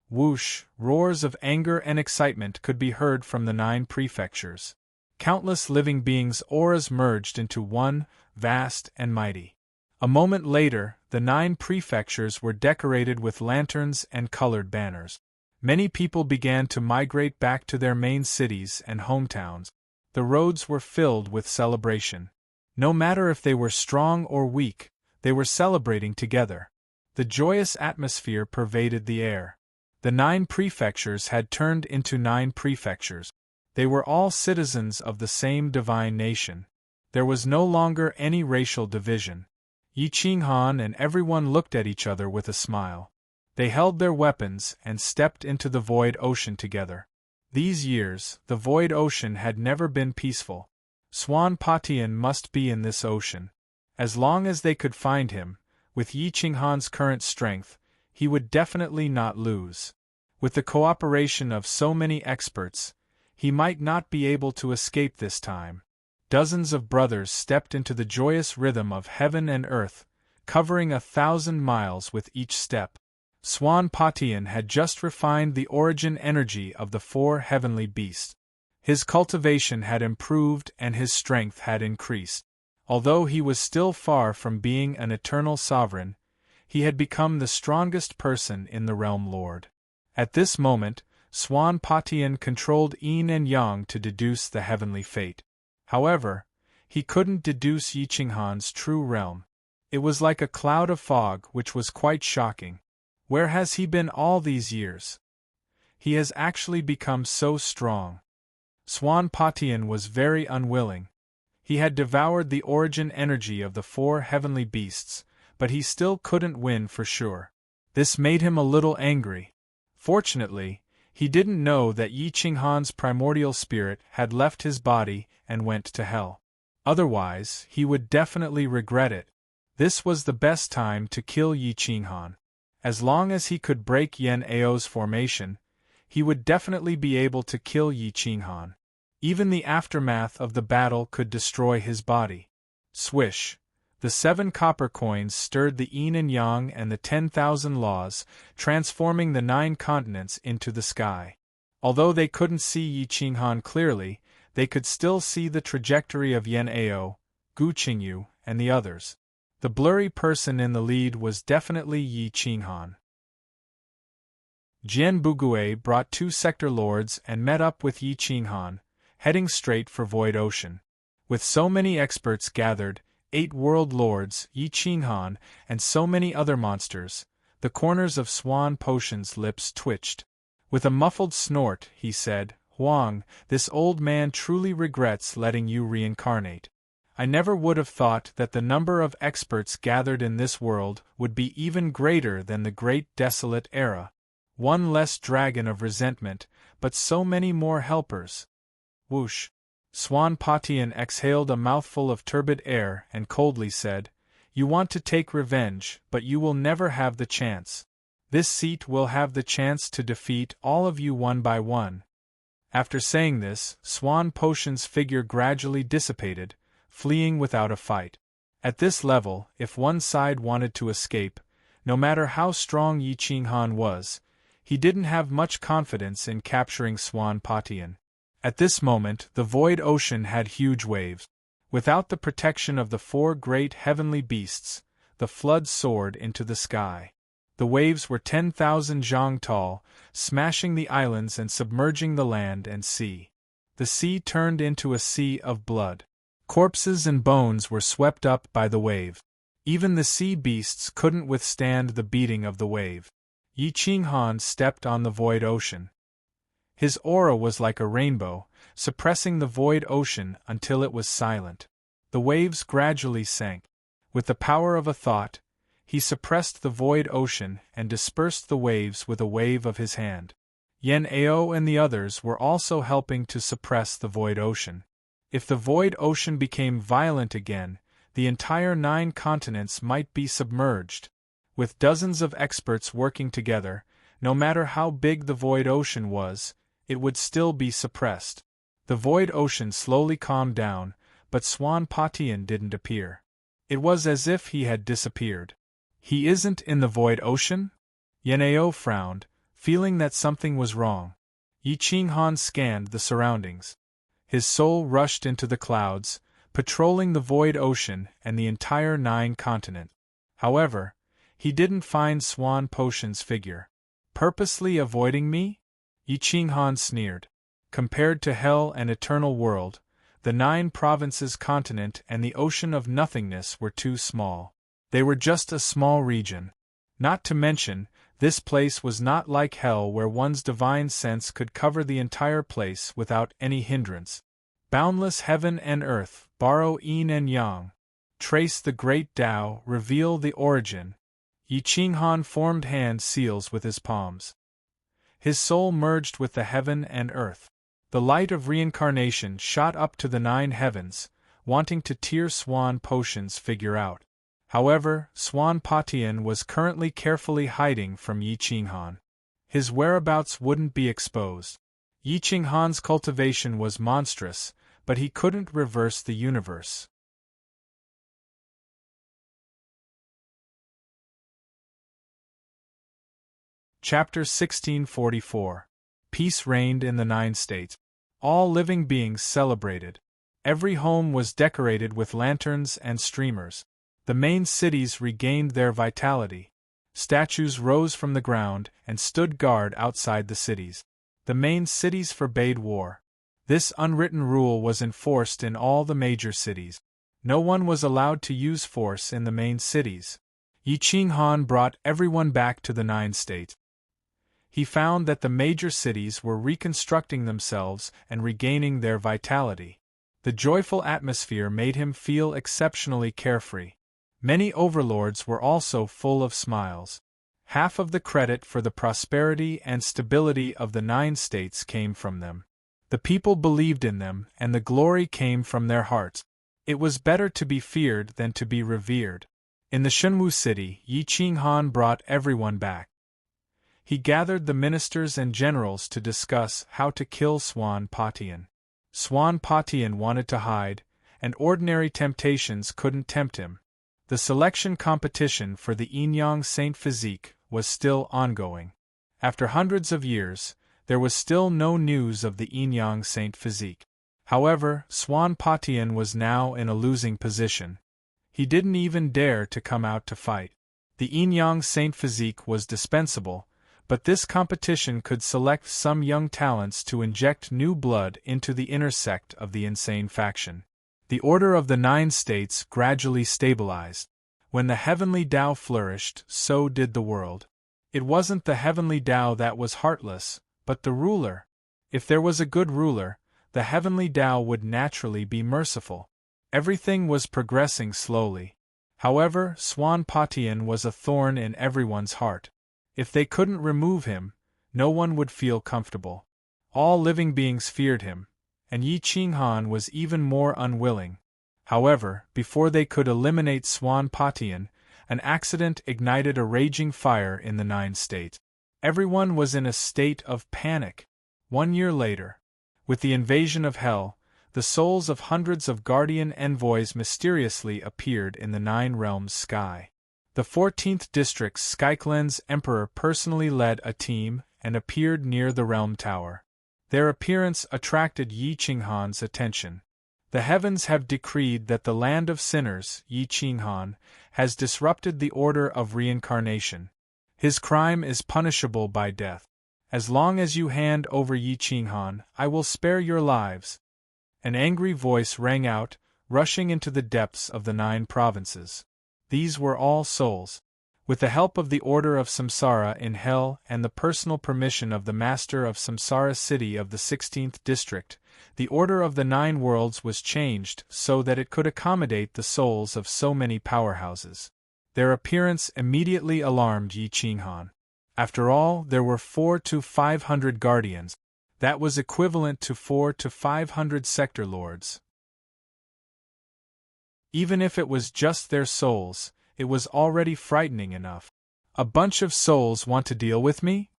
Whoosh! Roars of anger and excitement could be heard from the 9 prefectures. Countless living beings' auras merged into one, vast and mighty. A moment later, the 9 prefectures were decorated with lanterns and colored banners. Many people began to migrate back to their main cities and hometowns. The roads were filled with celebration. No matter if they were strong or weak, they were celebrating together. The joyous atmosphere pervaded the air. The 9 prefectures had turned into 9 prefectures. They were all citizens of the same divine nation. There was no longer any racial division. Yi Qinghan and everyone looked at each other with a smile. They held their weapons and stepped into the void ocean together. These years, the void ocean had never been peaceful. Swan Patian must be in this ocean. As long as they could find him, with Yi Qinghan's current strength, he would definitely not lose. With the cooperation of so many experts, he might not be able to escape this time. Dozens of brothers stepped into the joyous rhythm of heaven and earth, covering 1,000 miles with each step. Swan Patian had just refined the origin energy of the four heavenly beasts. His cultivation had improved and his strength had increased. Although he was still far from being an eternal sovereign, he had become the strongest person in the realm lord. At this moment, Swan Patian controlled yin and yang to deduce the heavenly fate. However, he couldn't deduce Yi Qinghan's true realm. It was like a cloud of fog, which was quite shocking. Where has he been all these years? He has actually become so strong. Swan Patian was very unwilling. He had devoured the origin energy of the four heavenly beasts, but he still couldn't win for sure. This made him a little angry. Fortunately, he didn't know that Yi Qinghan's primordial spirit had left his body and went to hell. Otherwise, he would definitely regret it. This was the best time to kill Yi Qinghan. As long as he could break Yan Ao's formation, he would definitely be able to kill Yi Qinghan. Even the aftermath of the battle could destroy his body. Swish! The 7 copper coins stirred the yin and yang and the 10,000 laws, transforming the 9 continents into the sky. Although they couldn't see Yi Qinghan clearly, they could still see the trajectory of Yan Ao, Gu Qingyu, and the others. The blurry person in the lead was definitely Yi Qinghan. Jian Bugue brought 2 sector lords and met up with Yi Qinghan, heading straight for Void Ocean. With so many experts gathered, 8 world lords, Yi Qinghan, and so many other monsters, the corners of Swan Potion's lips twitched. With a muffled snort, he said, "Huang, this old man truly regrets letting you reincarnate. I never would have thought that the number of experts gathered in this world would be even greater than the great desolate era. One less dragon of resentment, but so many more helpers." Whoosh! Swan Patian exhaled a mouthful of turbid air and coldly said, "You want to take revenge, but you will never have the chance. This seat will have the chance to defeat all of you one by one." After saying this, Swan Potion's figure gradually dissipated, fleeing without a fight. At this level, if one side wanted to escape, no matter how strong Yi Qinghan was, he didn't have much confidence in capturing Swan Patian. At this moment, the void ocean had huge waves. Without the protection of the 4 great heavenly beasts, the flood soared into the sky. The waves were 10,000 zhang tall, smashing the islands and submerging the land and sea. The sea turned into a sea of blood. Corpses and bones were swept up by the wave. Even the sea beasts couldn't withstand the beating of the wave. Yi Qinghan stepped on the void ocean. His aura was like a rainbow, suppressing the void ocean until it was silent. The waves gradually sank. With the power of a thought, he suppressed the void ocean and dispersed the waves with a wave of his hand. Yan Ao and the others were also helping to suppress the void ocean. If the void ocean became violent again, the entire 9 continents might be submerged. With dozens of experts working together, no matter how big the void ocean was, it would still be suppressed. The void ocean slowly calmed down, but Swan Patian didn't appear. It was as if he had disappeared. "He isn't in the void ocean?" Yan Ao frowned, feeling that something was wrong. Yi Qinghan scanned the surroundings. His soul rushed into the clouds, patrolling the void ocean and the entire 9 continent. However, he didn't find Swan Potion's figure. "Purposely avoiding me?" Yi Qinghan sneered. Compared to Hell and Eternal World, the 9 provinces continent and the ocean of nothingness were too small. They were just a small region. Not to mention, this place was not like Hell where one's divine sense could cover the entire place without any hindrance. Boundless heaven and earth, borrow yin and yang. Trace the great Tao, reveal the origin. Yi Qinghan formed hand seals with his palms. His soul merged with the heaven and earth. The light of reincarnation shot up to the 9 heavens, wanting to tear Swan Potion's figure out. However, Swan Patian was currently carefully hiding from Yi Qinghan. His whereabouts wouldn't be exposed. Yi Qinghan's cultivation was monstrous, but he couldn't reverse the universe. Chapter 1644. Peace reigned in the 9 states. All living beings celebrated. Every home was decorated with lanterns and streamers. The main cities regained their vitality. Statues rose from the ground and stood guard outside the cities. The main cities forbade war. This unwritten rule was enforced in all the major cities. No one was allowed to use force in the main cities. Yi Qinghan brought everyone back to the 9 states. He found that the major cities were reconstructing themselves and regaining their vitality. The joyful atmosphere made him feel exceptionally carefree. Many overlords were also full of smiles. Half of the credit for the prosperity and stability of the 9 states came from them. The people believed in them, and the glory came from their hearts. It was better to be feared than to be revered. In the Shenwu city, Yi Qinghan brought everyone back. He gathered the ministers and generals to discuss how to kill Swan Patian. Swan Patian wanted to hide, and ordinary temptations couldn't tempt him. The selection competition for the Yinyang Saint Physique was still ongoing. After hundreds of years, there was still no news of the Yinyang Saint Physique. However, Swan Patian was now in a losing position. He didn't even dare to come out to fight. The Yinyang Saint Physique was dispensable, but this competition could select some young talents to inject new blood into the inner sect of the insane faction. The order of the 9 states gradually stabilized. When the heavenly Tao flourished, so did the world. It wasn't the heavenly Tao that was heartless, but the ruler. If there was a good ruler, the heavenly Tao would naturally be merciful. Everything was progressing slowly. However, Swan Patian was a thorn in everyone's heart. If they couldn't remove him, no one would feel comfortable. All living beings feared him, and Yi Qinghan was even more unwilling. However, before they could eliminate Swan Patian, an accident ignited a raging fire in the 9 states. Everyone was in a state of panic. 1 year later, with the invasion of Hell, the souls of hundreds of guardian envoys mysteriously appeared in the 9 realms' sky. The 14th district's Skyclan's emperor personally led a team and appeared near the realm tower. Their appearance attracted Yi Qinghan's attention. The heavens have decreed that the land of sinners, Yi Qinghan, has disrupted the order of reincarnation. His crime is punishable by death. As long as you hand over Yi Qinghan, I will spare your lives. An angry voice rang out, rushing into the depths of the 9 provinces. These were all souls. With the help of the Order of Samsara in Hell and the personal permission of the Master of Samsara City of the 16th District, the order of the 9 worlds was changed so that it could accommodate the souls of so many powerhouses. Their appearance immediately alarmed Yi Qinghan. After all, there were 400 to 500 guardians. That was equivalent to 400 to 500 sector lords. Even if it was just their souls, it was already frightening enough. A bunch of souls want to deal with me?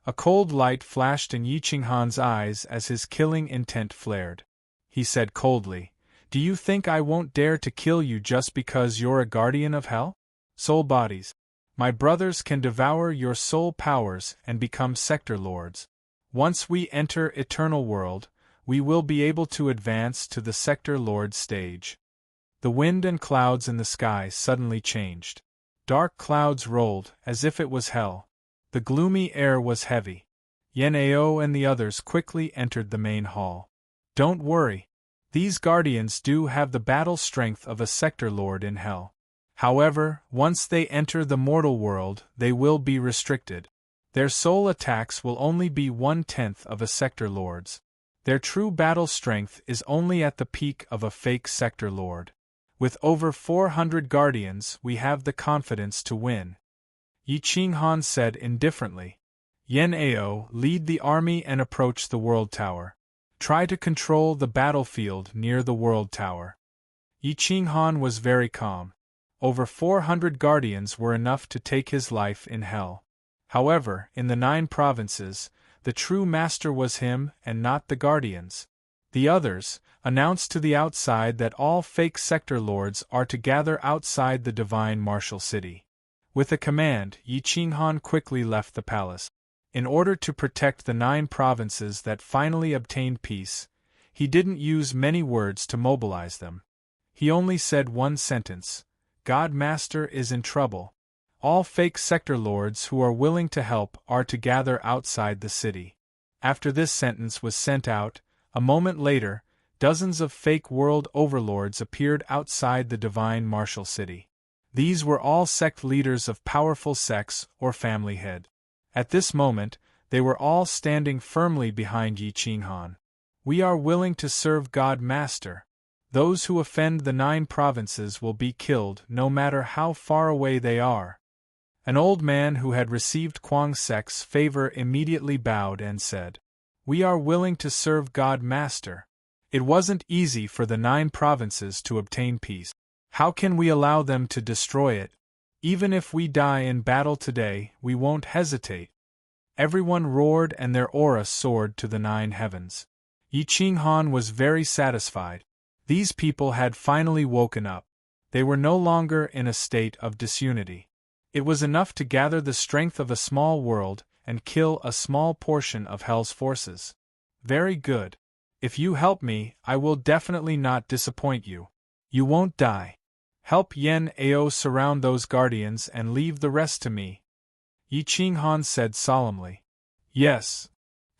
A cold light flashed in Yi Qinghan's eyes as his killing intent flared. He said coldly, "Do you think I won't dare to kill you just because you're a guardian of Hell? Soul bodies. My brothers can devour your soul powers and become sector lords. Once we enter Eternal World, we will be able to advance to the sector lord stage." The wind and clouds in the sky suddenly changed. Dark clouds rolled, as if it was hell. The gloomy air was heavy. Yan Ao and the others quickly entered the main hall. "Don't worry. These guardians do have the battle strength of a sector lord in Hell. However, once they enter the mortal world, they will be restricted. Their soul attacks will only be 1/10 of a sector lord's. Their true battle strength is only at the peak of a fake sector lord. With over 400 guardians, we have the confidence to win," Yi Qinghan said indifferently. "Yan Ao, lead the army and approach the World Tower. Try to control the battlefield near the World Tower." Yi Qinghan was very calm. Over 400 guardians were enough to take his life in Hell. However, in the 9 provinces, the true master was him and not the guardians. The others announced to the outside that all fake sector lords are to gather outside the divine martial city. With a command, Yi Qinghan quickly left the palace. In order to protect the 9 provinces that finally obtained peace, he didn't use many words to mobilize them. He only said one sentence: God Master is in trouble. All fake sector lords who are willing to help are to gather outside the city. After this sentence was sent out, a moment later, dozens of fake world overlords appeared outside the divine martial city. These were all sect leaders of powerful sects or family head. At this moment, they were all standing firmly behind Yi Qinghan. We are willing to serve God Master. Those who offend the 9 provinces will be killed no matter how far away they are. An old man who had received Kuang Sek's favor immediately bowed and said, We are willing to serve God Master. It wasn't easy for the 9 provinces to obtain peace. How can we allow them to destroy it? Even if we die in battle today, we won't hesitate. Everyone roared and their aura soared to the 9 heavens. Yi Qinghan was very satisfied. These people had finally woken up. They were no longer in a state of disunity. It was enough to gather the strength of a small world and kill a small portion of Hell's forces. Very good. If you help me, I will definitely not disappoint you. You won't die. Help Yen Ao surround those guardians and leave the rest to me. Yi Qinghan said solemnly. Yes.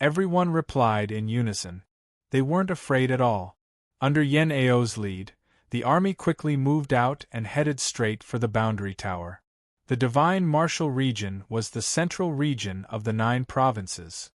Everyone replied in unison. They weren't afraid at all. Under Yen Ao's lead, the army quickly moved out and headed straight for the boundary tower. The divine martial region was the central region of the 9 provinces.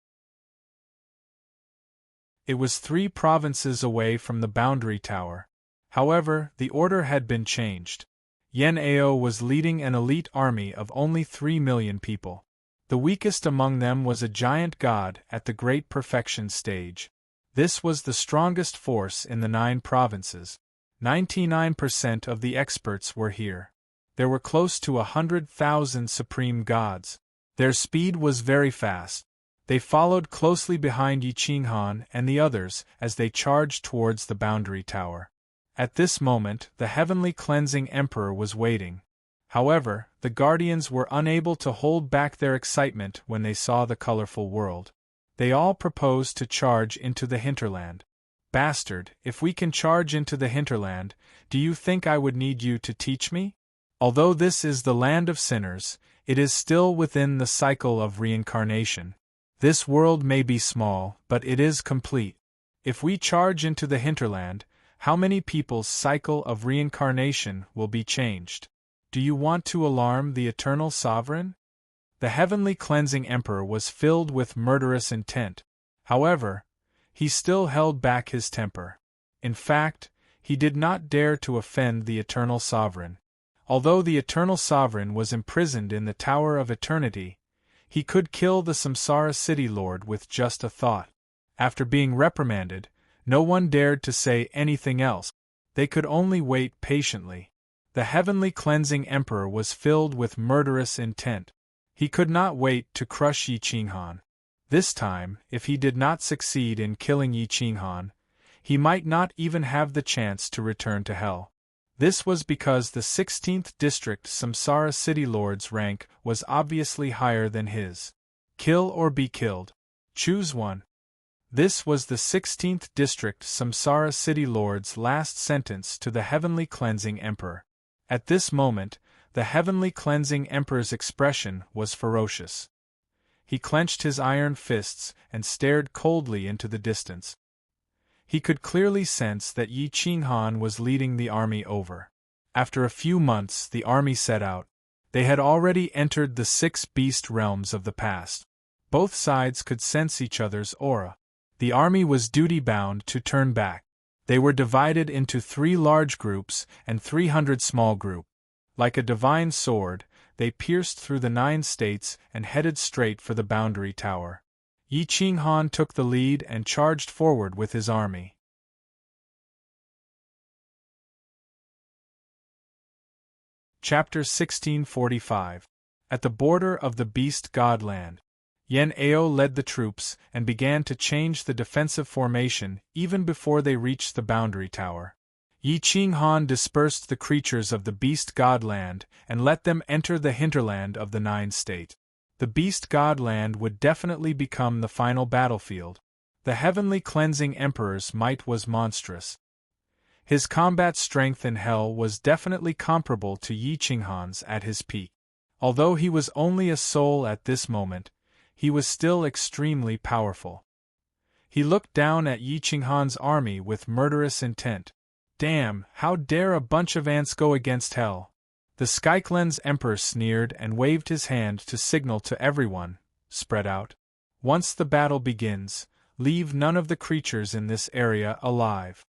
It was 3 provinces away from the boundary tower. However, the order had been changed. Yen Ao was leading an elite army of only 3 million people. The weakest among them was a giant god at the Great Perfection stage. This was the strongest force in the 9 provinces. 99% of the experts were here. There were close to 100,000 supreme gods. Their speed was very fast. They followed closely behind Yi Qinghan and the others as they charged towards the boundary tower. At this moment, the heavenly cleansing emperor was waiting. However, the guardians were unable to hold back their excitement when they saw the colorful world. They all proposed to charge into the hinterland. Bastard, if we can charge into the hinterland, do you think I would need you to teach me? Although this is the land of sinners, it is still within the cycle of reincarnation. This world may be small, but it is complete. If we charge into the hinterland, how many people's cycle of reincarnation will be changed? Do you want to alarm the eternal sovereign? The heavenly cleansing emperor was filled with murderous intent. However, he still held back his temper. In fact, he did not dare to offend the eternal sovereign. Although the eternal sovereign was imprisoned in the Tower of Eternity, he could kill the Samsara City Lord with just a thought. After being reprimanded, no one dared to say anything else. They could only wait patiently. The heavenly cleansing emperor was filled with murderous intent. He could not wait to crush Yi Qinghan. This time, if he did not succeed in killing Yi Qinghan, he might not even have the chance to return to hell. This was because the 16th District Samsara City Lord's rank was obviously higher than his. Kill or be killed. Choose one. This was the 16th District Samsara City Lord's last sentence to the Heavenly Cleansing Emperor. At this moment, the Heavenly Cleansing Emperor's expression was ferocious. He clenched his iron fists and stared coldly into the distance. He could clearly sense that Yi Qinghan was leading the army over. After a few months, the army set out. They had already entered the 6 beast realms of the past. Both sides could sense each other's aura. The army was duty-bound to turn back. They were divided into 3 large groups and 300 small groups. Like a divine sword, they pierced through the 9 states and headed straight for the boundary tower. Yi Qinghan took the lead and charged forward with his army. Chapter 1645. At the border of the Beast Godland, Yen Ao led the troops and began to change the defensive formation even before they reached the boundary tower. Yi Qinghan dispersed the creatures of the Beast God Land and let them enter the hinterland of the Nine State. The Beast God Land would definitely become the final battlefield. The heavenly cleansing Emperor's might was monstrous. His combat strength in Hell was definitely comparable to Yi Qinghan's at his peak. Although he was only a soul at this moment, he was still extremely powerful. He looked down at Yi Qinghan's army with murderous intent. Damn, how dare a bunch of ants go against Hell? The Skyclean's Emperor sneered and waved his hand to signal to everyone, spread out. Once the battle begins, leave none of the creatures in this area alive.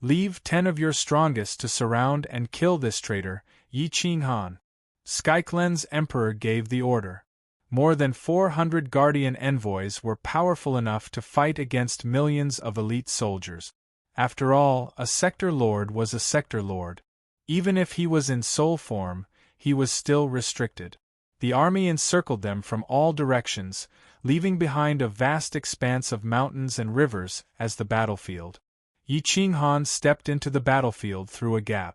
Leave 10 of your strongest to surround and kill this traitor, Yi Qinghan. Skyclean's Emperor gave the order. More than 400 Guardian envoys were powerful enough to fight against millions of elite soldiers. After all, a sector lord was a sector lord. Even if he was in soul form, he was still restricted. The army encircled them from all directions, leaving behind a vast expanse of mountains and rivers as the battlefield. Yi Qinghan stepped into the battlefield through a gap.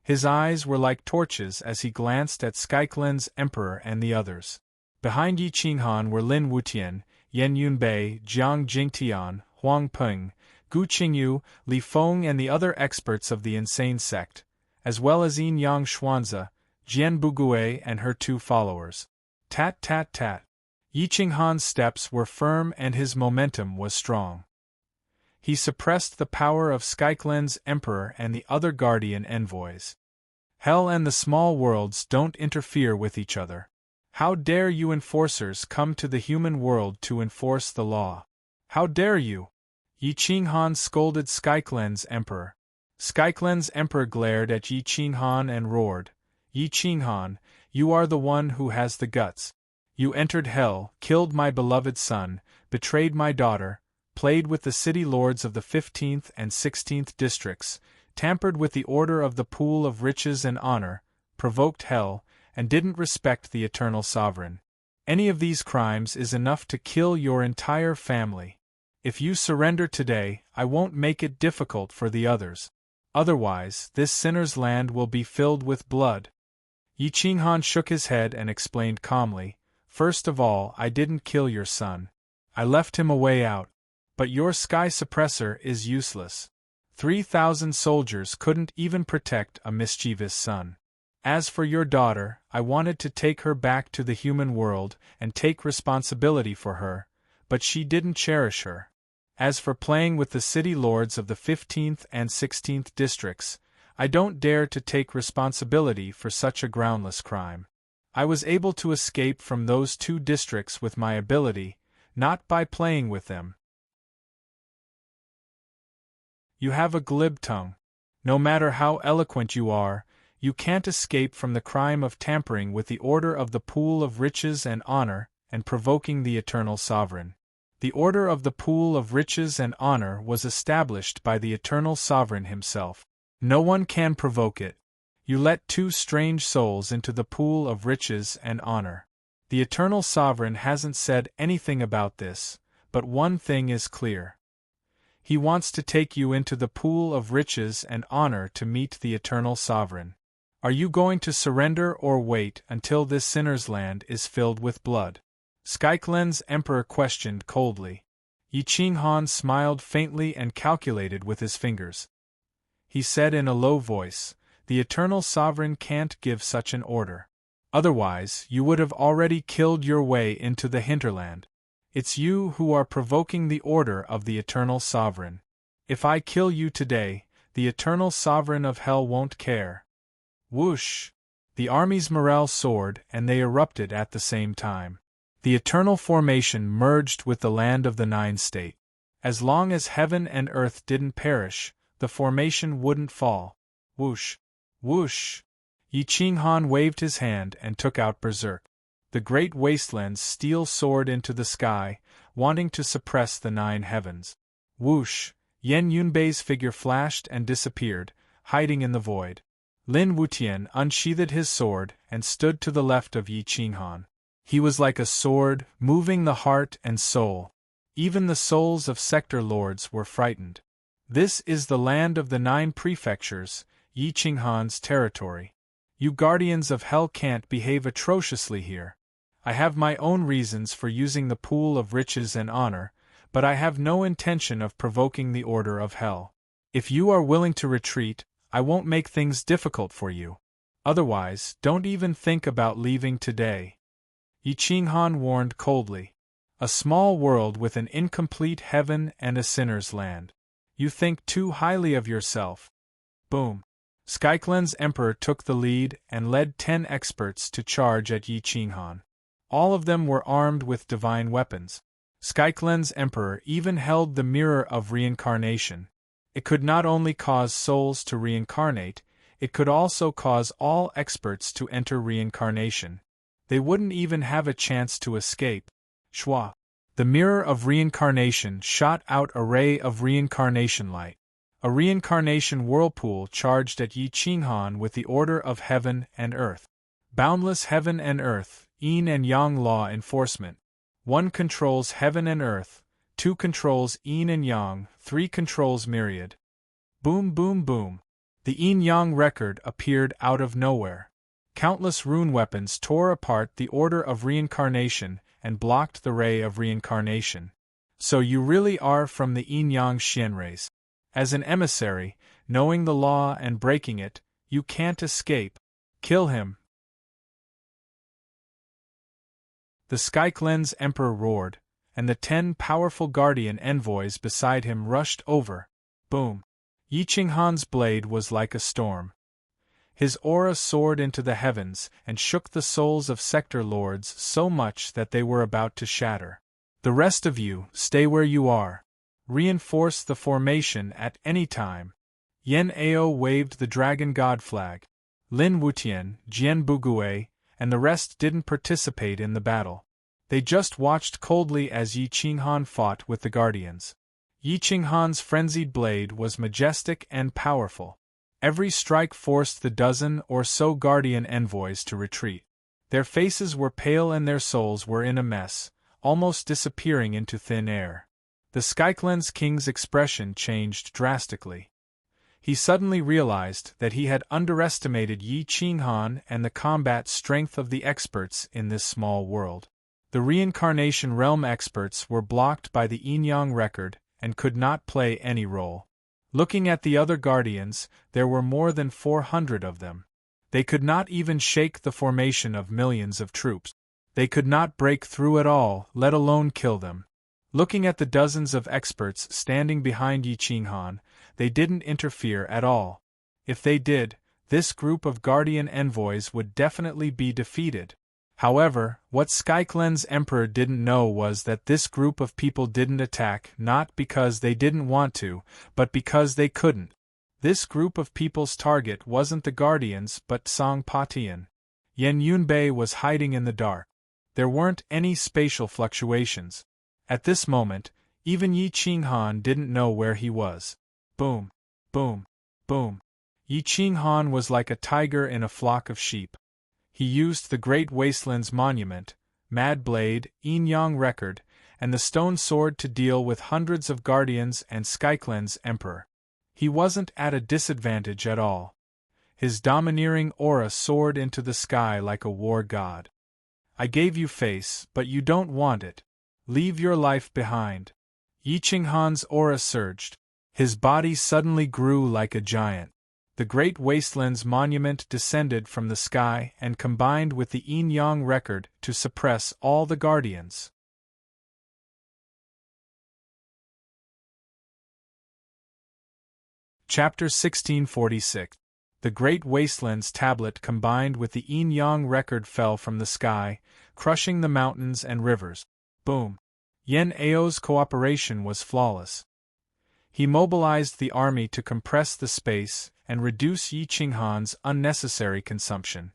His eyes were like torches as he glanced at Skyclean's Emperor and the others. Behind Yi Qinghan were Lin Wutian, Yan Yunbei, Jiang Jingtian, Huang Peng, Gu Qingyu, Li Feng and the other experts of the insane sect, as well as Yin Yang Xuanzi, Jian Bugui and her 2 followers. Tat tat tat. Yi Qinghan's steps were firm and his momentum was strong. He suppressed the power of Skyclean's Emperor and the other Guardian envoys. Hell and the small worlds don't interfere with each other. How dare you enforcers come to the human world to enforce the law? How dare you? Yi Qinghan scolded Skyclean's Emperor. Skyclean's Emperor glared at Yi Qinghan and roared, Yi Qinghan, you are the one who has the guts. You entered Hell, killed my beloved son, betrayed my daughter, played with the city lords of the 15th and 16th districts, tampered with the order of the pool of riches and honor, provoked Hell, and didn't respect the eternal sovereign. Any of these crimes is enough to kill your entire family. If you surrender today, I won't make it difficult for the others. Otherwise, this sinner's land will be filled with blood. Yi Qinghan shook his head and explained calmly, First of all, I didn't kill your son. I left him a way out. But your sky suppressor is useless. 3,000 soldiers couldn't even protect a mischievous son. As for your daughter, I wanted to take her back to the human world and take responsibility for her, but she didn't cherish her. As for playing with the city lords of the 15th and 16th districts, I don't dare to take responsibility for such a groundless crime. I was able to escape from those 2 districts with my ability, not by playing with them. You have a glib tongue. No matter how eloquent you are, you can't escape from the crime of tampering with the order of the pool of riches and honor and provoking the eternal sovereign. The order of the pool of riches and honor was established by the eternal sovereign himself. No one can provoke it. You let 2 strange souls into the pool of riches and honor. The eternal sovereign hasn't said anything about this, but one thing is clear. He wants to take you into the pool of riches and honor to meet the eternal sovereign. Are you going to surrender or wait until this sinner's land is filled with blood? Skyclean's Emperor questioned coldly. Yi Qinghan smiled faintly and calculated with his fingers. He said in a low voice, The eternal sovereign can't give such an order. Otherwise, you would have already killed your way into the hinterland. It's you who are provoking the order of the eternal sovereign. If I kill you today, the eternal sovereign of Hell won't care. Whoosh! The army's morale soared and they erupted at the same time. The eternal formation merged with the land of the Nine State. As long as heaven and earth didn't perish, the formation wouldn't fall. Whoosh! Whoosh! Yi Qinghan waved his hand and took out Berserk. The great wasteland's steel soared into the sky, wanting to suppress the 9 heavens. Whoosh! Yan Yunbei's figure flashed and disappeared, hiding in the void. Lin Wutian unsheathed his sword and stood to the left of Yi Qinghan. He was like a sword, moving the heart and soul. Even the souls of sector lords were frightened. This is the land of the 9 prefectures, Yi Qinghan's territory. You guardians of hell can't behave atrociously here. I have my own reasons for using the pool of riches and honor, but I have no intention of provoking the order of hell. If you are willing to retreat, I won't make things difficult for you. Otherwise, don't even think about leaving today. Yi Qinghan warned coldly. A small world with an incomplete heaven and a sinner's land. You think too highly of yourself. Boom. Skyclen's emperor took the lead and led 10 experts to charge at Yi Qinghan. All of them were armed with divine weapons. Skyclen's emperor even held the mirror of reincarnation. It could not only cause souls to reincarnate, it could also cause all experts to enter reincarnation. They wouldn't even have a chance to escape. Shwa. The mirror of reincarnation shot out a ray of reincarnation light. A reincarnation whirlpool charged at Yi Qinghan with the order of heaven and earth. Boundless heaven and earth, yin and yang law enforcement. 1 controls heaven and earth, 2 controls yin and yang, 3 controls myriad. Boom boom boom. The yin-yang record appeared out of nowhere. Countless rune weapons tore apart the order of reincarnation and blocked the ray of reincarnation. So you really are from the yin-yang Xian race. As an emissary, knowing the law and breaking it, you can't escape. Kill him. The Skyclen's emperor roared, and the 10 powerful guardian envoys beside him rushed over. Boom. Yi Qinghan's blade was like a storm. His aura soared into the heavens and shook the souls of sector lords so much that they were about to shatter. The rest of you, stay where you are. Reinforce the formation at any time. Yan Ao waved the dragon god flag. Lin Wutian, Jian Bugue, and the rest didn't participate in the battle. They just watched coldly as Yi Qinghan fought with the guardians. Yi Qinghan's frenzied blade was majestic and powerful. Every strike forced the dozen or so guardian envoys to retreat. Their faces were pale and their souls were in a mess, almost disappearing into thin air. The Skyclen's king's expression changed drastically. He suddenly realized that he had underestimated Yi Qinghan and the combat strength of the experts in this small world. The reincarnation realm experts were blocked by the yin-yang record and could not play any role. Looking at the other guardians, there were more than 400 of them. They could not even shake the formation of millions of troops. They could not break through at all, let alone kill them. Looking at the dozens of experts standing behind Yi Qinghan, they didn't interfere at all. If they did, this group of guardian envoys would definitely be defeated. However, what Skyclen's emperor didn't know was that this group of people didn't attack not because they didn't want to, but because they couldn't. This group of people's target wasn't the guardians but Song Patian. Yan Yunbei was hiding in the dark. There weren't any spatial fluctuations. At this moment, even Yi Qinghan didn't know where he was. Boom, boom, boom. Yi Qinghan was like a tiger in a flock of sheep. He used the Great Wasteland's monument, Mad Blade, yin-yang record, and the stone sword to deal with hundreds of guardians and Skyclen's emperor. He wasn't at a disadvantage at all. His domineering aura soared into the sky like a war god. I gave you face, but you don't want it. Leave your life behind. Yi Qinghan's aura surged. His body suddenly grew like a giant. The Great Wasteland's monument descended from the sky and combined with the yin-yang record to suppress all the guardians. Chapter 1646. The Great Wasteland's tablet combined with the yin-yang record fell from the sky, crushing the mountains and rivers. Boom. Yan Ao's cooperation was flawless. He mobilized the army to compress the space and reduce Yi Qinghan's unnecessary consumption.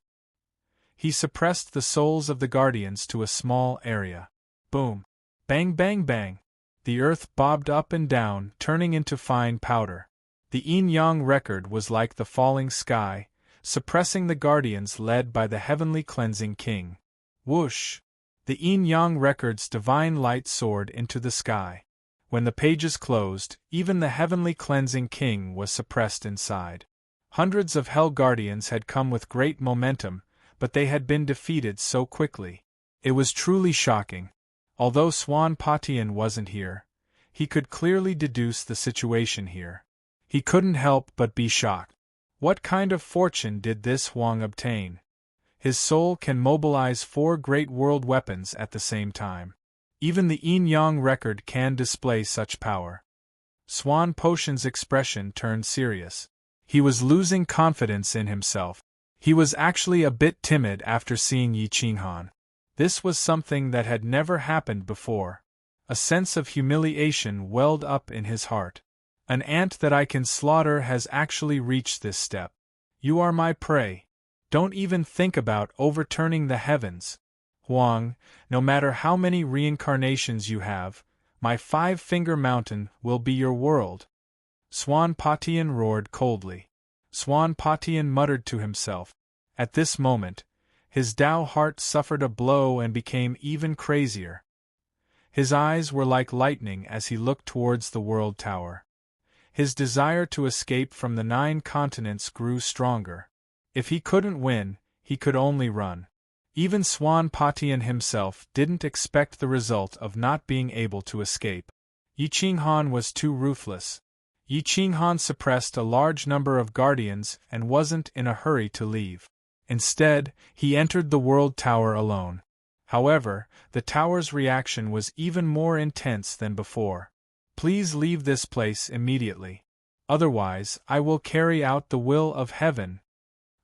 He suppressed the souls of the guardians to a small area. Boom. Bang bang bang. The earth bobbed up and down, turning into fine powder. The yin-yang record was like the falling sky, suppressing the guardians led by the heavenly cleansing king. Whoosh! The yin-yang record's divine light soared into the sky. When the pages closed, even the heavenly cleansing king was suppressed inside. Hundreds of Hell Guardians had come with great momentum, but they had been defeated so quickly. It was truly shocking. Although Swan Patian wasn't here, he could clearly deduce the situation here. He couldn't help but be shocked. What kind of fortune did this Huang obtain? His soul can mobilize 4 great world weapons at the same time. Even the Yin-Yang record can display such power. Swan Potion's expression turned serious. He was losing confidence in himself. He was actually a bit timid after seeing Yi Qinghan. This was something that had never happened before. A sense of humiliation welled up in his heart. An ant that I can slaughter has actually reached this step. You are my prey. Don't even think about overturning the heavens. Huang, no matter how many reincarnations you have, my 5-finger mountain will be your world. Swan Patian roared coldly. Swan Patian muttered to himself. At this moment, his Tao heart suffered a blow and became even crazier. His eyes were like lightning as he looked towards the World Tower. His desire to escape from the 9 continents grew stronger. If he couldn't win, he could only run. Even Swan Patian himself didn't expect the result of not being able to escape. Yi Qinghan was too ruthless. Yi Qinghan suppressed a large number of guardians and wasn't in a hurry to leave. Instead, he entered the World Tower alone. However, the tower's reaction was even more intense than before. Please leave this place immediately. Otherwise, I will carry out the will of heaven.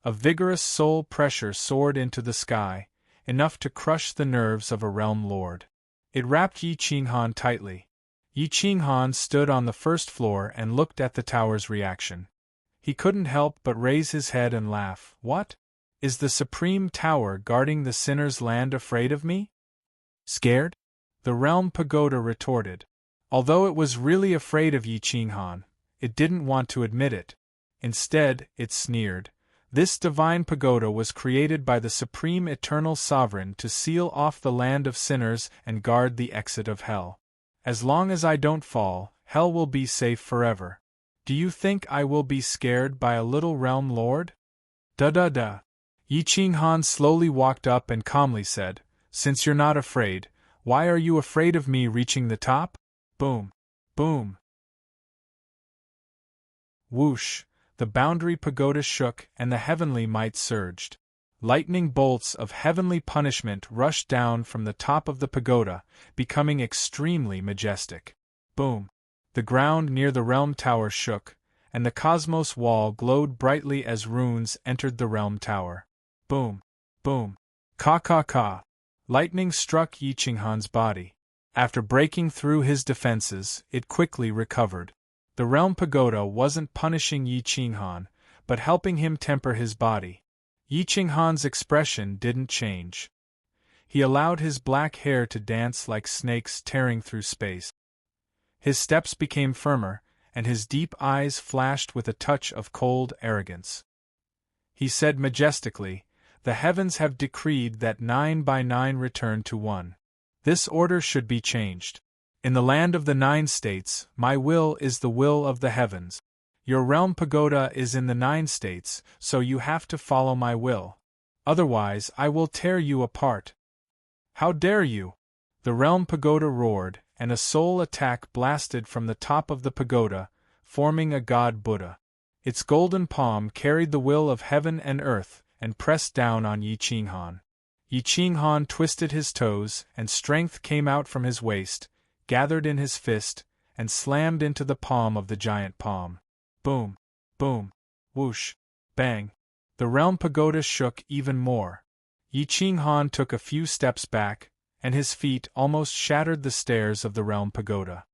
A vigorous soul pressure soared into the sky, enough to crush the nerves of a realm lord. It wrapped Yi Qinghan tightly. Yi Qinghan stood on the first floor and looked at the tower's reaction. He couldn't help but raise his head and laugh. What? Is the Supreme Tower guarding the sinner's land afraid of me? Scared? The Realm Pagoda retorted. Although it was really afraid of Yi Qinghan, it didn't want to admit it. Instead, it sneered. This divine pagoda was created by the Supreme Eternal Sovereign to seal off the land of sinners and guard the exit of hell. As long as I don't fall, hell will be safe forever. Do you think I will be scared by a little realm lord? Da-da-da. Yi Qinghan slowly walked up and calmly said, Since you're not afraid, why are you afraid of me reaching the top? Boom. Boom. Whoosh. The boundary pagoda shook and the heavenly might surged. Lightning bolts of heavenly punishment rushed down from the top of the pagoda, becoming extremely majestic. Boom! The ground near the realm tower shook, and the cosmos wall glowed brightly as runes entered the realm tower. Boom! Boom! Ka-ka-ka! Lightning struck Yi Qinghan's body. After breaking through his defenses, it quickly recovered. The realm pagoda wasn't punishing Yi Qinghan, but helping him temper his body. Yi Qinghan's expression didn't change. He allowed his black hair to dance like snakes tearing through space. His steps became firmer, and his deep eyes flashed with a touch of cold arrogance. He said majestically, The heavens have decreed that 9 by 9 return to 1. This order should be changed. In the land of the 9 states, my will is the will of the heavens. Your realm pagoda is in the 9 states, so you have to follow my will. Otherwise, I will tear you apart. How dare you? The realm pagoda roared, and a soul attack blasted from the top of the pagoda, forming a god Buddha. Its golden palm carried the will of heaven and earth, and pressed down on Yi Qinghan. Yi Qinghan twisted his toes, and strength came out from his waist, gathered in his fist, and slammed into the palm of the giant palm. Boom! Boom! Whoosh! Bang! The realm pagoda shook even more. Yi Qinghan took a few steps back, and his feet almost shattered the stairs of the realm pagoda.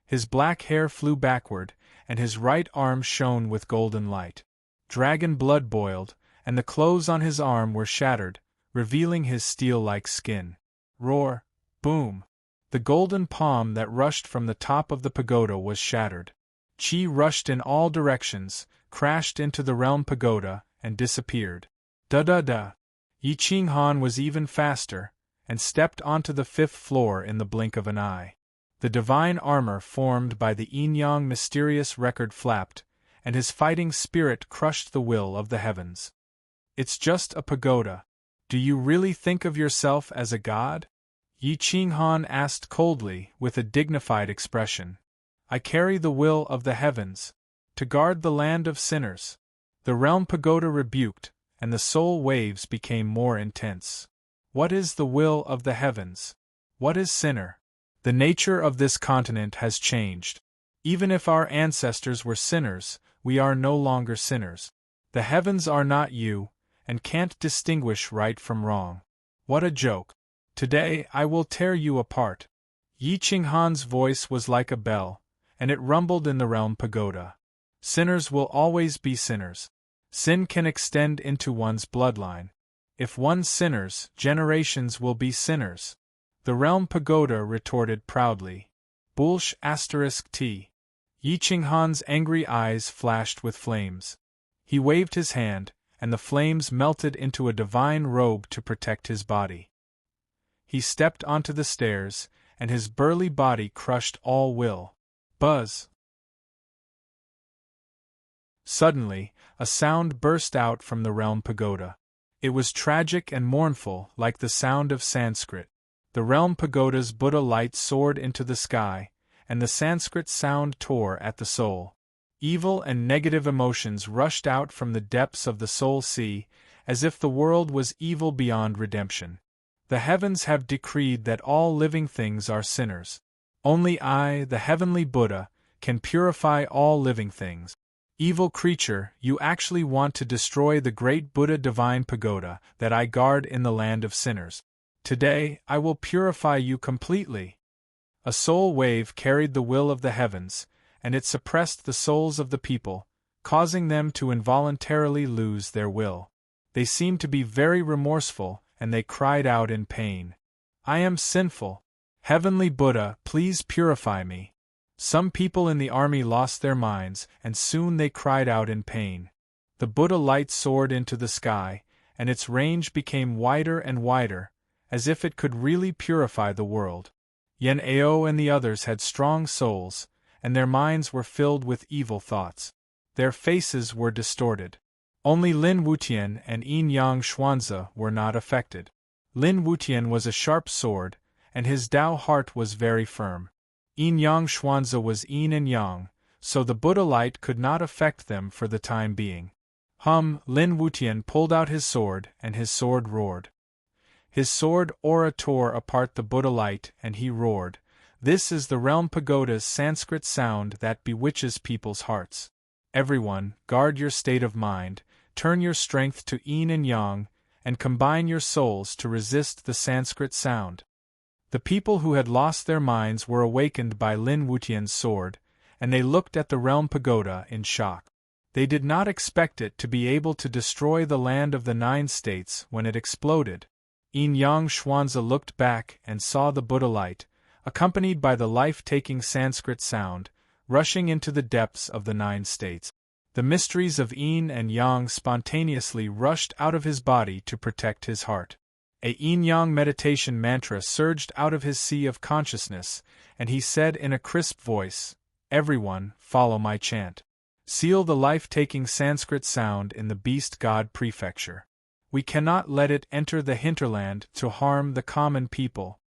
His black hair flew backward, and his right arm shone with golden light. Dragon blood boiled, and the clothes on his arm were shattered, revealing his steel-like skin. Roar! Boom! The golden palm that rushed from the top of the pagoda was shattered. Qi rushed in all directions, crashed into the realm pagoda, and disappeared. Da-da-da! Yi Qinghan was even faster, and stepped onto the 5th floor in the blink of an eye. The divine armor formed by the yin-yang mysterious record flapped, and his fighting spirit crushed the will of the heavens. It's just a pagoda. Do you really think of yourself as a god? Yi Qinghan asked coldly, with a dignified expression. I carry the will of the heavens, to guard the land of sinners. The realm pagoda rebuked, and the soul waves became more intense. What is the will of the heavens? What is sinner? The nature of this continent has changed. Even if our ancestors were sinners, we are no longer sinners. The heavens are not you, and can't distinguish right from wrong. What a joke. Today I will tear you apart. Yi Qinghan's voice was like a bell, and it rumbled in the realm pagoda. Sinners will always be sinners. Sin can extend into one's bloodline. If one sinners, generations will be sinners. The realm pagoda retorted proudly. Bullsh *t. Yi Qinghan's angry eyes flashed with flames. He waved his hand, and the flames melted into a divine robe to protect his body. He stepped onto the stairs, and his burly body crushed all will. Buzz! Suddenly, a sound burst out from the realm pagoda. It was tragic and mournful, like the sound of Sanskrit. The realm pagoda's Buddha light soared into the sky, and the Sanskrit sound tore at the soul. Evil and negative emotions rushed out from the depths of the soul sea, as if the world was evil beyond redemption. The heavens have decreed that all living things are sinners. Only I, the heavenly Buddha, can purify all living things. Evil creature, you actually want to destroy the great Buddha divine pagoda that I guard in the land of sinners. Today, I will purify you completely. A soul wave carried the will of the heavens, and it suppressed the souls of the people, causing them to involuntarily lose their will. They seemed to be very remorseful, and they cried out in pain. I am sinful. Heavenly Buddha, please purify me. Some people in the army lost their minds, and soon they cried out in pain. The Buddha light soared into the sky, and its range became wider and wider, as if it could really purify the world. Yen Ao and the others had strong souls, and their minds were filled with evil thoughts. Their faces were distorted. Only Lin Wutian and Yin Yang Xuanzi were not affected. Lin Wutian was a sharp sword, and his Tao heart was very firm. Yin Yang Xuanzi was yin and yang, so the Buddha light could not affect them for the time being. Lin Wutian pulled out his sword, and his sword roared. His sword aura tore apart the Buddha light, and he roared, "This is the realm pagoda's Sanskrit sound that bewitches people's hearts. Everyone, guard your state of mind, turn your strength to yin and yang, and combine your souls to resist the Sanskrit sound." The people who had lost their minds were awakened by Lin Wutian's sword, and they looked at the realm pagoda in shock. They did not expect it to be able to destroy the land of the 9 states when it exploded. Yin Yang Xuanzi looked back and saw the Buddha light, accompanied by the life-taking Sanskrit sound, rushing into the depths of the 9 states. The mysteries of yin and yang spontaneously rushed out of his body to protect his heart. A yin-yang meditation mantra surged out of his sea of consciousness, and he said in a crisp voice, "Everyone, follow my chant. Seal the life-taking Sanskrit sound in the beast god prefecture. We cannot let it enter the hinterland to harm the common people.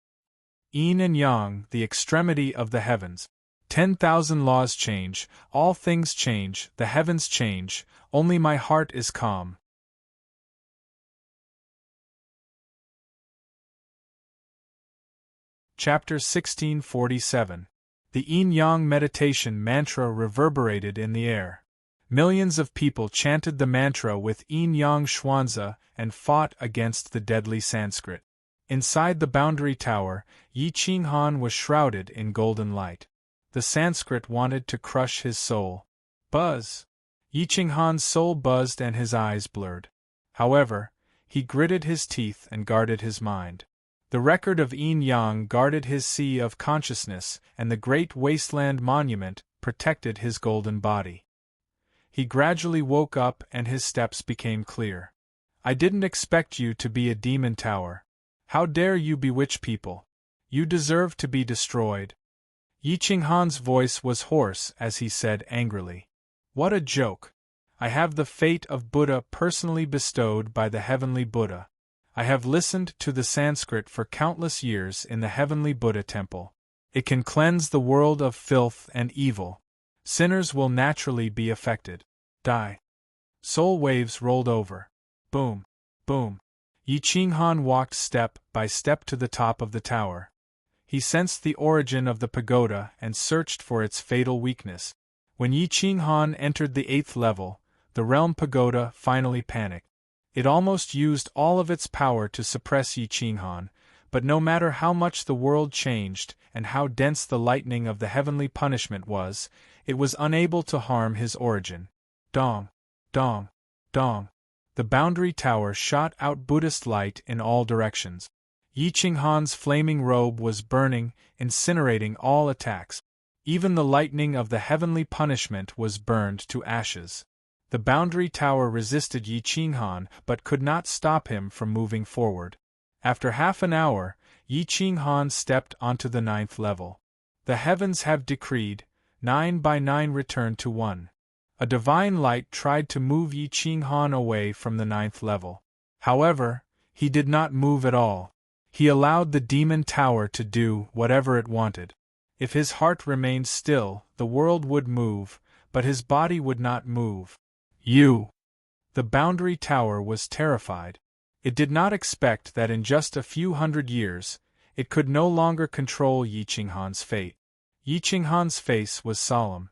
Yin and yang, the extremity of the heavens. 10,000 laws change, all things change, the heavens change, only my heart is calm." Chapter 1647. The yin-yang meditation mantra reverberated in the air. Millions of people chanted the mantra with yin-yang Xuanzi and fought against the deadly Sanskrit. Inside the boundary tower, Yi Qinghan was shrouded in golden light. The Sanskrit wanted to crush his soul. Buzz! Yi Qinghan's soul buzzed and his eyes blurred. However, he gritted his teeth and guarded his mind. The record of yin-yang guarded his sea of consciousness, and the great wasteland monument protected his golden body. He gradually woke up and his steps became clear. "I didn't expect you to be a demon tower. How dare you bewitch people? You deserve to be destroyed." Yi Qinghan's voice was hoarse as he said angrily. What a joke! I have the fate of Buddha personally bestowed by the heavenly Buddha. I have listened to the Sanskrit for countless years in the heavenly Buddha temple. It can cleanse the world of filth and evil. Sinners will naturally be affected. Die. Soul waves rolled over. Boom. Boom. Yi Qinghan walked step by step to the top of the tower. He sensed the origin of the pagoda and searched for its fatal weakness. When Yi Qinghan entered the 8th level, the realm pagoda finally panicked. It almost used all of its power to suppress Yi Qinghan, but no matter how much the world changed and how dense the lightning of the heavenly punishment was, it was unable to harm his origin. Dong, dong, dong. The boundary tower shot out Buddhist light in all directions. Yi Qinghan's flaming robe was burning, incinerating all attacks. Even the lightning of the heavenly punishment was burned to ashes. The boundary tower resisted Yi Qinghan but could not stop him from moving forward. After half an hour, Yi Qinghan stepped onto the 9th level. The heavens have decreed, 9 by 9 return to 1. A divine light tried to move Yi Qinghan away from the 9th level. However, he did not move at all. He allowed the demon tower to do whatever it wanted. If his heart remained still, the world would move, but his body would not move. The boundary tower was terrified. It did not expect that in just a few hundred years, it could no longer control Yi Qinghan's fate. Yi Qinghan's face was solemn.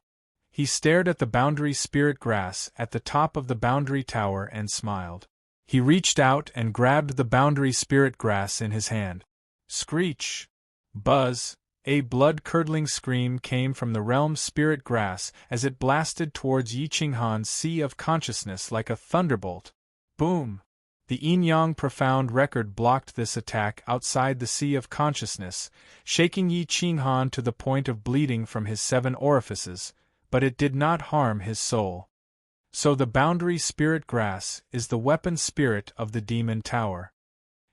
He stared at the boundary spirit grass at the top of the boundary tower and smiled. He reached out and grabbed the boundary spirit grass in his hand. Screech! Buzz! A blood-curdling scream came from the realm spirit grass as it blasted towards Yi Qinghan's sea of consciousness like a thunderbolt. Boom! The yin-yang profound record blocked this attack outside the sea of consciousness, shaking Yi Qinghan to the point of bleeding from his 7 orifices, but it did not harm his soul. So the boundary spirit grass is the weapon spirit of the demon tower.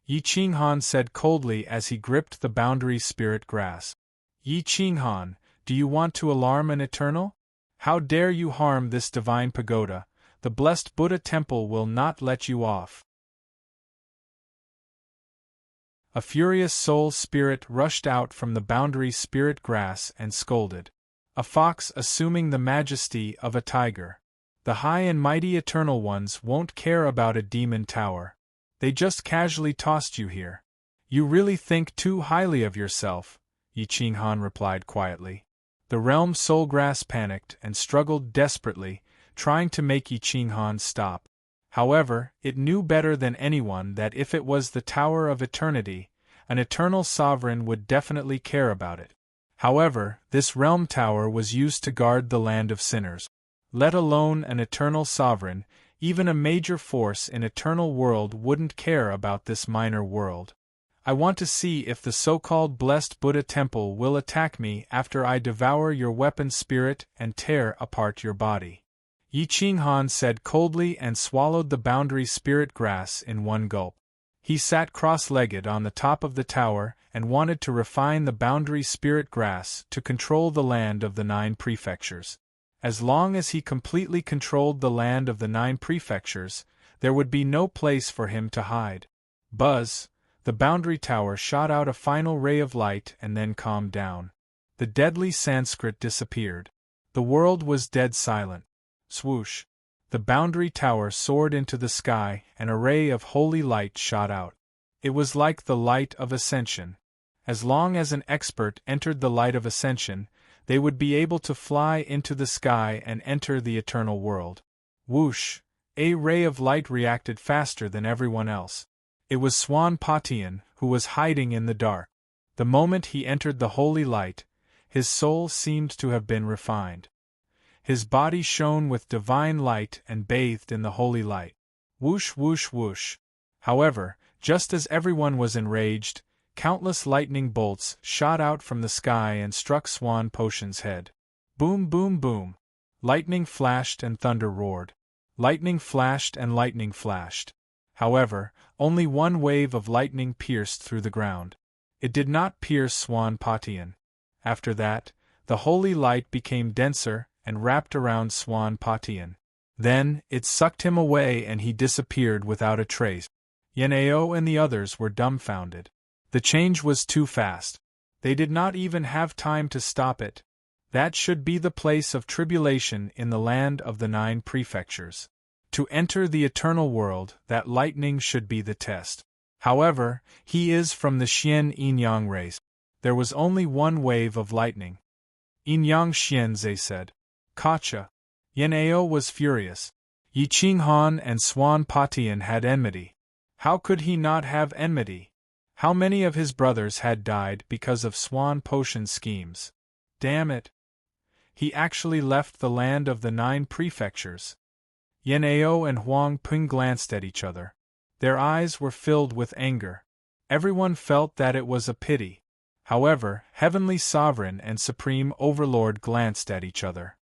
Yi Qinghan said coldly as he gripped the boundary spirit grass. Yi Qinghan, do you want to alarm an eternal? How dare you harm this divine pagoda? The blessed Buddha temple will not let you off. A furious soul spirit rushed out from the boundary spirit grass and scolded. A fox assuming the majesty of a tiger. The high and mighty eternal ones won't care about a demon tower. They just casually tossed you here. You really think too highly of yourself, Yi Qinghan replied quietly. The realm soulgrass panicked and struggled desperately, trying to make Yi Qinghan stop. However, it knew better than anyone that if it was the Tower of Eternity, an eternal sovereign would definitely care about it. However, this realm tower was used to guard the land of sinners. Let alone an eternal sovereign, even a major force in eternal world wouldn't care about this minor world. I want to see if the so-called blessed Buddha temple will attack me after I devour your weapon spirit and tear apart your body. Yi Qinghan said coldly and swallowed the boundary spirit grass in one gulp. He sat cross-legged on the top of the tower and wanted to refine the boundary spirit grass to control the land of the 9 prefectures. As long as he completely controlled the land of the 9 prefectures, there would be no place for him to hide. Buzz! The boundary tower shot out a final ray of light and then calmed down. The deadly Sanskrit disappeared. The world was dead silent. Swoosh! The boundary tower soared into the sky and a ray of holy light shot out. It was like the light of ascension. As long as an expert entered the light of ascension, they would be able to fly into the sky and enter the eternal world. Whoosh! A ray of light reacted faster than everyone else. It was Swan Patian, who was hiding in the dark. The moment he entered the holy light, his soul seemed to have been refined. His body shone with divine light and bathed in the holy light. Whoosh, whoosh, whoosh. However, just as everyone was enraged, countless lightning bolts shot out from the sky and struck Swan Patian's head. Boom, boom, boom. Lightning flashed and thunder roared. Lightning flashed and lightning flashed. However, only one wave of lightning pierced through the ground. It did not pierce Swan Patian. After that, The holy light became denser and wrapped around Swan Patian. Then, it sucked him away and he disappeared without a trace. Yan'eo and the others were dumbfounded. The change was too fast. They did not even have time to stop it. That should be the place of tribulation in the land of the 9 prefectures. To enter the eternal world, that lightning should be the test. However, he is from the Xian Yinyang race. There was only one wave of lightning. Yinyang Xianze said. Kacha. Yan'eo was furious. Yi Qinghan and Swan Patian had enmity. How could he not have enmity? How many of his brothers had died because of Swan Potion's schemes? Damn it! He actually left the land of the 9 prefectures. Yan'eo and Huang Ping glanced at each other. Their eyes were filled with anger. Everyone felt that it was a pity. However, Heavenly Sovereign and Supreme Overlord glanced at each other.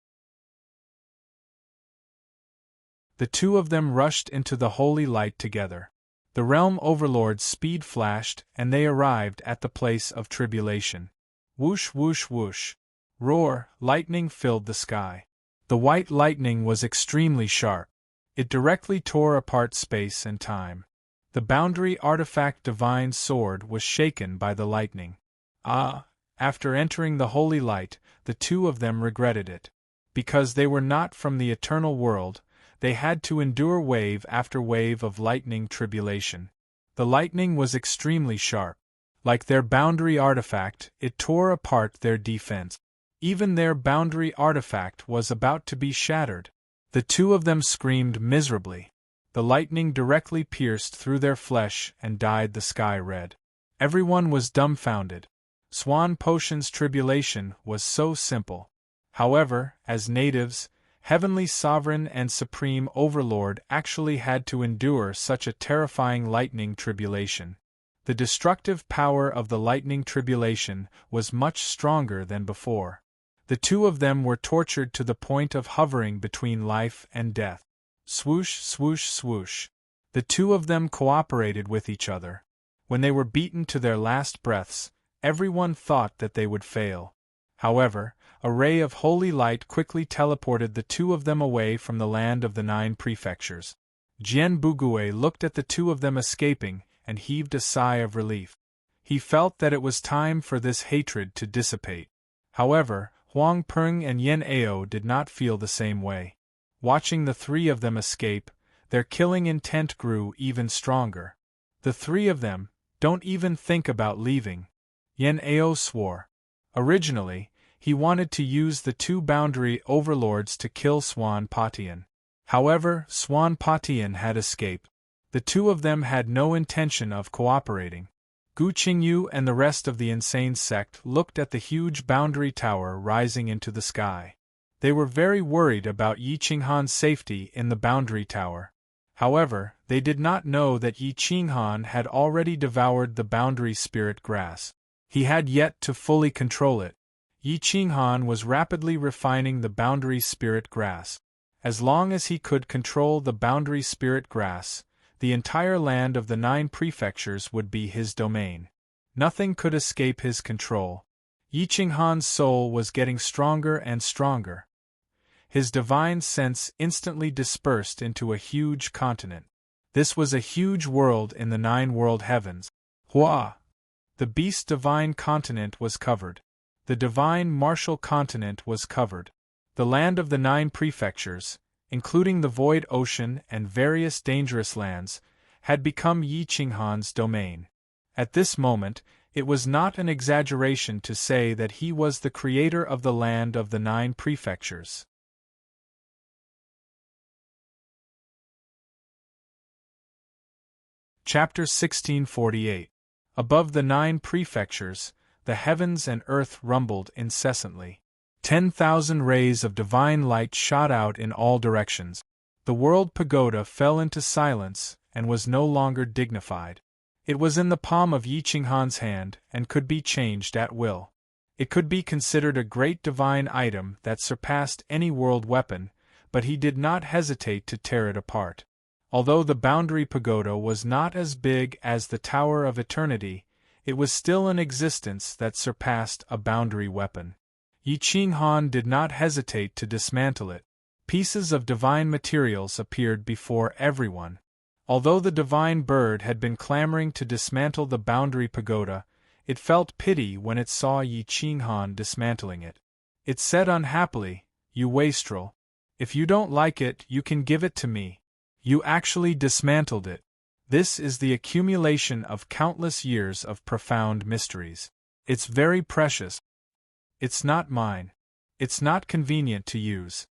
The two of them rushed into the holy light together. The realm overlord's speed flashed, and they arrived at the place of tribulation. Whoosh, whoosh, whoosh. Roar, lightning filled the sky. The white lightning was extremely sharp. It directly tore apart space and time. The boundary artifact divine sword was shaken by the lightning. After entering the holy light, the two of them regretted it. Because they were not from the eternal world, they had to endure wave after wave of lightning tribulation. The lightning was extremely sharp. Like their boundary artifact, it tore apart their defense. Even their boundary artifact was about to be shattered. The two of them screamed miserably. The lightning directly pierced through their flesh and dyed the sky red. Everyone was dumbfounded. Swan Potion's tribulation was so simple. However, as natives, Heavenly Sovereign and Supreme Overlord actually had to endure such a terrifying lightning tribulation. The destructive power of the lightning tribulation was much stronger than before. The two of them were tortured to the point of hovering between life and death. Swoosh, swoosh, swoosh. The two of them cooperated with each other. When they were beaten to their last breaths, everyone thought that they would fail. However, a ray of holy light quickly teleported the two of them away from the land of the 9 prefectures. Jian Bugue looked at the two of them escaping and heaved a sigh of relief. He felt that it was time for this hatred to dissipate. However, Huang Peng and Yan'eo did not feel the same way. Watching the three of them escape, their killing intent grew even stronger. The three of them, don't even think about leaving. Yan'eo swore. Originally, he wanted to use the 2 boundary overlords to kill Swan Patian. However, Swan Patian had escaped. The two of them had no intention of cooperating. Gu Qingyu and the rest of the insane sect looked at the huge boundary tower rising into the sky. They were very worried about Yi Qinghan's safety in the boundary tower. However, they did not know that Yi Qinghan had already devoured the boundary spirit grass. He had yet to fully control it. Yi Qinghan was rapidly refining the boundary spirit grass. As long as he could control the boundary spirit grass, the entire land of the 9 prefectures would be his domain. Nothing could escape his control. Yi Qinghan's soul was getting stronger and stronger. His divine sense instantly dispersed into a huge continent. This was a huge world in the 9 world heavens. Hua! The beast's divine continent was covered. The divine martial continent was covered. The land of the 9 prefectures, including the void ocean and various dangerous lands, had become Yi Qinghan's domain. At this moment, it was not an exaggeration to say that he was the creator of the land of the 9 prefectures. Chapter 1648. Above the 9 prefectures, the heavens and earth rumbled incessantly. 10,000 rays of divine light shot out in all directions. The world pagoda fell into silence and was no longer dignified. It was in the palm of Yi Qinghan's hand and could be changed at will. It could be considered a great divine item that surpassed any world weapon, but he did not hesitate to tear it apart. Although the boundary pagoda was not as big as the Tower of Eternity, it was still an existence that surpassed a boundary weapon. Yi Qinghan did not hesitate to dismantle it. Pieces of divine materials appeared before everyone. Although the divine bird had been clamoring to dismantle the boundary pagoda, it felt pity when it saw Yi Qinghan dismantling it. It said unhappily, "You wastrel. If you don't like it, you can give it to me. You actually dismantled it. This is the accumulation of countless years of profound mysteries. It's very precious. It's not mine. It's not convenient to use."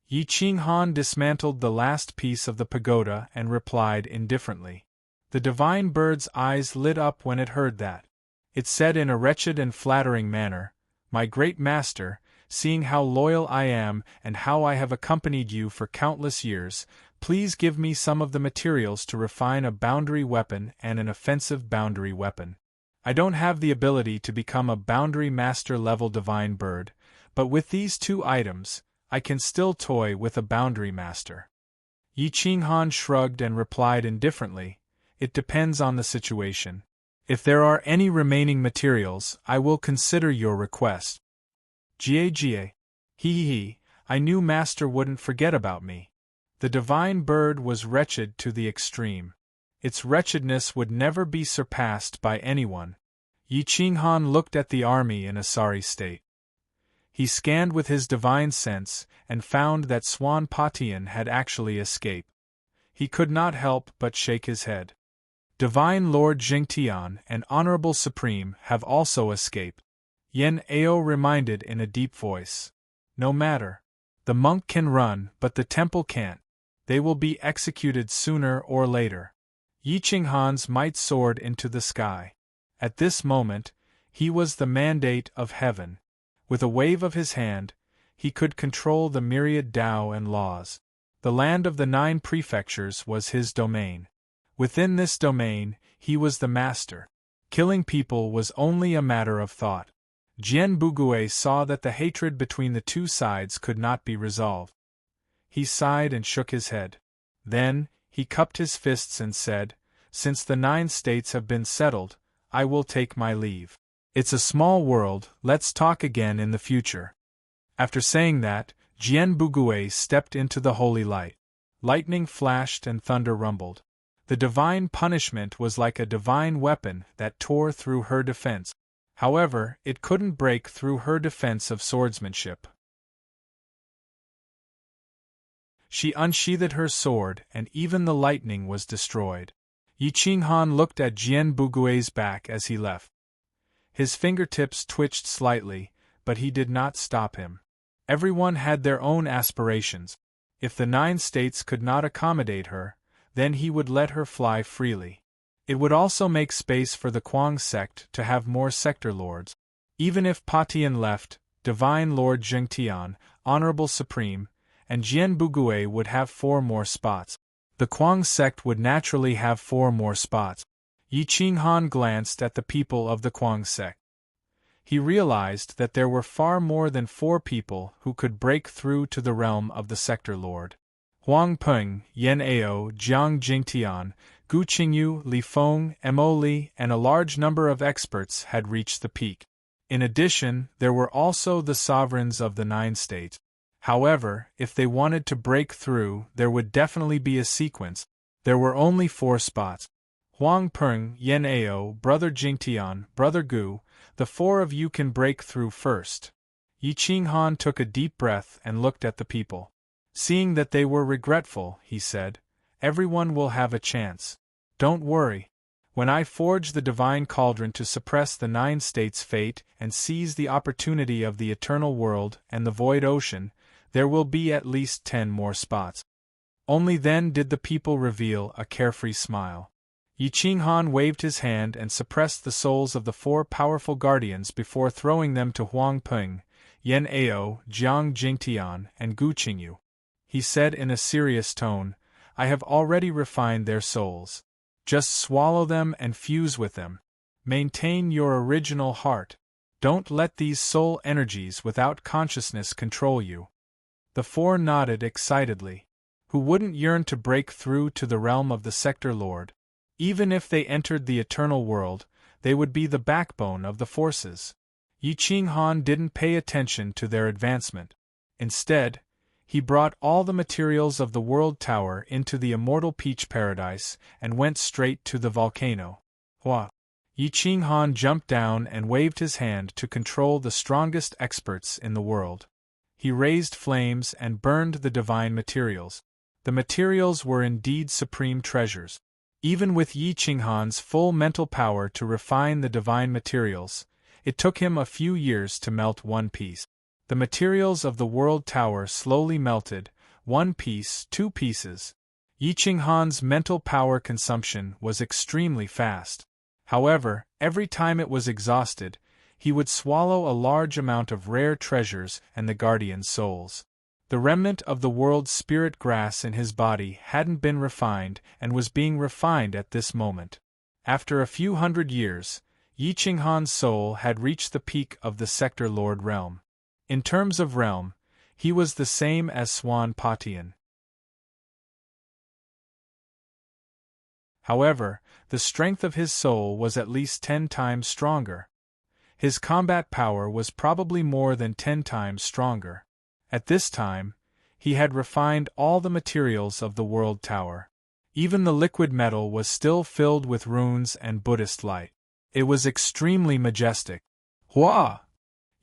Yi Qinghan dismantled the last piece of the pagoda and replied indifferently. The divine bird's eyes lit up when it heard that. It said in a wretched and flattering manner, "My great master, seeing how loyal I am and how I have accompanied you for countless years, please give me some of the materials to refine a boundary weapon and an offensive boundary weapon. I don't have the ability to become a boundary master level divine bird, but with these two items, I can still toy with a boundary master." Yi Qinghan shrugged and replied indifferently, "It depends on the situation. If there are any remaining materials, I will consider your request." Jie. He, I knew Master wouldn't forget about me. The divine bird was wretched to the extreme. Its wretchedness would never be surpassed by anyone. Yi Qinghan looked at the army in a sorry state. He scanned with his divine sense and found that Swan Patian had actually escaped. He could not help but shake his head. Divine Lord Jingtian and Honorable Supreme have also escaped. Yen Ao reminded in a deep voice. No matter. The monk can run, but the temple can't. They will be executed sooner or later. Yi Qinghan's might soared into the sky. At this moment, he was the mandate of heaven. With a wave of his hand, he could control the myriad Tao and laws. The land of the 9 prefectures was his domain. Within this domain, he was the master. Killing people was only a matter of thought. Jian Bugue saw that the hatred between the two sides could not be resolved. He sighed and shook his head. Then, he cupped his fists and said, "Since the 9 states have been settled, I will take my leave. It's a small world, let's talk again in the future." After saying that, Jian Bugue stepped into the holy light. Lightning flashed and thunder rumbled. The divine punishment was like a divine weapon that tore through her defense. However, it couldn't break through her defense of swordsmanship. She unsheathed her sword, and even the lightning was destroyed. Yi Qinghan looked at Jian Bugue's back as he left. His fingertips twitched slightly, but he did not stop him. Everyone had their own aspirations. If the 9 states could not accommodate her, then he would let her fly freely. It would also make space for the Kuang sect to have more sector lords. Even if Patian left, Divine Lord Jingtian, Honorable Supreme, and Jian Bugue would have 4 more spots. The Kuang sect would naturally have 4 more spots. Yi Qinghan glanced at the people of the Kuang sect. He realized that there were far more than 4 people who could break through to the realm of the sector lord. Huang Peng, Yen Ao, Jiang Jingtian, Gu Qingyu, Li Feng, Mo Li, and a large number of experts had reached the peak. In addition, there were also the sovereigns of the 9 states. However, if they wanted to break through, there would definitely be a sequence. There were only 4 spots. Huang Peng, Yen Ao, Brother Jingtian, Brother Gu, the 4 of you can break through first. Yi Qinghan took a deep breath and looked at the people. Seeing that they were regretful, he said, "Everyone will have a chance. Don't worry. When I forge the divine cauldron to suppress the 9 states' fate and seize the opportunity of the eternal world and the void ocean, there will be at least 10 more spots." Only then did the people reveal a carefree smile. Yi Qinghan waved his hand and suppressed the souls of the 4 powerful guardians before throwing them to Huang Peng, Yen Ao, Jiang Jingtian, and Gu Qingyu. He said in a serious tone, "I have already refined their souls. Just swallow them and fuse with them. Maintain your original heart. Don't let these soul energies without consciousness control you." The 4 nodded excitedly. Who wouldn't yearn to break through to the realm of the sector lord? Even if they entered the eternal world, they would be the backbone of the forces. Yi Qinghan didn't pay attention to their advancement. Instead, he brought all the materials of the World Tower into the immortal peach paradise and went straight to the volcano. Hua! Yi Qinghan jumped down and waved his hand to control the strongest experts in the world. He raised flames and burned the divine materials. The materials were indeed supreme treasures. Even with Yi Qinghan's full mental power to refine the divine materials, it took him a few years to melt one piece. The materials of the World Tower slowly melted, 1 piece, 2 pieces. Yi Qinghan's mental power consumption was extremely fast. However, every time it was exhausted, he would swallow a large amount of rare treasures and the guardian souls. The remnant of the world's spirit grass in his body hadn't been refined and was being refined at this moment. After a few hundred years, Yi Qinghan's soul had reached the peak of the Sector Lord realm. In terms of realm, he was the same as Swan Patian. However, the strength of his soul was at least 10 times stronger. His combat power was probably more than 10 times stronger. At this time, he had refined all the materials of the World Tower. Even the liquid metal was still filled with runes and Buddhist light. It was extremely majestic. Hua!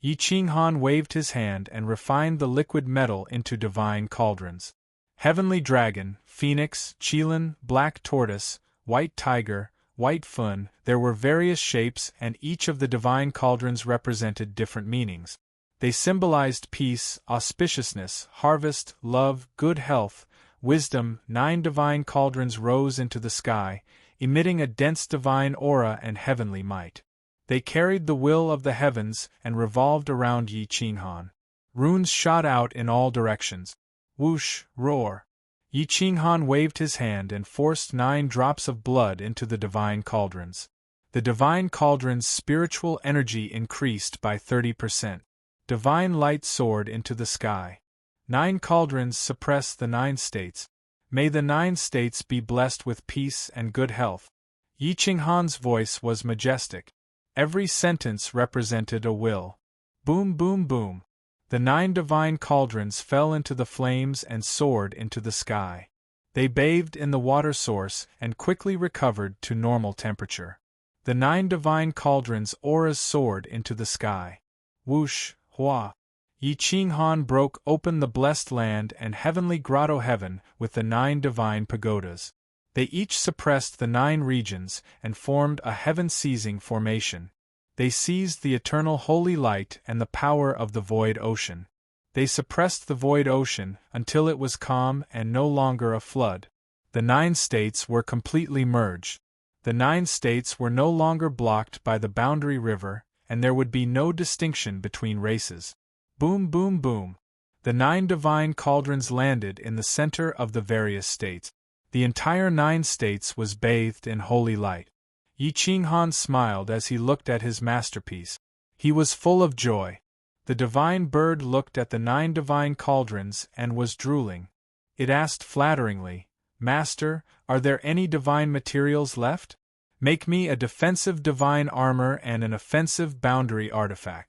Yi Qinghan waved his hand and refined the liquid metal into divine cauldrons. Heavenly Dragon, Phoenix, Qilin, Black Tortoise, White Tiger, White Fun, there were various shapes and each of the divine cauldrons represented different meanings. They symbolized peace, auspiciousness, harvest, love, good health, wisdom. 9 divine cauldrons rose into the sky, emitting a dense divine aura and heavenly might. They carried the will of the heavens and revolved around Yi Qinghan. Runes shot out in all directions. Whoosh, roar. Yi Qinghan waved his hand and forced 9 drops of blood into the divine cauldrons. The divine cauldrons' spiritual energy increased by 30%. Divine light soared into the sky. 9 cauldrons suppress the 9 states. May the 9 states be blessed with peace and good health. Yi Qinghan's voice was majestic. Every sentence represented a will. Boom, boom, boom. The 9 divine cauldrons fell into the flames and soared into the sky. They bathed in the water source and quickly recovered to normal temperature. The 9 divine cauldrons' auras soared into the sky. Whoosh, hua. Yi Qinghan broke open the blessed land and heavenly grotto heaven with the 9 divine pagodas. They each suppressed the 9 regions and formed a heaven-seizing formation. They seized the eternal holy light and the power of the void ocean. They suppressed the void ocean until it was calm and no longer a flood. The 9 states were completely merged. The 9 states were no longer blocked by the boundary river, and there would be no distinction between races. Boom, boom, boom. The 9 divine cauldrons landed in the center of the various states. The entire 9 states was bathed in holy light. Yi Qinghan smiled as he looked at his masterpiece. He was full of joy. The divine bird looked at the 9 divine cauldrons and was drooling. It asked flatteringly, "Master, are there any divine materials left? Make me a defensive divine armor and an offensive boundary artifact."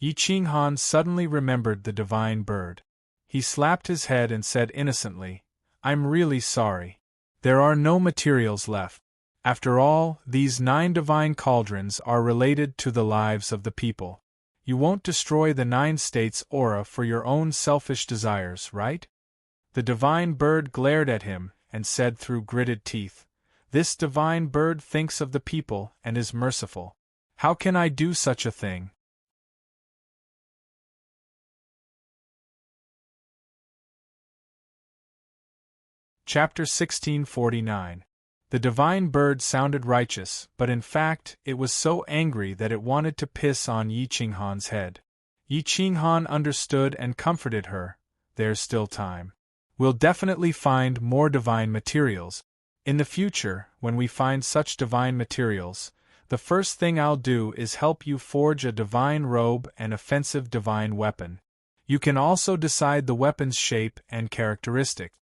Yi Qinghan suddenly remembered the divine bird. He slapped his head and said innocently, "I'm really sorry. There are no materials left. After all, these 9 divine cauldrons are related to the lives of the people. You won't destroy the 9 states' aura for your own selfish desires, right?" The divine bird glared at him and said through gritted teeth, "This divine bird thinks of the people and is merciful. How can I do such a thing?" Chapter 1649. The divine bird sounded righteous, but in fact, it was so angry that it wanted to piss on Yi Qinghan's head. Yi Qinghan understood and comforted her. "There's still time. We'll definitely find more divine materials. In the future, when we find such divine materials, the first thing I'll do is help you forge a divine robe and offensive divine weapon. You can also decide the weapon's shape and characteristics."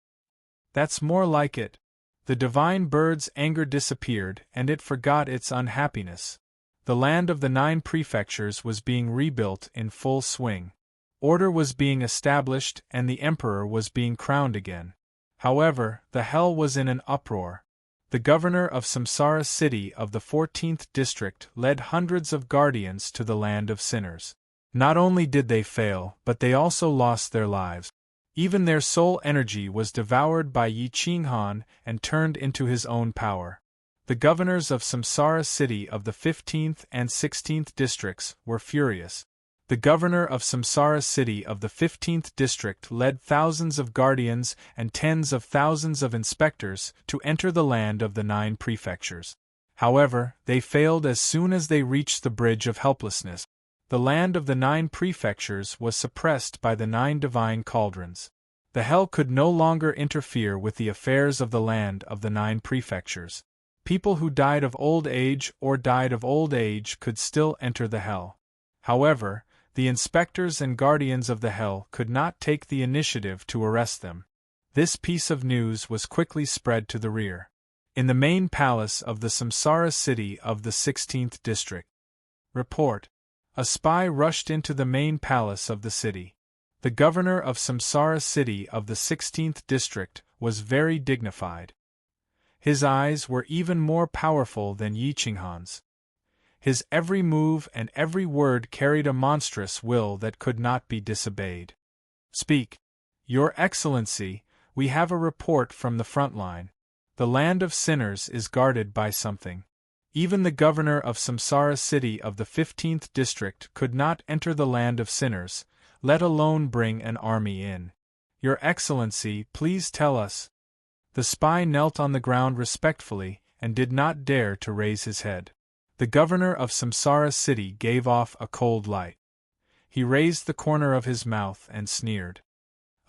"That's more like it." The divine bird's anger disappeared and it forgot its unhappiness. The land of the 9 prefectures was being rebuilt in full swing. Order was being established and the emperor was being crowned again. However, the hell was in an uproar. The governor of Samsara city of the 14th district led hundreds of guardians to the land of sinners. Not only did they fail, but they also lost their lives. Even their soul energy was devoured by Yi Qinghan and turned into his own power. The governors of Samsara city of the 15th and 16th districts were furious. The governor of Samsara city of the 15th district led thousands of guardians and tens of thousands of inspectors to enter the land of the 9 prefectures. However, they failed as soon as they reached the bridge of helplessness. The land of the 9 prefectures was suppressed by the 9 divine cauldrons. The hell could no longer interfere with the affairs of the land of the 9 prefectures. People who died of old age or died of old age could still enter the hell. However, the inspectors and guardians of the hell could not take the initiative to arrest them. This piece of news was quickly spread to the rear. In the main palace of the Samsara city of the 16th district. Report. A spy rushed into the main palace of the city. The governor of Samsara city of the 16th district was very dignified. His eyes were even more powerful than Yi Qinghan's. His every move and every word carried a monstrous will that could not be disobeyed. Speak. Your Excellency, we have a report from the front line. The land of sinners is guarded by something. Even the governor of Samsara city of the 15th district could not enter the land of sinners, let alone bring an army in. Your Excellency, please tell us. The spy knelt on the ground respectfully and did not dare to raise his head. The governor of Samsara city gave off a cold light. He raised the corner of his mouth and sneered.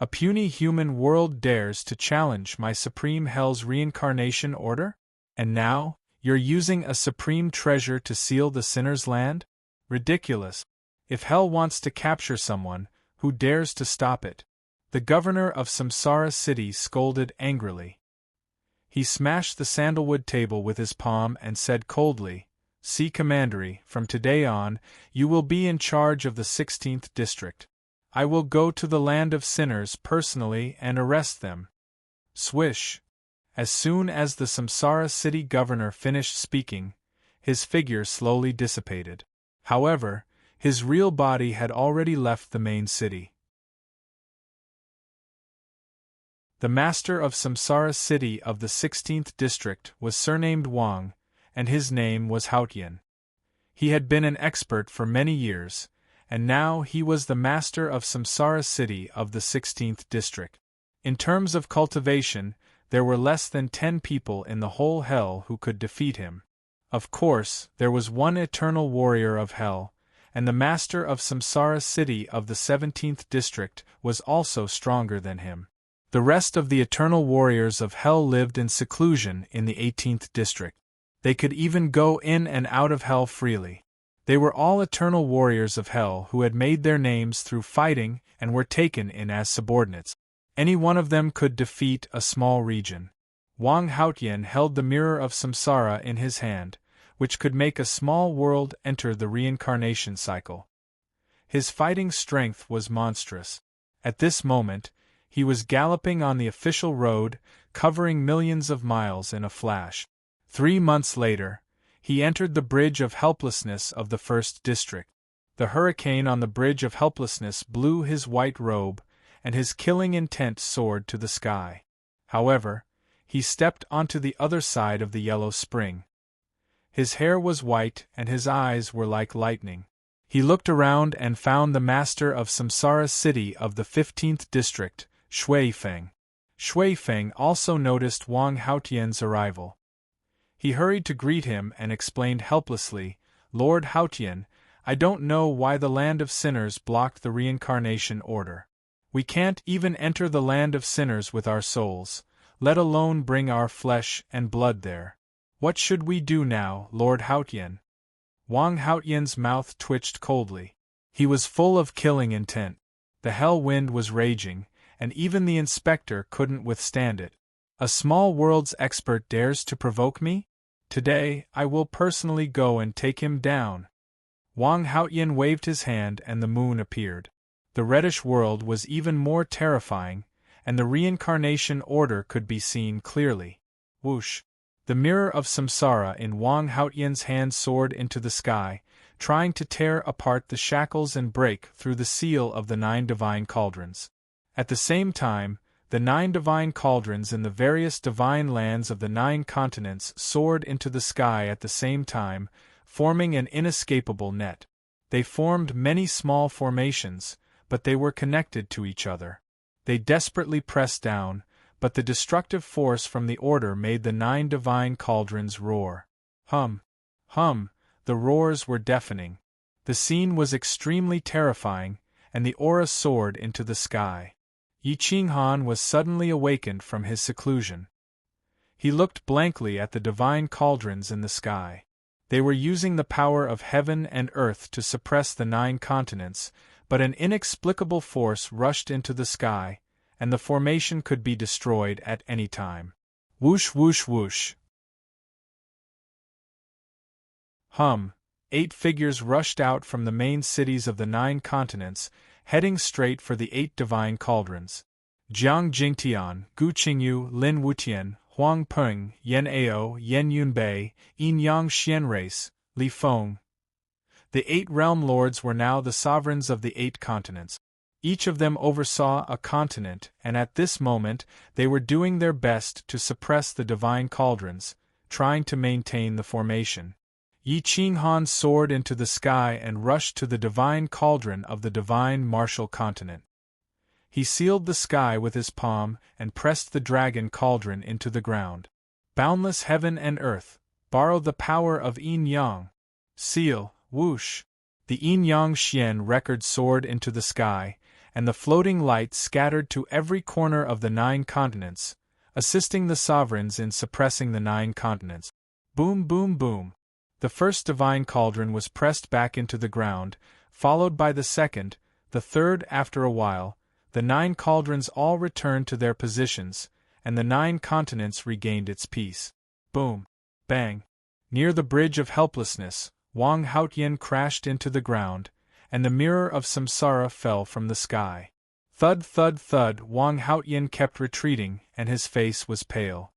A puny human world dares to challenge my supreme hell's reincarnation order? And now, you're using a supreme treasure to seal the sinner's land? Ridiculous. If hell wants to capture someone, who dares to stop it? The governor of Samsara city scolded angrily. He smashed the sandalwood table with his palm and said coldly, "See, Commandery, from today on, you will be in charge of the 16th district. I will go to the land of sinners personally and arrest them." Swish! As soon as the Samsara city governor finished speaking, his figure slowly dissipated. However, his real body had already left the main city. The master of Samsara city of the 16th district was surnamed Wang, and his name was Haotian. He had been an expert for many years, and now he was the master of Samsara city of the 16th district. In terms of cultivation, there were less than 10 people in the whole hell who could defeat him. Of course, there was one eternal warrior of hell, and the master of Samsara city of the 17th district was also stronger than him. The rest of the eternal warriors of hell lived in seclusion in the 18th district. They could even go in and out of hell freely. They were all eternal warriors of hell who had made their names through fighting and were taken in as subordinates. Any one of them could defeat a small region. Wang Haotian held the mirror of samsara in his hand, which could make a small world enter the reincarnation cycle. His fighting strength was monstrous. At this moment, he was galloping on the official road, covering millions of miles in a flash. 3 months later, he entered the Bridge of Helplessness of the 1st District. The hurricane on the Bridge of Helplessness blew his white robe, and his killing intent soared to the sky. However, he stepped onto the other side of the yellow spring. His hair was white and his eyes were like lightning. He looked around and found the master of Samsara city of the 15th district, Shui Feng. Shui Feng also noticed Wang Haotian's arrival. He hurried to greet him and explained helplessly, "Lord Haotian, I don't know why the land of sinners blocked the reincarnation order. We can't even enter the land of sinners with our souls, let alone bring our flesh and blood there. What should we do now, Lord Haotian?" Wang Haotian's mouth twitched coldly. He was full of killing intent. The hell wind was raging, and even the inspector couldn't withstand it. "A small world's expert dares to provoke me? Today, I will personally go and take him down. Wang Haotian waved his hand and the moon appeared. The reddish world was even more terrifying, and the reincarnation order could be seen clearly. Whoosh! The mirror of samsara in Wang Haotian's hand soared into the sky, trying to tear apart the shackles and break through the seal of the 9 divine cauldrons. At the same time, the 9 divine cauldrons in the various divine lands of the 9 continents soared into the sky at the same time, forming an inescapable net. They formed many small formations, but they were connected to each other. They desperately pressed down, but the destructive force from the order made the 9 divine cauldrons roar. Hum! Hum! The roars were deafening. The scene was extremely terrifying, and the aura soared into the sky. Yi Qinghan was suddenly awakened from his seclusion. He looked blankly at the divine cauldrons in the sky. They were using the power of heaven and earth to suppress the 9 continents, but an inexplicable force rushed into the sky, and the formation could be destroyed at any time. Whoosh whoosh whoosh. Hum! 8 figures rushed out from the main cities of the 9 continents, heading straight for the 8 divine cauldrons. Jiang Jingtian, Gu Qingyu, Lin Wutian, Huang Peng, Yan Ao, Yan Yunbei, Yin Yang Xianrace, Li Feng. The 8 realm lords were now the sovereigns of the 8 continents. Each of them oversaw a continent, and at this moment they were doing their best to suppress the divine cauldrons, trying to maintain the formation. Yi Qinghan soared into the sky and rushed to the divine cauldron of the divine martial continent. He sealed the sky with his palm and pressed the dragon cauldron into the ground. Boundless heaven and earth, borrow the power of Yin Yang. Seal, whoosh! The Yin Yang Xian record soared into the sky, and the floating light scattered to every corner of the 9 continents, assisting the sovereigns in suppressing the 9 continents. Boom boom boom! The first divine cauldron was pressed back into the ground, followed by the second, the third. After a while, the 9 cauldrons all returned to their positions, and the 9 continents regained its peace. Boom! Bang! Near the bridge of helplessness, Wang Haotian crashed into the ground, and the mirror of samsara fell from the sky. Thud thud thud! Wang Haotian kept retreating, and his face was pale.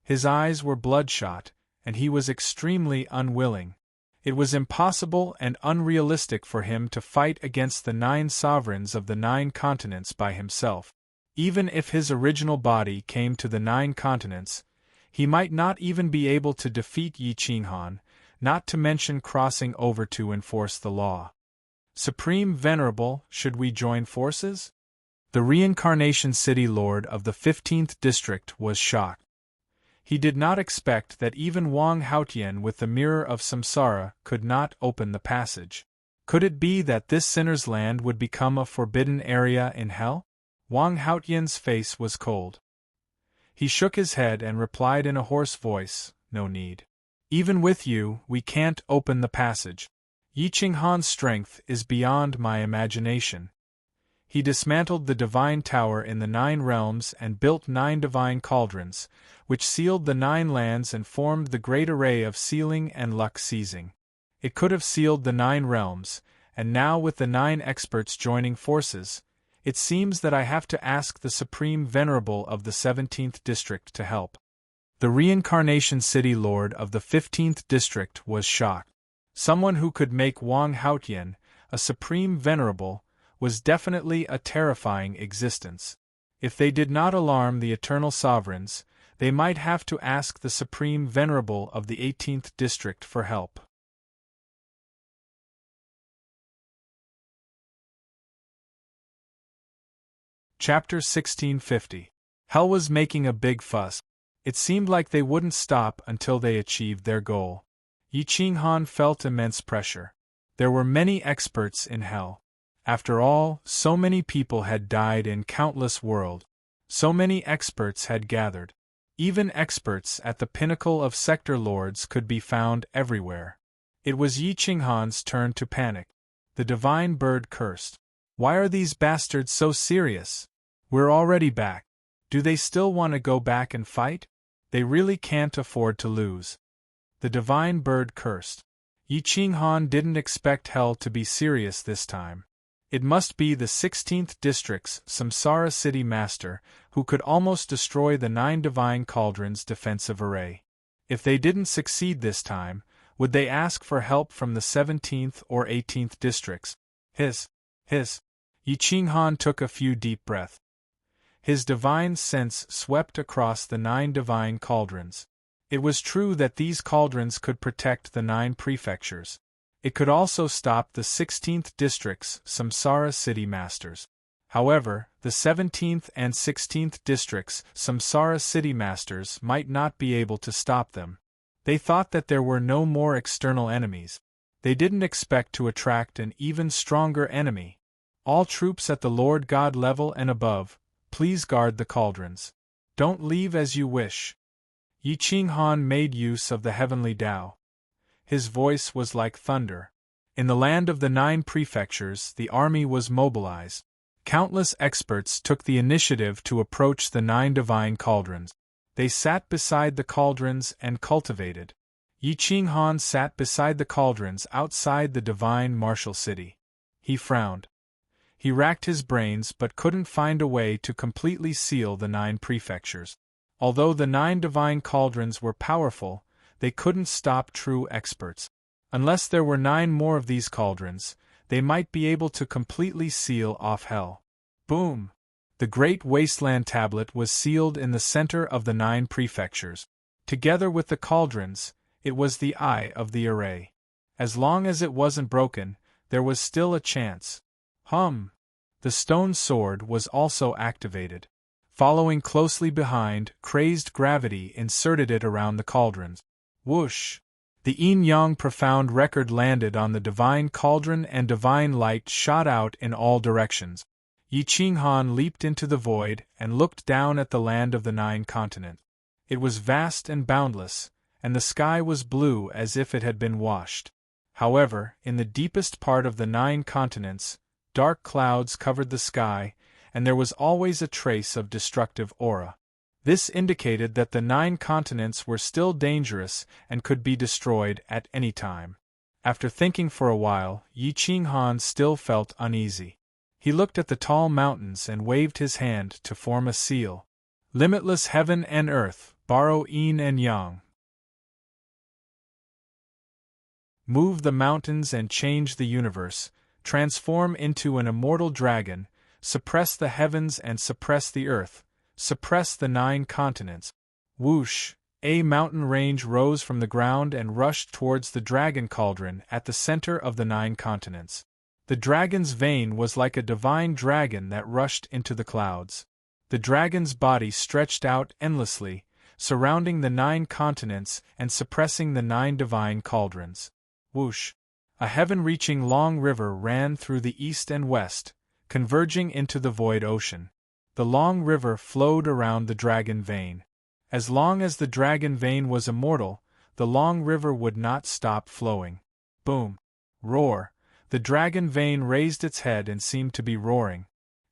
His eyes were bloodshot, and he was extremely unwilling. It was impossible and unrealistic for him to fight against the 9 sovereigns of the 9 continents by himself. Even if his original body came to the 9 continents, he might not even be able to defeat Yi Qinghan, not to mention crossing over to enforce the law. Supreme Venerable, should we join forces? The reincarnation city lord of the 15th district was shocked. He did not expect that even Wang Haotian with the mirror of samsara could not open the passage. Could it be that this sinner's land would become a forbidden area in hell? Wang Haotian's face was cold. He shook his head and replied in a hoarse voice, "No need. Even with you, we can't open the passage. Yi Qinghan's strength is beyond my imagination." He dismantled the divine tower in the 9 realms and built 9 divine cauldrons, which sealed the 9 lands and formed the great array of sealing and luck seizing. It could have sealed the 9 realms, and now with the 9 experts joining forces, it seems that I have to ask the Supreme Venerable of the 17th district to help. The reincarnation city lord of the 15th district was shocked. Someone who could make Wang Haotian a Supreme Venerable was definitely a terrifying existence. If they did not alarm the eternal sovereigns, they might have to ask the Supreme Venerable of the 18th district for help. Chapter 1650. Hell was making a big fuss. It seemed like they wouldn't stop until they achieved their goal. Yi Qinghan felt immense pressure. There were many experts in hell. After all, so many people had died in countless worlds. So many experts had gathered. Even experts at the pinnacle of sector lords could be found everywhere. It was Yi Qinghan's turn to panic. The divine bird cursed. "Why are these bastards so serious? We're already back. Do they still want to go back and fight? They really can't afford to lose." The divine bird cursed. Yi Qinghan didn't expect hell to be serious this time. It must be the 16th district's Samsara city master, who could almost destroy the 9 divine cauldrons' defensive array. If they didn't succeed this time, would they ask for help from the 17th or 18th districts? Hiss. Yi Qinghan took a few deep breaths. His divine sense swept across the 9 divine cauldrons. It was true that these cauldrons could protect the 9 prefectures. It could also stop the 16th district's Samsara city masters. However, the 17th and 16th district's Samsara city masters might not be able to stop them. They thought that there were no more external enemies. They didn't expect to attract an even stronger enemy. All troops at the Lord God level and above, please guard the cauldrons. Don't leave as you wish. Yi Qinghan made use of the heavenly Tao. His voice was like thunder. In the land of the 9 prefectures, the army was mobilized. Countless experts took the initiative to approach the 9 divine cauldrons. They sat beside the cauldrons and cultivated. Yi Qinghan sat beside the cauldrons outside the divine martial city. He frowned. He racked his brains but couldn't find a way to completely seal the 9 prefectures. Although the 9 divine cauldrons were powerful, they couldn't stop true experts. Unless there were 9 more of these cauldrons, they might be able to completely seal off hell. Boom! The Great Wasteland Tablet was sealed in the center of the 9 prefectures. Together with the cauldrons, it was the eye of the array. As long as it wasn't broken, there was still a chance. The stone sword was also activated. Following closely behind, crazed gravity inserted it around the cauldrons. Whoosh! The yin-yang profound record landed on the divine cauldron and divine light shot out in all directions. Yi Qinghan leaped into the void and looked down at the land of the 9 continents. It was vast and boundless, and the sky was blue as if it had been washed. However, in the deepest part of the 9 continents, dark clouds covered the sky, and there was always a trace of destructive aura. This indicated that the 9 continents were still dangerous and could be destroyed at any time. After thinking for a while, Yi Qinghan still felt uneasy. He looked at the tall mountains and waved his hand to form a seal. Limitless heaven and earth, borrow yin and yang. Move the mountains and change the universe, transform into an immortal dragon, suppress the heavens and suppress the earth, suppress the 9 continents. Whoosh! A mountain range rose from the ground and rushed towards the dragon cauldron at the center of the 9 continents. The dragon's vein was like a divine dragon that rushed into the clouds. The dragon's body stretched out endlessly, surrounding the 9 continents and suppressing the 9 divine cauldrons. Whoosh! A heaven-reaching long river ran through the east and west, converging into the void ocean. The long river flowed around the dragon vein. As long as the dragon vein was immortal, the long river would not stop flowing. Boom! Roar! The dragon vein raised its head and seemed to be roaring.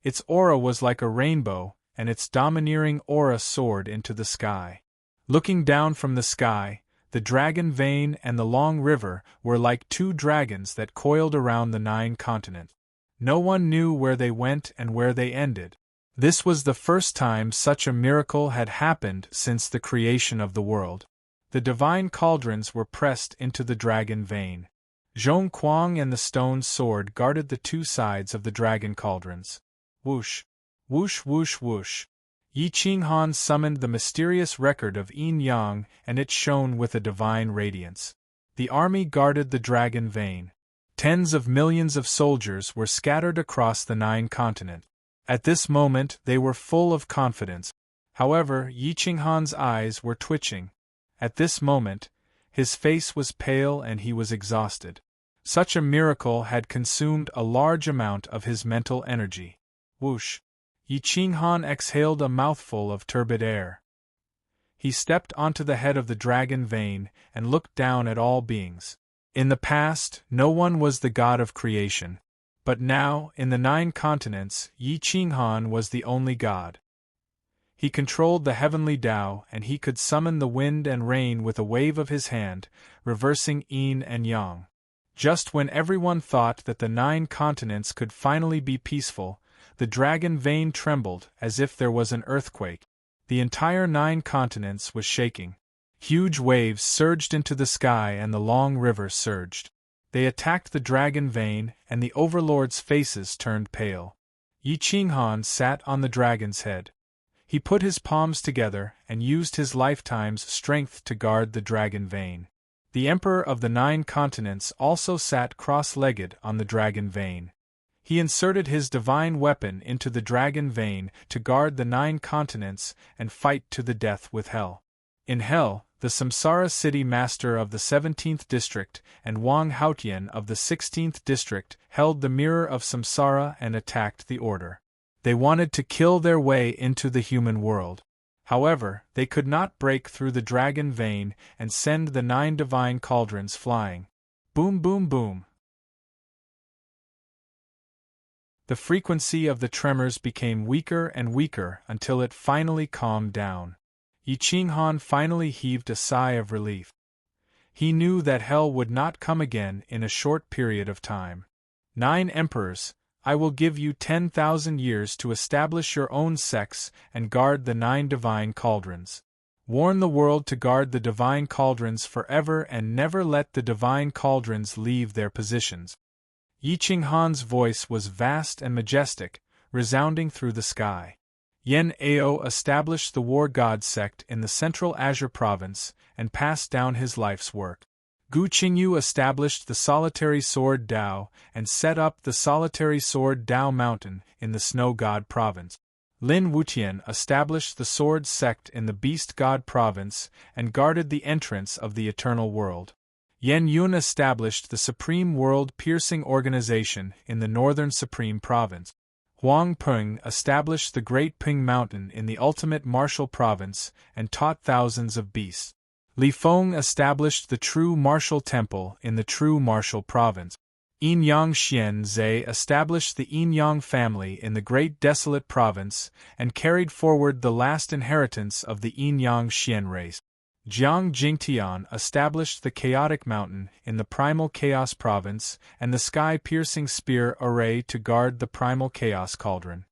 Its aura was like a rainbow, and its domineering aura soared into the sky. Looking down from the sky, the dragon vein and the long river were like 2 dragons that coiled around the 9 continents. No one knew where they went and where they ended. This was the first time such a miracle had happened since the creation of the world. The divine cauldrons were pressed into the dragon vein. Zhong Kuang and the stone sword guarded the 2 sides of the dragon cauldrons. Whoosh! Whoosh whoosh whoosh! Yi Qinghan summoned the mysterious record of yin-yang and it shone with a divine radiance. The army guarded the dragon vein. Tens of millions of soldiers were scattered across the 9 continents. At this moment they were full of confidence. However, Yi Qinghan's eyes were twitching. At this moment, his face was pale and he was exhausted. Such a miracle had consumed a large amount of his mental energy. Whoosh! Yi Qinghan exhaled a mouthful of turbid air. He stepped onto the head of the dragon vein and looked down at all beings. In the past, no one was the god of creation. But now, in the 9 continents, Yi Qinghan was the only god. He controlled the heavenly Tao, and he could summon the wind and rain with a wave of his hand, reversing yin and yang. Just when everyone thought that the 9 continents could finally be peaceful, the dragon vein trembled as if there was an earthquake. The entire 9 continents was shaking. Huge waves surged into the sky and the long river surged. They attacked the dragon vein, and the overlords' faces turned pale. Yi Qinghan sat on the dragon's head. He put his palms together and used his lifetime's strength to guard the dragon vein. The Emperor of the 9 continents also sat cross-legged on the dragon vein. He inserted his divine weapon into the dragon vein to guard the 9 continents and fight to the death with Hell. In Hell, the Samsara city master of the 17th district and Wang Haotian of the 16th district held the mirror of Samsara and attacked the order. They wanted to kill their way into the human world. However, they could not break through the dragon vein and send the 9 divine cauldrons flying. Boom, boom, boom. The frequency of the tremors became weaker and weaker until it finally calmed down. Yi Qinghan finally heaved a sigh of relief. He knew that Hell would not come again in a short period of time. 9 emperors, I will give you 10,000 years to establish your own sects and guard the 9 divine cauldrons. Warn the world to guard the divine cauldrons forever and never let the divine cauldrons leave their positions. Yi Qinghan's voice was vast and majestic, resounding through the sky. Yen Ao established the War God sect in the Central Azure province and passed down his life's work. Gu Qingyu established the Solitary Sword Dao and set up the Solitary Sword Dao Mountain in the Snow God province. Lin Wutian established the Sword sect in the Beast God province and guarded the entrance of the Eternal World. Yen Yun established the Supreme World Piercing Organization in the Northern Supreme Province. Huang Peng established the Great Ping Mountain in the Ultimate Martial Province and taught thousands of beasts. Li Feng established the True Martial Temple in the True Martial Province. Yin Yang Xian Zhe established the Yin Yang family in the Great Desolate Province and carried forward the last inheritance of the Yin Yang Xian race. Jiang Jingtian established the Chaotic Mountain in the Primal Chaos Province and the Sky-Piercing Spear Array to guard the Primal Chaos Cauldron.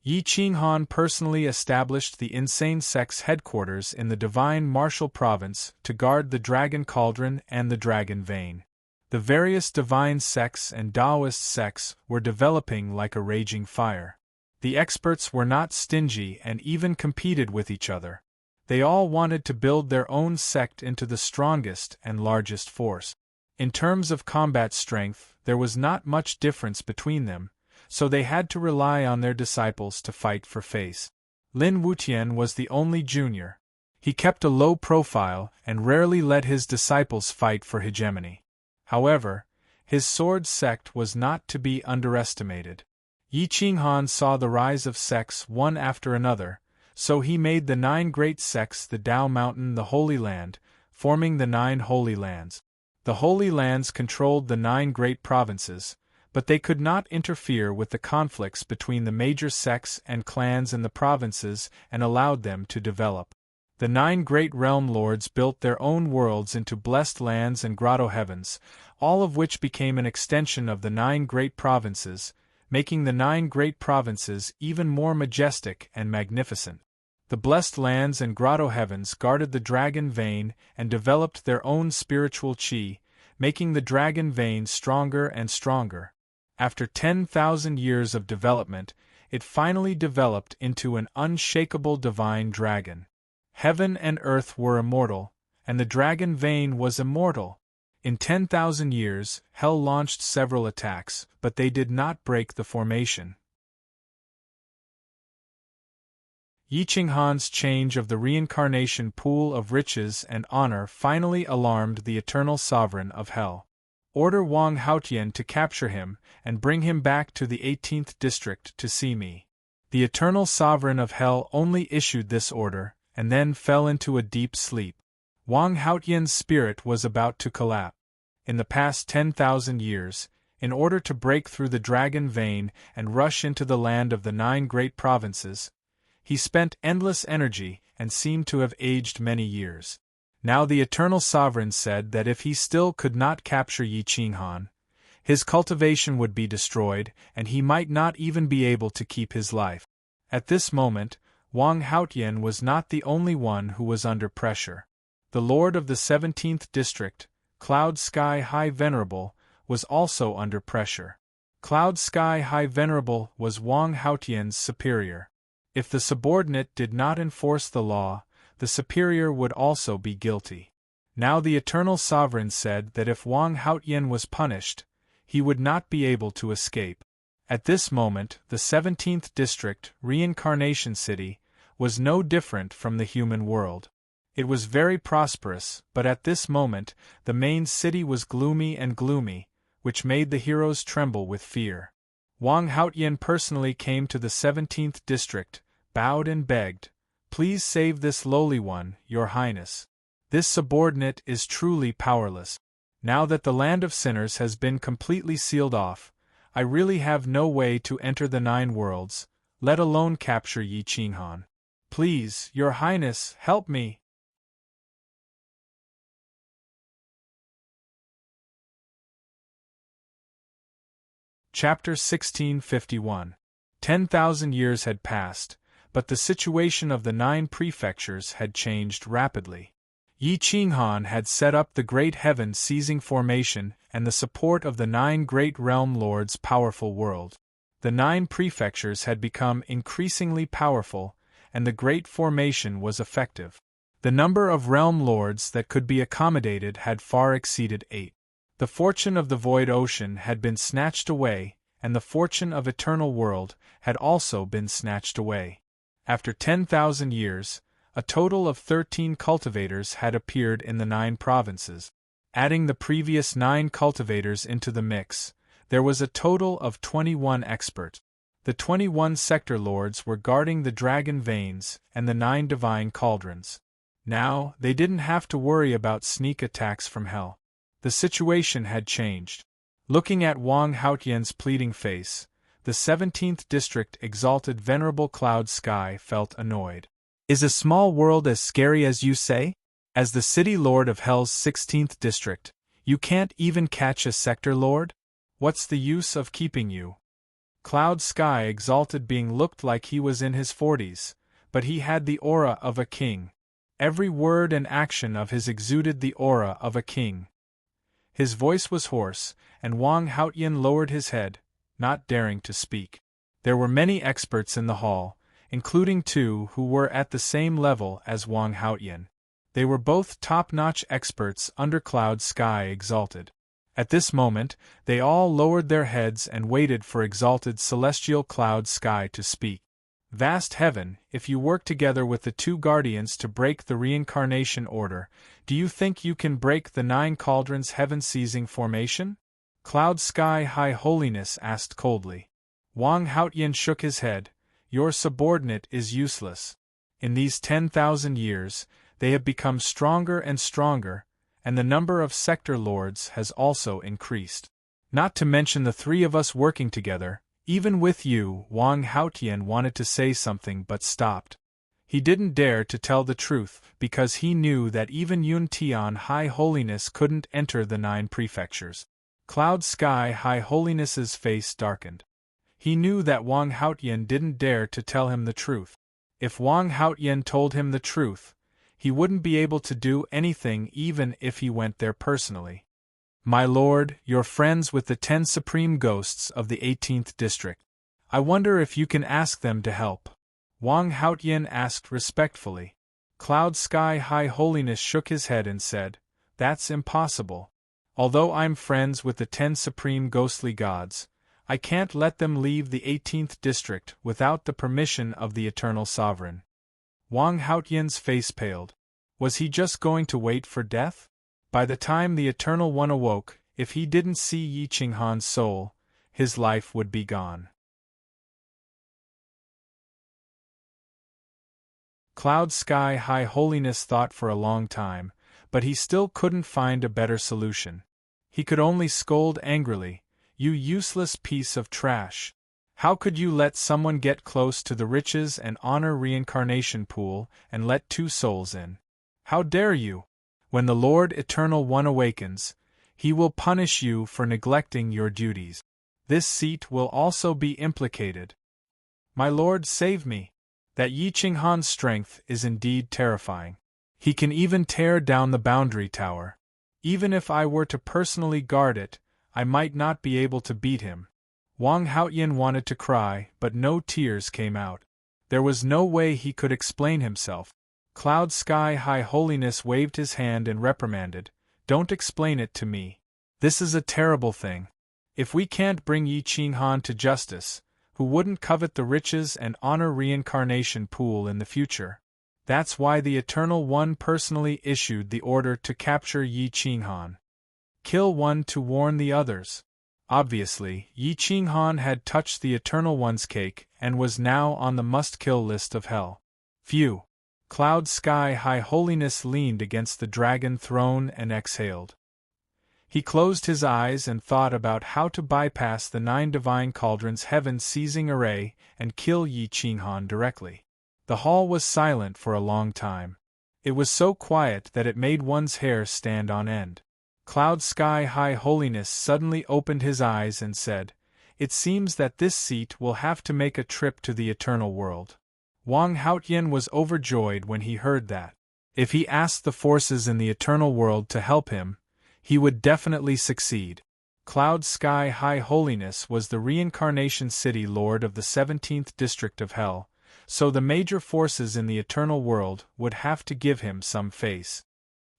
Yi Qinghan personally established the Insane Sect's headquarters in the Divine Martial Province to guard the Dragon Cauldron and the Dragon Vein. The various divine sects and Taoist sects were developing like a raging fire. The experts were not stingy and even competed with each other. They all wanted to build their own sect into the strongest and largest force. In terms of combat strength, there was not much difference between them, so they had to rely on their disciples to fight for face. Lin Wutian was the only junior. He kept a low profile and rarely let his disciples fight for hegemony. However, his sword sect was not to be underestimated. Yi Qinghan saw the rise of sects one after another, so he made the 9 great sects the Tao Mountain the Holy Land, forming the 9 Holy Lands. The Holy Lands controlled the 9 great provinces, but they could not interfere with the conflicts between the major sects and clans in the provinces and allowed them to develop. The 9 great realm lords built their own worlds into blessed lands and grotto heavens, all of which became an extension of the 9 great provinces, making the 9 great provinces even more majestic and magnificent. The blessed lands and grotto heavens guarded the dragon vein and developed their own spiritual qi, making the dragon vein stronger and stronger. After 10,000 years of development, it finally developed into an unshakable divine dragon. Heaven and earth were immortal, and the dragon vein was immortal. In 10,000 years, Hell launched several attacks, but they did not break the formation. Yi Qinghan's change of the reincarnation pool of riches and honor finally alarmed the eternal sovereign of Hell. Order Wang Haotian to capture him and bring him back to the 18th district to see me. The eternal sovereign of Hell only issued this order, and then fell into a deep sleep. Wang Haotian's spirit was about to collapse. In the past 10,000 years, in order to break through the dragon vein and rush into the land of the 9 great provinces, He spent endless energy and seemed to have aged many years. Now the Eternal Sovereign said that if he still could not capture Yi Qinghan, his cultivation would be destroyed and he might not even be able to keep his life. At this moment, Wang Haotian was not the only one who was under pressure. The Lord of the 17th District, Cloud Sky High Venerable, was also under pressure. Cloud Sky High Venerable was Wang Haotian's superior. If the subordinate did not enforce the law, the superior would also be guilty. Now the Eternal Sovereign said that if Wang Haotian was punished, he would not be able to escape. At this moment, the 17th District, Reincarnation City, was no different from the human world. It was very prosperous, but at this moment, the main city was gloomy, which made the heroes tremble with fear. Wang Haotian personally came to the 17th District, bowed and begged, "Please save this lowly one, Your Highness. This subordinate is truly powerless. Now that the land of sinners has been completely sealed off, I really have no way to enter the 9 worlds, let alone capture Yi Qinghan. Please, Your Highness, help me." Chapter 1651. 10,000 years had passed, but the situation of the 9 prefectures had changed rapidly. Yi Qinghan had set up the Great Heaven-seizing formation and the support of the 9 great realm lords' powerful world. The 9 prefectures had become increasingly powerful, and the great formation was effective. The number of realm lords that could be accommodated had far exceeded 8. The fortune of the Void Ocean had been snatched away, and the fortune of Eternal World had also been snatched away. After 10,000 years, a total of 13 cultivators had appeared in the 9 provinces. Adding the previous 9 cultivators into the mix, there was a total of 21 experts. The 21 sector lords were guarding the dragon veins and the 9 divine cauldrons. Now, they didn't have to worry about sneak attacks from hell. The situation had changed. Looking at Wang Haotian's pleading face, the 17th District Exalted Venerable Cloud Sky felt annoyed. "Is a small world as scary as you say? As the City Lord of Hell's 16th District, you can't even catch a sector lord? What's the use of keeping you?" Cloud Sky Exalted Being looked like he was in his 40s, but he had the aura of a king. Every word and action of his exuded the aura of a king. His voice was hoarse, and Wang Haotian lowered his head, not daring to speak. There were many experts in the hall, including 2 who were at the same level as Wang Haotian. They were both top-notch experts under Cloud Sky Exalted. At this moment, they all lowered their heads and waited for Exalted Celestial Cloud Sky to speak. "Vast Heaven, if you work together with the 2 guardians to break the reincarnation order, do you think you can break the 9 cauldrons heaven-seizing formation?" Cloud Sky High Holiness asked coldly. Wang Haotian shook his head. "Your subordinate is useless. In these 10,000 years, they have become stronger and stronger, and the number of sector lords has also increased. Not to mention the 3 of us working together, even with you." Wang Haotian wanted to say something but stopped. He didn't dare to tell the truth because he knew that even Yun Tian High Holiness couldn't enter the 9 prefectures. Cloud Sky High Holiness's face darkened. He knew that Wang Haotian didn't dare to tell him the truth. If Wang Haotian told him the truth, he wouldn't be able to do anything even if he went there personally. "My lord, you're friends with the 10 supreme ghosts of the 18th District. I wonder if you can ask them to help?" Wang Haotian asked respectfully. Cloud Sky High Holiness shook his head and said, "That's impossible. Although I'm friends with the 10 supreme ghostly gods, I can't let them leave the 18th District without the permission of the Eternal Sovereign." Wang Haotian's face paled. Was he just going to wait for death? By the time the Eternal One awoke, if he didn't see Yi Qinghan's soul, his life would be gone. Cloud Sky High Holiness thought for a long time, but he still couldn't find a better solution. He could only scold angrily, "You useless piece of trash. How could you let someone get close to the riches and honor reincarnation pool and let two souls in? How dare you? When the Lord Eternal One awakens, he will punish you for neglecting your duties. This seat will also be implicated. My lord, save me. That Yi Qinghan's strength is indeed terrifying. He can even tear down the boundary tower. Even if I were to personally guard it, I might not be able to beat him. Wang Haotian wanted to cry, but no tears came out. There was no way he could explain himself. Cloud Sky High Holiness waved his hand and reprimanded, "Don't explain it to me. This is a terrible thing. If we can't bring Yi Qinghan to justice, who wouldn't covet the riches and honor reincarnation pool in the future? That's why the Eternal One personally issued the order to capture Yi Qinghan. Kill one to warn the others." Obviously, Yi Qinghan had touched the Eternal One's cake and was now on the must-kill list of hell. Phew! Cloud Sky High Holiness leaned against the dragon throne and exhaled. He closed his eyes and thought about how to bypass the 9 divine cauldrons' heaven-seizing array and kill Yi Qinghan directly. The hall was silent for a long time. It was so quiet that it made one's hair stand on end. Cloud Sky High Holiness suddenly opened his eyes and said, "It seems that this seat will have to make a trip to the eternal world." Wang Haotian was overjoyed when he heard that. If he asked the forces in the eternal world to help him, he would definitely succeed. Cloud Sky High Holiness was the reincarnation city lord of the 17th district of Hell, so the major forces in the eternal world would have to give him some face.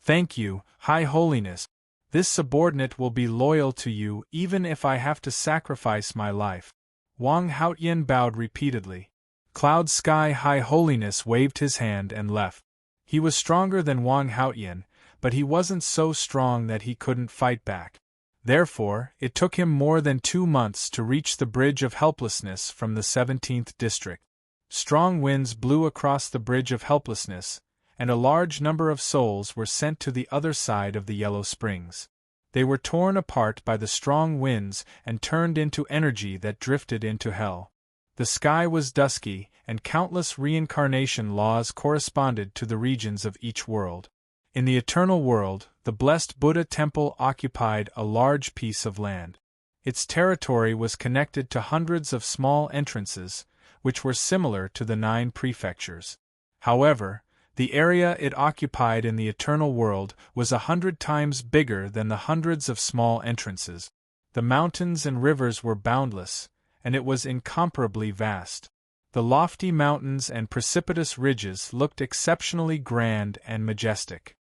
"Thank you, High Holiness. This subordinate will be loyal to you even if I have to sacrifice my life." Wang Haotian bowed repeatedly. Cloud Sky High Holiness waved his hand and left. He was stronger than Wang Haotian, but he wasn't so strong that he couldn't fight back. Therefore, it took him more than 2 months to reach the Bridge of Helplessness from the 17th district. Strong winds blew across the Bridge of Helplessness, and a large number of souls were sent to the other side of the Yellow Springs. They were torn apart by the strong winds and turned into energy that drifted into hell. The sky was dusky, and countless reincarnation laws corresponded to the regions of each world. In the eternal world, the blessed Buddha temple occupied a large piece of land. Its territory was connected to hundreds of small entrances, which were similar to the 9 prefectures. However, the area it occupied in the eternal world was 100 times bigger than the hundreds of small entrances. The mountains and rivers were boundless, and it was incomparably vast. The lofty mountains and precipitous ridges looked exceptionally grand and majestic.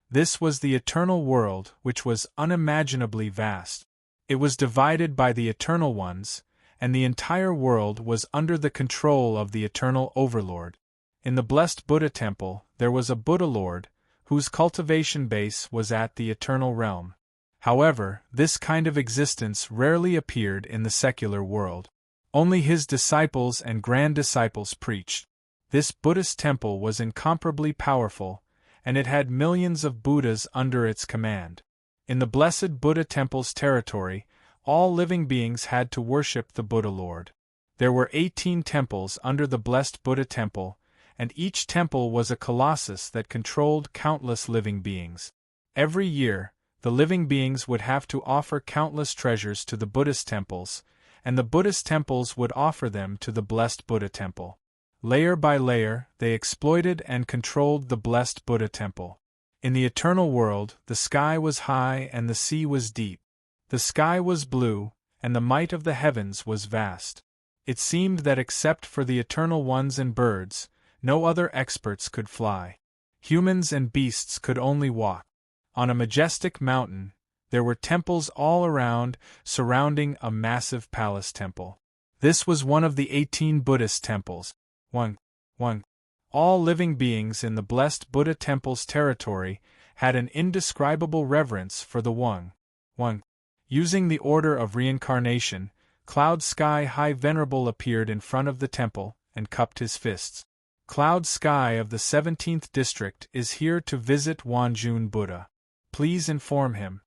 This was the eternal world, which was unimaginably vast. It was divided by the Eternal Ones, and the entire world was under the control of the Eternal Overlord. In the blessed Buddha temple, there was a Buddha Lord, whose cultivation base was at the eternal realm. However, this kind of existence rarely appeared in the secular world. Only his disciples and grand-disciples preached. This Buddhist temple was incomparably powerful, and it had millions of Buddhas under its command. In the blessed Buddha temple's territory, all living beings had to worship the Buddha Lord. There were 18 temples under the blessed Buddha temple, and each temple was a colossus that controlled countless living beings. Every year, the living beings would have to offer countless treasures to the Buddhist temples, and the Buddhist temples would offer them to the blessed Buddha temple. Layer by layer, they exploited and controlled the blessed Buddha temple. In the eternal world, the sky was high and the sea was deep. The sky was blue, and the might of the heavens was vast. It seemed that except for the eternal ones and birds, no other experts could fly. Humans and beasts could only walk. On a majestic mountain, there were temples all around, surrounding a massive palace temple. This was one of the 18 Buddhist temples. 1. All living beings in the blessed Buddha temple's territory had an indescribable reverence for the One. Using the order of reincarnation, Cloud Sky High Venerable appeared in front of the temple and cupped his fists. Cloud Sky of the 17th district is here to visit Wanjun Buddha. Please inform him.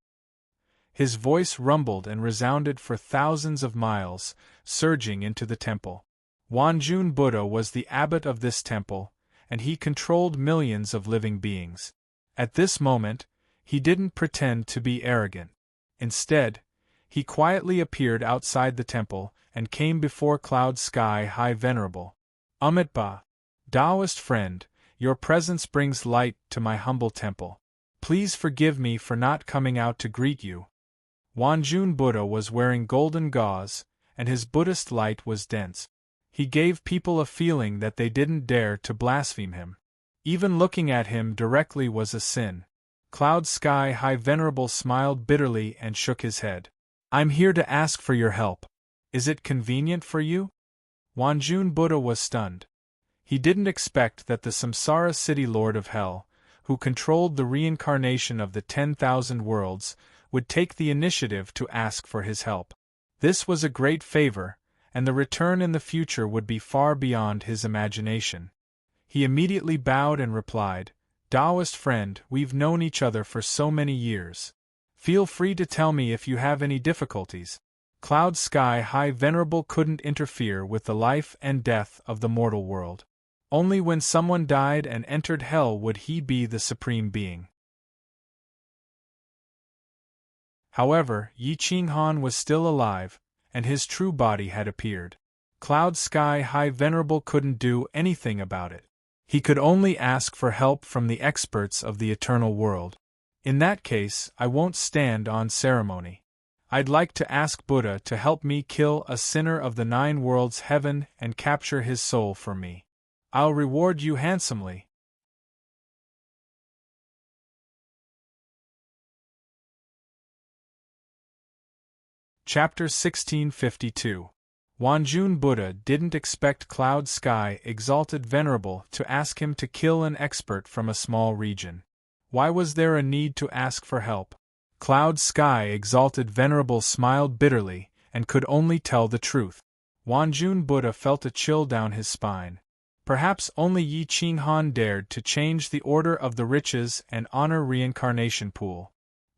His voice rumbled and resounded for thousands of miles, surging into the temple. Wanjun Buddha was the abbot of this temple, and he controlled millions of living beings. At this moment, he didn't pretend to be arrogant. Instead, he quietly appeared outside the temple and came before Cloud Sky High Venerable. Amitabha, Taoist friend, your presence brings light to my humble temple. Please forgive me for not coming out to greet you. Wanjun Buddha was wearing golden gauze, and his Buddhist light was dense. He gave people a feeling that they didn't dare to blaspheme him. Even looking at him directly was a sin. Cloud Sky High Venerable smiled bitterly and shook his head. I'm here to ask for your help. Is it convenient for you? Wanjun Buddha was stunned. He didn't expect that the Samsara City Lord of Hell, who controlled the reincarnation of the 10,000 worlds, would take the initiative to ask for his help. This was a great favor, and the return in the future would be far beyond his imagination. He immediately bowed and replied, Taoist friend, we've known each other for so many years. Feel free to tell me if you have any difficulties. Cloud Sky High Venerable couldn't interfere with the life and death of the mortal world. Only when someone died and entered hell would he be the supreme being. However, Yi Qinghan was still alive, and his true body had appeared. Cloud Sky High Venerable couldn't do anything about it. He could only ask for help from the experts of the eternal world. In that case, I won't stand on ceremony. I'd like to ask Buddha to help me kill a sinner of the 9 worlds heaven and capture his soul for me. I'll reward you handsomely. Chapter 1652. Wanjun Buddha didn't expect Cloud Sky Exalted Venerable to ask him to kill an expert from a small region. Why was there a need to ask for help? Cloud Sky Exalted Venerable smiled bitterly, and could only tell the truth. Wanjun Buddha felt a chill down his spine. Perhaps only Yi Qinghan dared to change the order of the riches and honor reincarnation pool.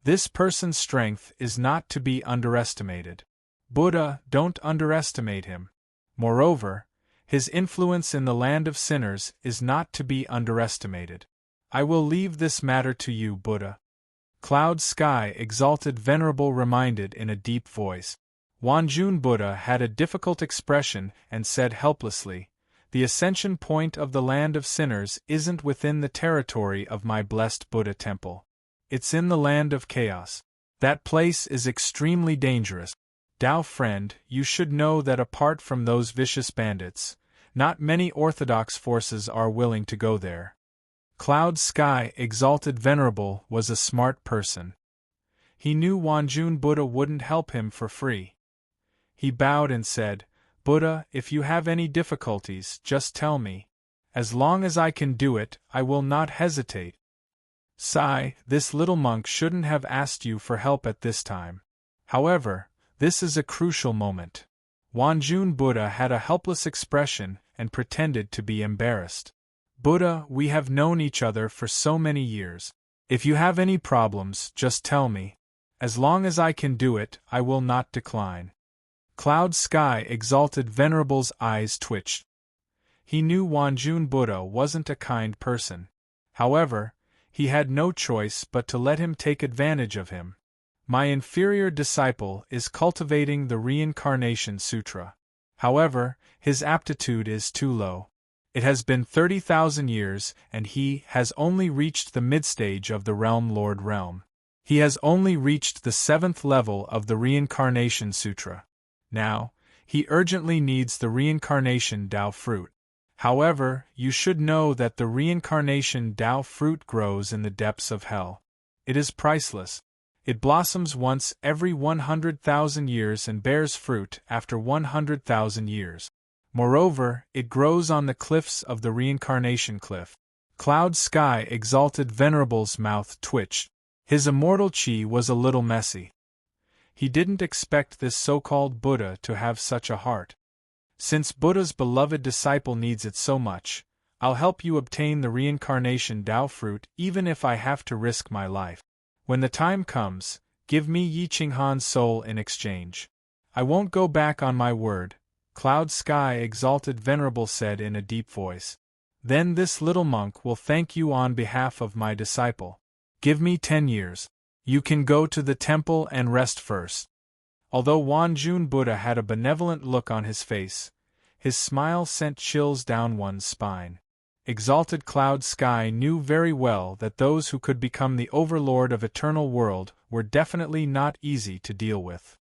This person's strength is not to be underestimated. Buddha, don't underestimate him. Moreover, his influence in the land of sinners is not to be underestimated. I will leave this matter to you, Buddha. Cloud Sky Exalted Venerable reminded in a deep voice. Wanjun Buddha had a difficult expression and said helplessly, The ascension point of the land of sinners isn't within the territory of my blessed Buddha temple. It's in the land of chaos. That place is extremely dangerous. Tao friend, you should know that apart from those vicious bandits, not many orthodox forces are willing to go there. Cloud Sky Exalted Venerable was a smart person. He knew Wanjun Buddha wouldn't help him for free. He bowed and said, Buddha, if you have any difficulties, just tell me. As long as I can do it, I will not hesitate. Sai, this little monk shouldn't have asked you for help at this time. However, this is a crucial moment. Wanjun Buddha had a helpless expression and pretended to be embarrassed. Buddha, we have known each other for so many years. If you have any problems, just tell me. As long as I can do it, I will not decline. Cloud Sky Exalted Venerable's eyes twitched. He knew Wanjun Buddha wasn't a kind person. However, he had no choice but to let him take advantage of him. My inferior disciple is cultivating the Reincarnation Sutra. However, his aptitude is too low. It has been 30,000 years and he has only reached the midstage of the Realm Lord realm. He has only reached the 7th level of the Reincarnation Sutra. Now, he urgently needs the Reincarnation Tao fruit. However, you should know that the Reincarnation Tao fruit grows in the depths of hell. It is priceless. It blossoms once every 100,000 years and bears fruit after 100,000 years. Moreover, it grows on the cliffs of the Reincarnation Cliff. Cloud Sky Exalted Venerable's mouth twitched. His immortal chi was a little messy. He didn't expect this so-called Buddha to have such a heart. Since Buddha's beloved disciple needs it so much, I'll help you obtain the Reincarnation Tao fruit even if I have to risk my life. When the time comes, Give me Yi Qinghan's soul in exchange. I won't go back on my word, Cloud Sky Exalted Venerable said in a deep voice. Then this little monk will thank you on behalf of my disciple. Give me 10 years. You can go to the temple and rest first. Although Wanjun Buddha had a benevolent look on his face, his smile sent chills down one's spine. Exalted Cloud Sky knew very well that those who could become the overlord of eternal world were definitely not easy to deal with.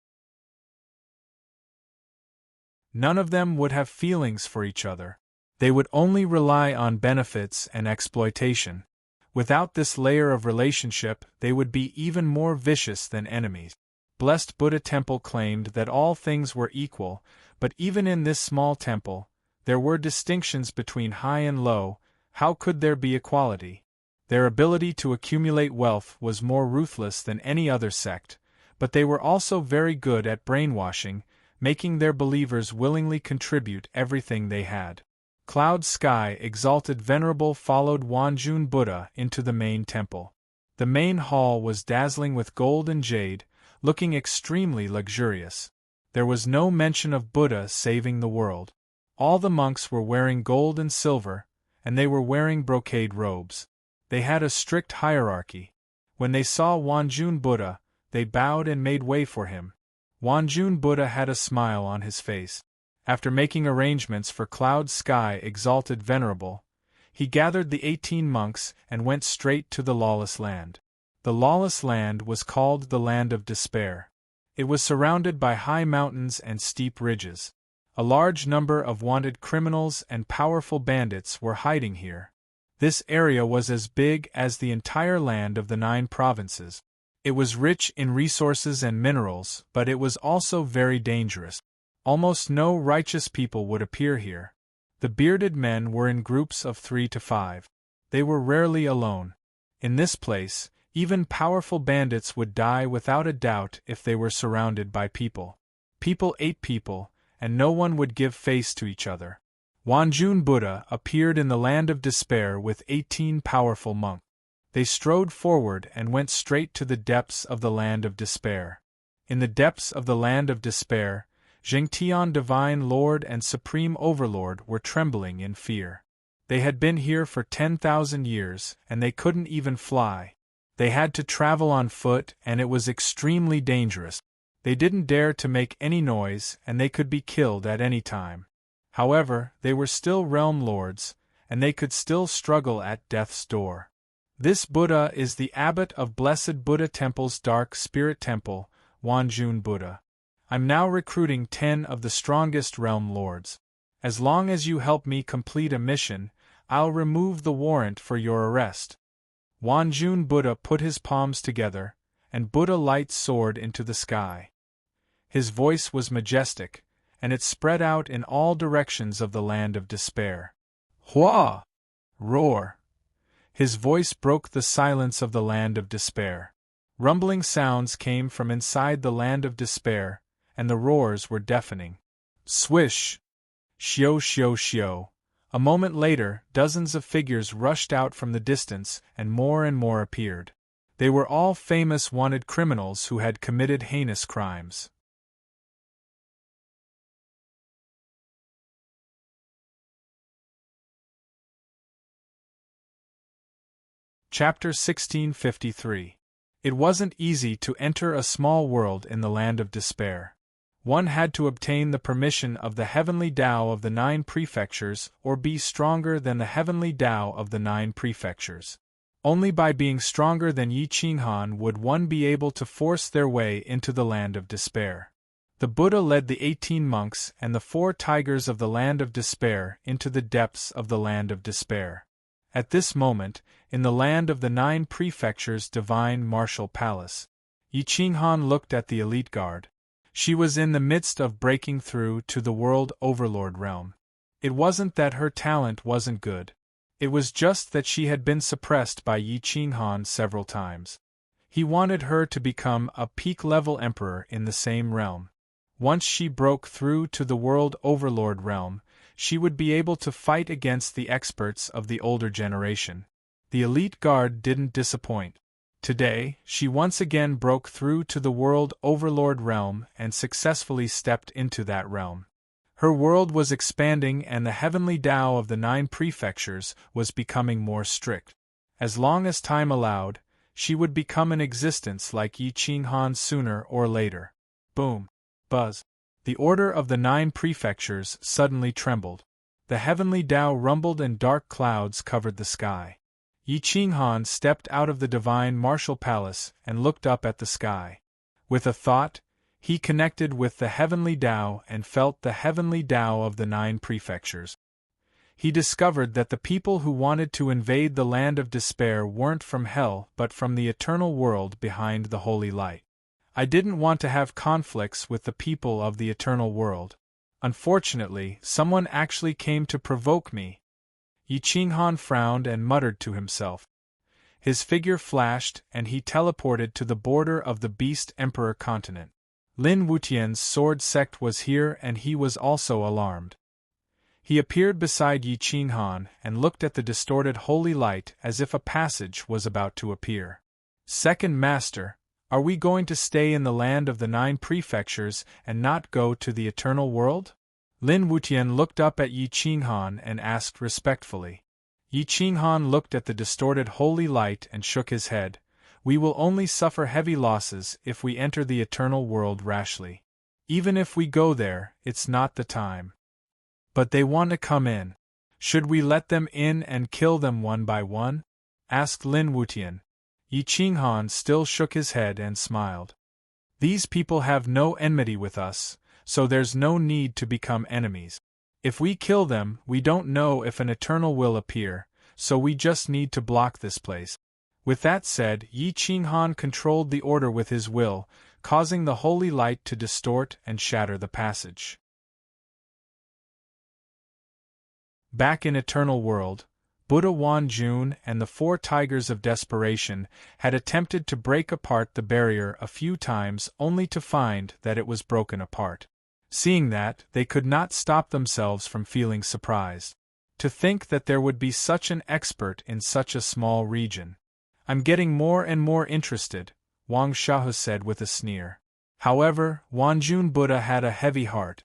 None of them would have feelings for each other. They would only rely on benefits and exploitation. Without this layer of relationship, they would be even more vicious than enemies. Blessed Buddha Temple claimed that all things were equal, but even in this small temple, there were distinctions between high and low. How could there be equality? Their ability to accumulate wealth was more ruthless than any other sect, but they were also very good at brainwashing, making their believers willingly contribute everything they had. Cloud Sky Exalted Venerable followed Wanjun Buddha into the main temple. The main hall was dazzling with gold and jade, looking extremely luxurious. There was no mention of Buddha saving the world. All the monks were wearing gold and silver, and they were wearing brocade robes. They had a strict hierarchy. When they saw Wanjun Buddha, they bowed and made way for him. Wanjun Buddha had a smile on his face. After making arrangements for Cloud Sky Exalted Venerable, he gathered the 18 monks and went straight to the lawless land. The lawless land was called the Land of Despair. It was surrounded by high mountains and steep ridges. A large number of wanted criminals and powerful bandits were hiding here. This area was as big as the entire land of the 9 provinces. It was rich in resources and minerals, but it was also very dangerous. Almost no righteous people would appear here. The bearded men were in groups of 3 to 5. They were rarely alone. In this place, even powerful bandits would die without a doubt if they were surrounded by people. People ate people, and no one would give face to each other. Wanjun Buddha appeared in the Land of Despair with 18 powerful monks. They strode forward and went straight to the depths of the Land of Despair. In the depths of the Land of Despair, Zhengtian Divine Lord and Supreme Overlord were trembling in fear. They had been here for 10,000 years, and they couldn't even fly. They had to travel on foot, and it was extremely dangerous. They didn't dare to make any noise, and they could be killed at any time. However, they were still realm lords, and they could still struggle at death's door. This Buddha is the abbot of Blessed Buddha Temple's Dark Spirit Temple, Wanjun Buddha. I'm now recruiting 10 of the strongest realm lords. As long as you help me complete a mission, I'll remove the warrant for your arrest. Wanjun Buddha put his palms together, and Buddha light soared into the sky. His voice was majestic, and it spread out in all directions of the Land of Despair. Hua! Roar! His voice broke the silence of the Land of Despair. Rumbling sounds came from inside the Land of Despair, and the roars were deafening. Swish! Shio shio shio! A moment later, dozens of figures rushed out from the distance, and more appeared. They were all famous wanted criminals who had committed heinous crimes. Chapter 1653. It wasn't easy to enter a small world in the Land of Despair. One had to obtain the permission of the heavenly Tao of the 9 prefectures or be stronger than the heavenly Tao of the 9 prefectures. Only by being stronger than Yi Qinghan would one be able to force their way into the Land of Despair. The Buddha led the 18 monks and the 4 tigers of the Land of Despair into the depths of the Land of Despair. At this moment, in the land of the 9 prefectures' divine martial palace, Yi Qinghan looked at the elite guard. She was in the midst of breaking through to the world overlord realm. It wasn't that her talent wasn't good. It was just that she had been suppressed by Yi Qinghan several times. He wanted her to become a peak-level emperor in the same realm. Once she broke through to the world overlord realm, she would be able to fight against the experts of the older generation. The elite guard didn't disappoint. Today, she once again broke through to the World Overlord realm and successfully stepped into that realm. Her world was expanding and the heavenly Tao of the 9 prefectures was becoming more strict. As long as time allowed, she would become an existence like Yi Qinghan sooner or later. Boom. Buzz. The order of the 9 prefectures suddenly trembled. The heavenly Tao rumbled and dark clouds covered the sky. Yi Qinghan stepped out of the divine martial palace and looked up at the sky. With a thought, he connected with the heavenly Tao and felt the heavenly Tao of the 9 prefectures. He discovered that the people who wanted to invade the land of despair weren't from hell but from the eternal world behind the holy light. I didn't want to have conflicts with the people of the eternal world. Unfortunately, someone actually came to provoke me. Yi Qinghan frowned and muttered to himself. His figure flashed and he teleported to the border of the Beast Emperor continent. Lin Wutian's sword sect was here and he was also alarmed. He appeared beside Yi Qinghan and looked at the distorted holy light as if a passage was about to appear. Second Master, are we going to stay in the land of the 9 prefectures and not go to the eternal world? Lin Wutian looked up at Yi Qinghan and asked respectfully. Yi Qinghan looked at the distorted holy light and shook his head. We will only suffer heavy losses if we enter the eternal world rashly. Even if we go there, it's not the time. But they want to come in. Should we let them in and kill them one by one? Asked Lin Wutian. Yi Qinghan still shook his head and smiled. These people have no enmity with us, so there's no need to become enemies. If we kill them, we don't know if an eternal will appear, so we just need to block this place. With that said, Yi Qinghan controlled the order with his will, causing the holy light to distort and shatter the passage. Back in Eternal World, Buddha Wanjun and the 4 Tigers of Desperation had attempted to break apart the barrier a few times only to find that it was broken apart. Seeing that, they could not stop themselves from feeling surprised. To think that there would be such an expert in such a small region. I'm getting more and more interested, Wang Shahu said with a sneer. However, Wanjun Buddha had a heavy heart.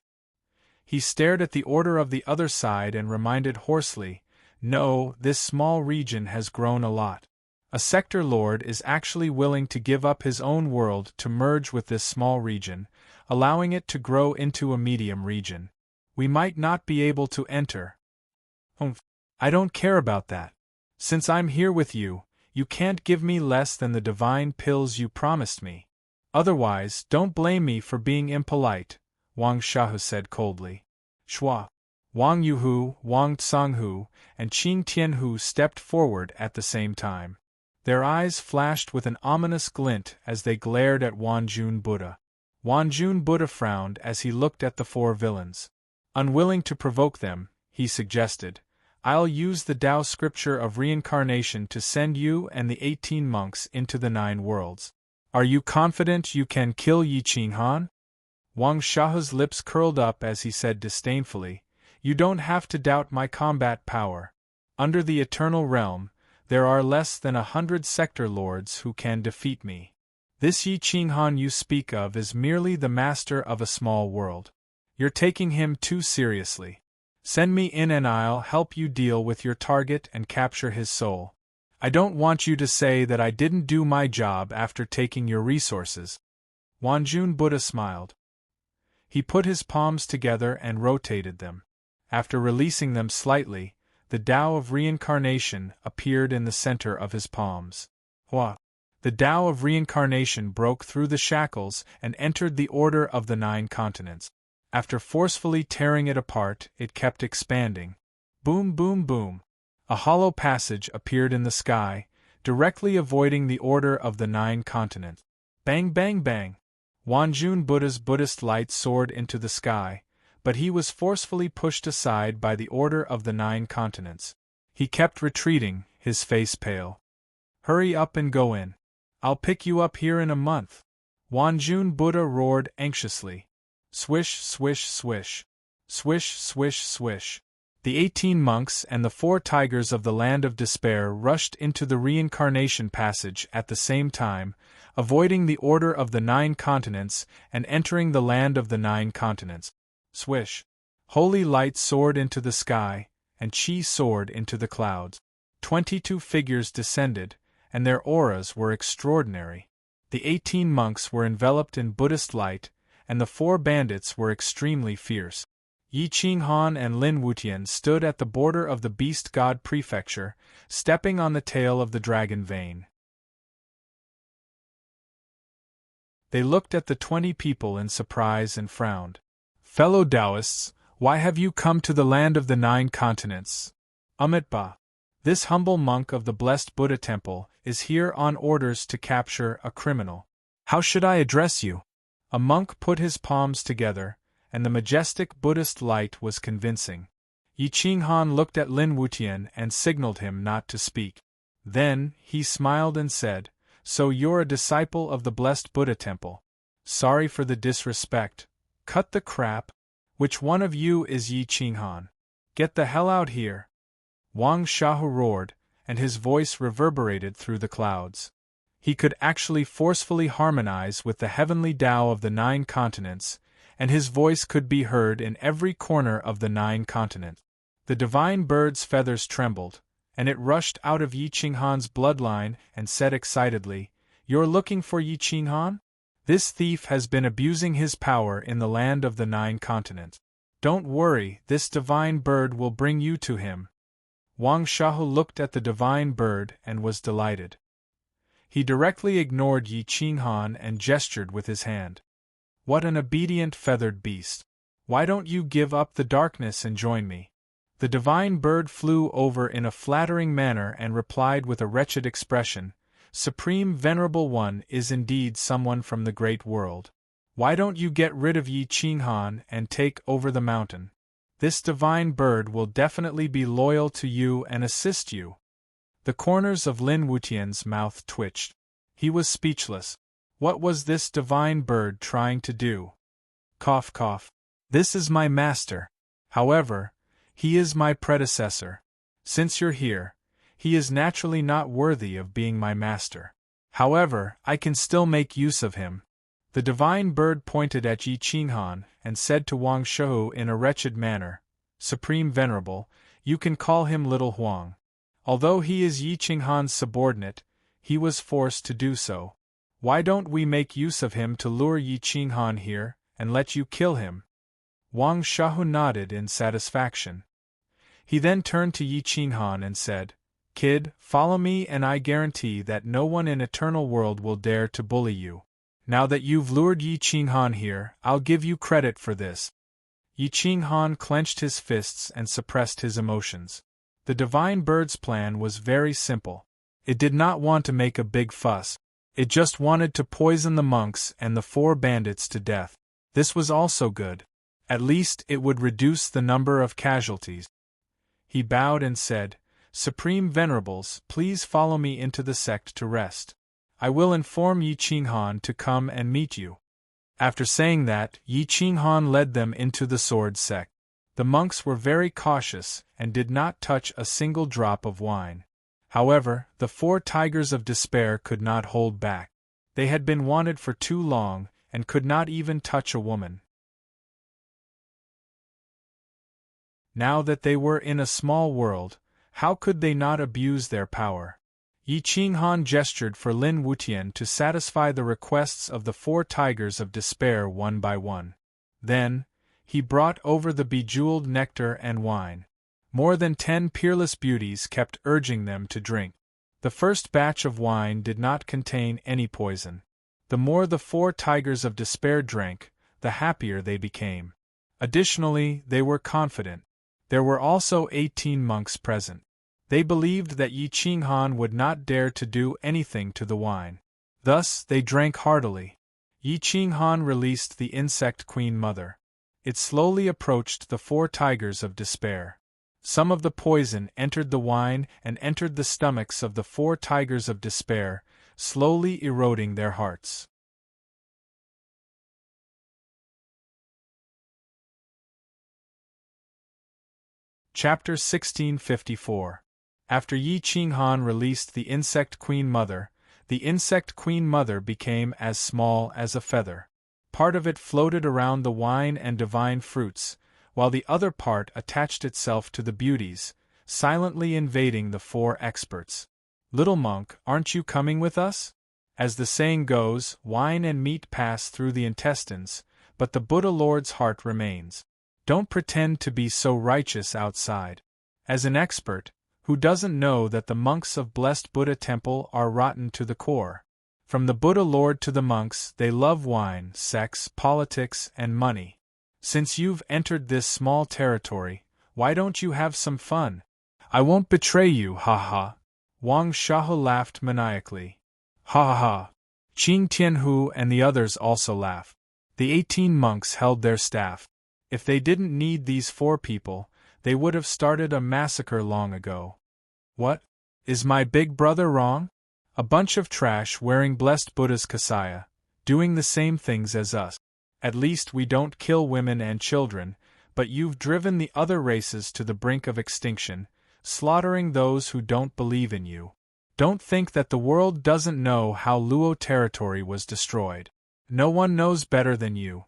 He stared at the order of the other side and reminded hoarsely, no, this small region has grown a lot. A sector lord is actually willing to give up his own world to merge with this small region, allowing it to grow into a medium region. We might not be able to enter. I don't care about that. Since I'm here with you, you can't give me less than the divine pills you promised me. Otherwise, don't blame me for being impolite, Wang Shahu said coldly. Shua. Wang Yuhu, Wang Tsanghu, and Qing Tianhu stepped forward at the same time. Their eyes flashed with an ominous glint as they glared at Wanjun Buddha. Wanjun Buddha frowned as he looked at the 4 villains. Unwilling to provoke them, he suggested, I'll use the Tao scripture of reincarnation to send you and the 18 monks into the 9 worlds. Are you confident you can kill Yi Qinghan? Wang Shahu's lips curled up as he said disdainfully, You don't have to doubt my combat power. Under the eternal realm, there are less than 100 sector lords who can defeat me. This Yi Qinghan you speak of is merely the master of a small world. You're taking him too seriously. Send me in and I'll help you deal with your target and capture his soul. I don't want you to say that I didn't do my job after taking your resources. Wanjun Buddha smiled. He put his palms together and rotated them. After releasing them slightly, the Tao of reincarnation appeared in the center of his palms. Hua! The Tao of reincarnation broke through the shackles and entered the order of the 9 continents. After forcefully tearing it apart, it kept expanding. Boom, boom, boom. A hollow passage appeared in the sky, directly avoiding the order of the 9 continents. Bang, bang, bang. Wanjun Buddha's Buddhist light soared into the sky, but he was forcefully pushed aside by the order of the 9 continents. He kept retreating, his face pale. Hurry up and go in. I'll pick you up here in a month. Wanjun Buddha roared anxiously. Swish, swish, swish. Swish, swish, swish. The 18 monks and the 4 tigers of the Land of Despair rushed into the reincarnation passage at the same time, avoiding the order of the 9 continents and entering the land of the 9 continents. Swish! Holy light soared into the sky, and chi soared into the clouds. 22 figures descended, and their auras were extraordinary. The 18 monks were enveloped in Buddhist light, and the 4 bandits were extremely fierce. Yi Qinghan and Lin Wutian stood at the border of the Beast God Prefecture, stepping on the tail of the dragon vein. They looked at the 20 people in surprise and frowned. "Fellow Taoists, why have you come to the land of the 9 continents?" Amitba. "This humble monk of the blessed Buddha temple is here on orders to capture a criminal. How should I address you?" A monk put his palms together, and the majestic Buddhist light was convincing. Yi Qinghan looked at Lin Wutian and signaled him not to speak. Then, he smiled and said, "So you're a disciple of the blessed Buddha temple. Sorry for the disrespect. Cut the crap. Which one of you is Yi Qinghan? Get the hell out here." Wang Shahu roared, and his voice reverberated through the clouds. He could actually forcefully harmonize with the heavenly Tao of the 9 continents, and his voice could be heard in every corner of the 9 continents. The divine bird's feathers trembled, and it rushed out of Yi Qinghan's bloodline and said excitedly, "You're looking for Yi Qinghan? This thief has been abusing his power in the land of the 9 continents. Don't worry, this divine bird will bring you to him." Wang Shahu looked at the divine bird and was delighted. He directly ignored Yi Qinghan and gestured with his hand. "What an obedient feathered beast! Why don't you give up the darkness and join me?" The divine bird flew over in a flattering manner and replied with a wretched expression, "Supreme Venerable One is indeed someone from the great world. Why don't you get rid of Yi Qinghan and take over the mountain? This divine bird will definitely be loyal to you and assist you." The corners of Lin Wutian's mouth twitched. He was speechless. What was this divine bird trying to do? Cough cough. "This is my master. However, he is my predecessor. Since you're here, he is naturally not worthy of being my master. However, I can still make use of him." The divine bird pointed at Yi Qinghan and said to Wang Shahu in a wretched manner, "Supreme Venerable, you can call him Little Huang. Although he is Yi Qinghan's subordinate, he was forced to do so. Why don't we make use of him to lure Yi Qinghan here, and let you kill him?" Wang Shahu nodded in satisfaction. He then turned to Yi Qinghan and said, "Kid, follow me and I guarantee that no one in Eternal World will dare to bully you. Now that you've lured Yi Qinghan here, I'll give you credit for this." Yi Qinghan clenched his fists and suppressed his emotions. The divine bird's plan was very simple. It did not want to make a big fuss. It just wanted to poison the monks and the 4 bandits to death. This was also good. At least it would reduce the number of casualties. He bowed and said, "Supreme Venerables, please follow me into the sect to rest. I will inform Yi Qinghan to come and meet you." After saying that, Yi Qinghan led them into the sword sect. The monks were very cautious and did not touch a single drop of wine. However, the 4 tigers of despair could not hold back. They had been wanted for too long and could not even touch a woman. Now that they were in a small world, how could they not abuse their power? Yi Qinghan gestured for Lin Wutian to satisfy the requests of the 4 tigers of despair one by one. Then, he brought over the bejeweled nectar and wine. More than 10 peerless beauties kept urging them to drink. The first batch of wine did not contain any poison. The more the 4 tigers of despair drank, the happier they became. Additionally, they were confident. There were also 18 monks present. They believed that Yi Qinghan would not dare to do anything to the wine. Thus, they drank heartily. Yi Qinghan released the insect queen mother. It slowly approached the 4 tigers of despair. Some of the poison entered the wine and entered the stomachs of the 4 tigers of despair, slowly eroding their hearts. Chapter 1654. After Yi Qinghan released the insect queen mother, the insect queen mother became as small as a feather. Part of it floated around the wine and divine fruits, while the other part attached itself to the beauties, silently invading the four experts. "Little monk, aren't you coming with us?" As the saying goes, wine and meat pass through the intestines, but the Buddha Lord's heart remains. Don't pretend to be so righteous outside. As an expert, who doesn't know that the monks of blessed Buddha temple are rotten to the core? From the Buddha Lord to the monks, they love wine, sex, politics, and money. Since you've entered this small territory, why don't you have some fun? I won't betray you, ha ha. Wang Shahu laughed maniacally. Ha ha ha. Qing Tianhu and the others also laughed. The 18 monks held their staff. If they didn't need these 4 people, they would have started a massacre long ago. What? Is my big brother wrong? A bunch of trash wearing blessed Buddha's kasaya, doing the same things as us. At least we don't kill women and children, but you've driven the other races to the brink of extinction, slaughtering those who don't believe in you. Don't think that the world doesn't know how Luo territory was destroyed. No one knows better than you.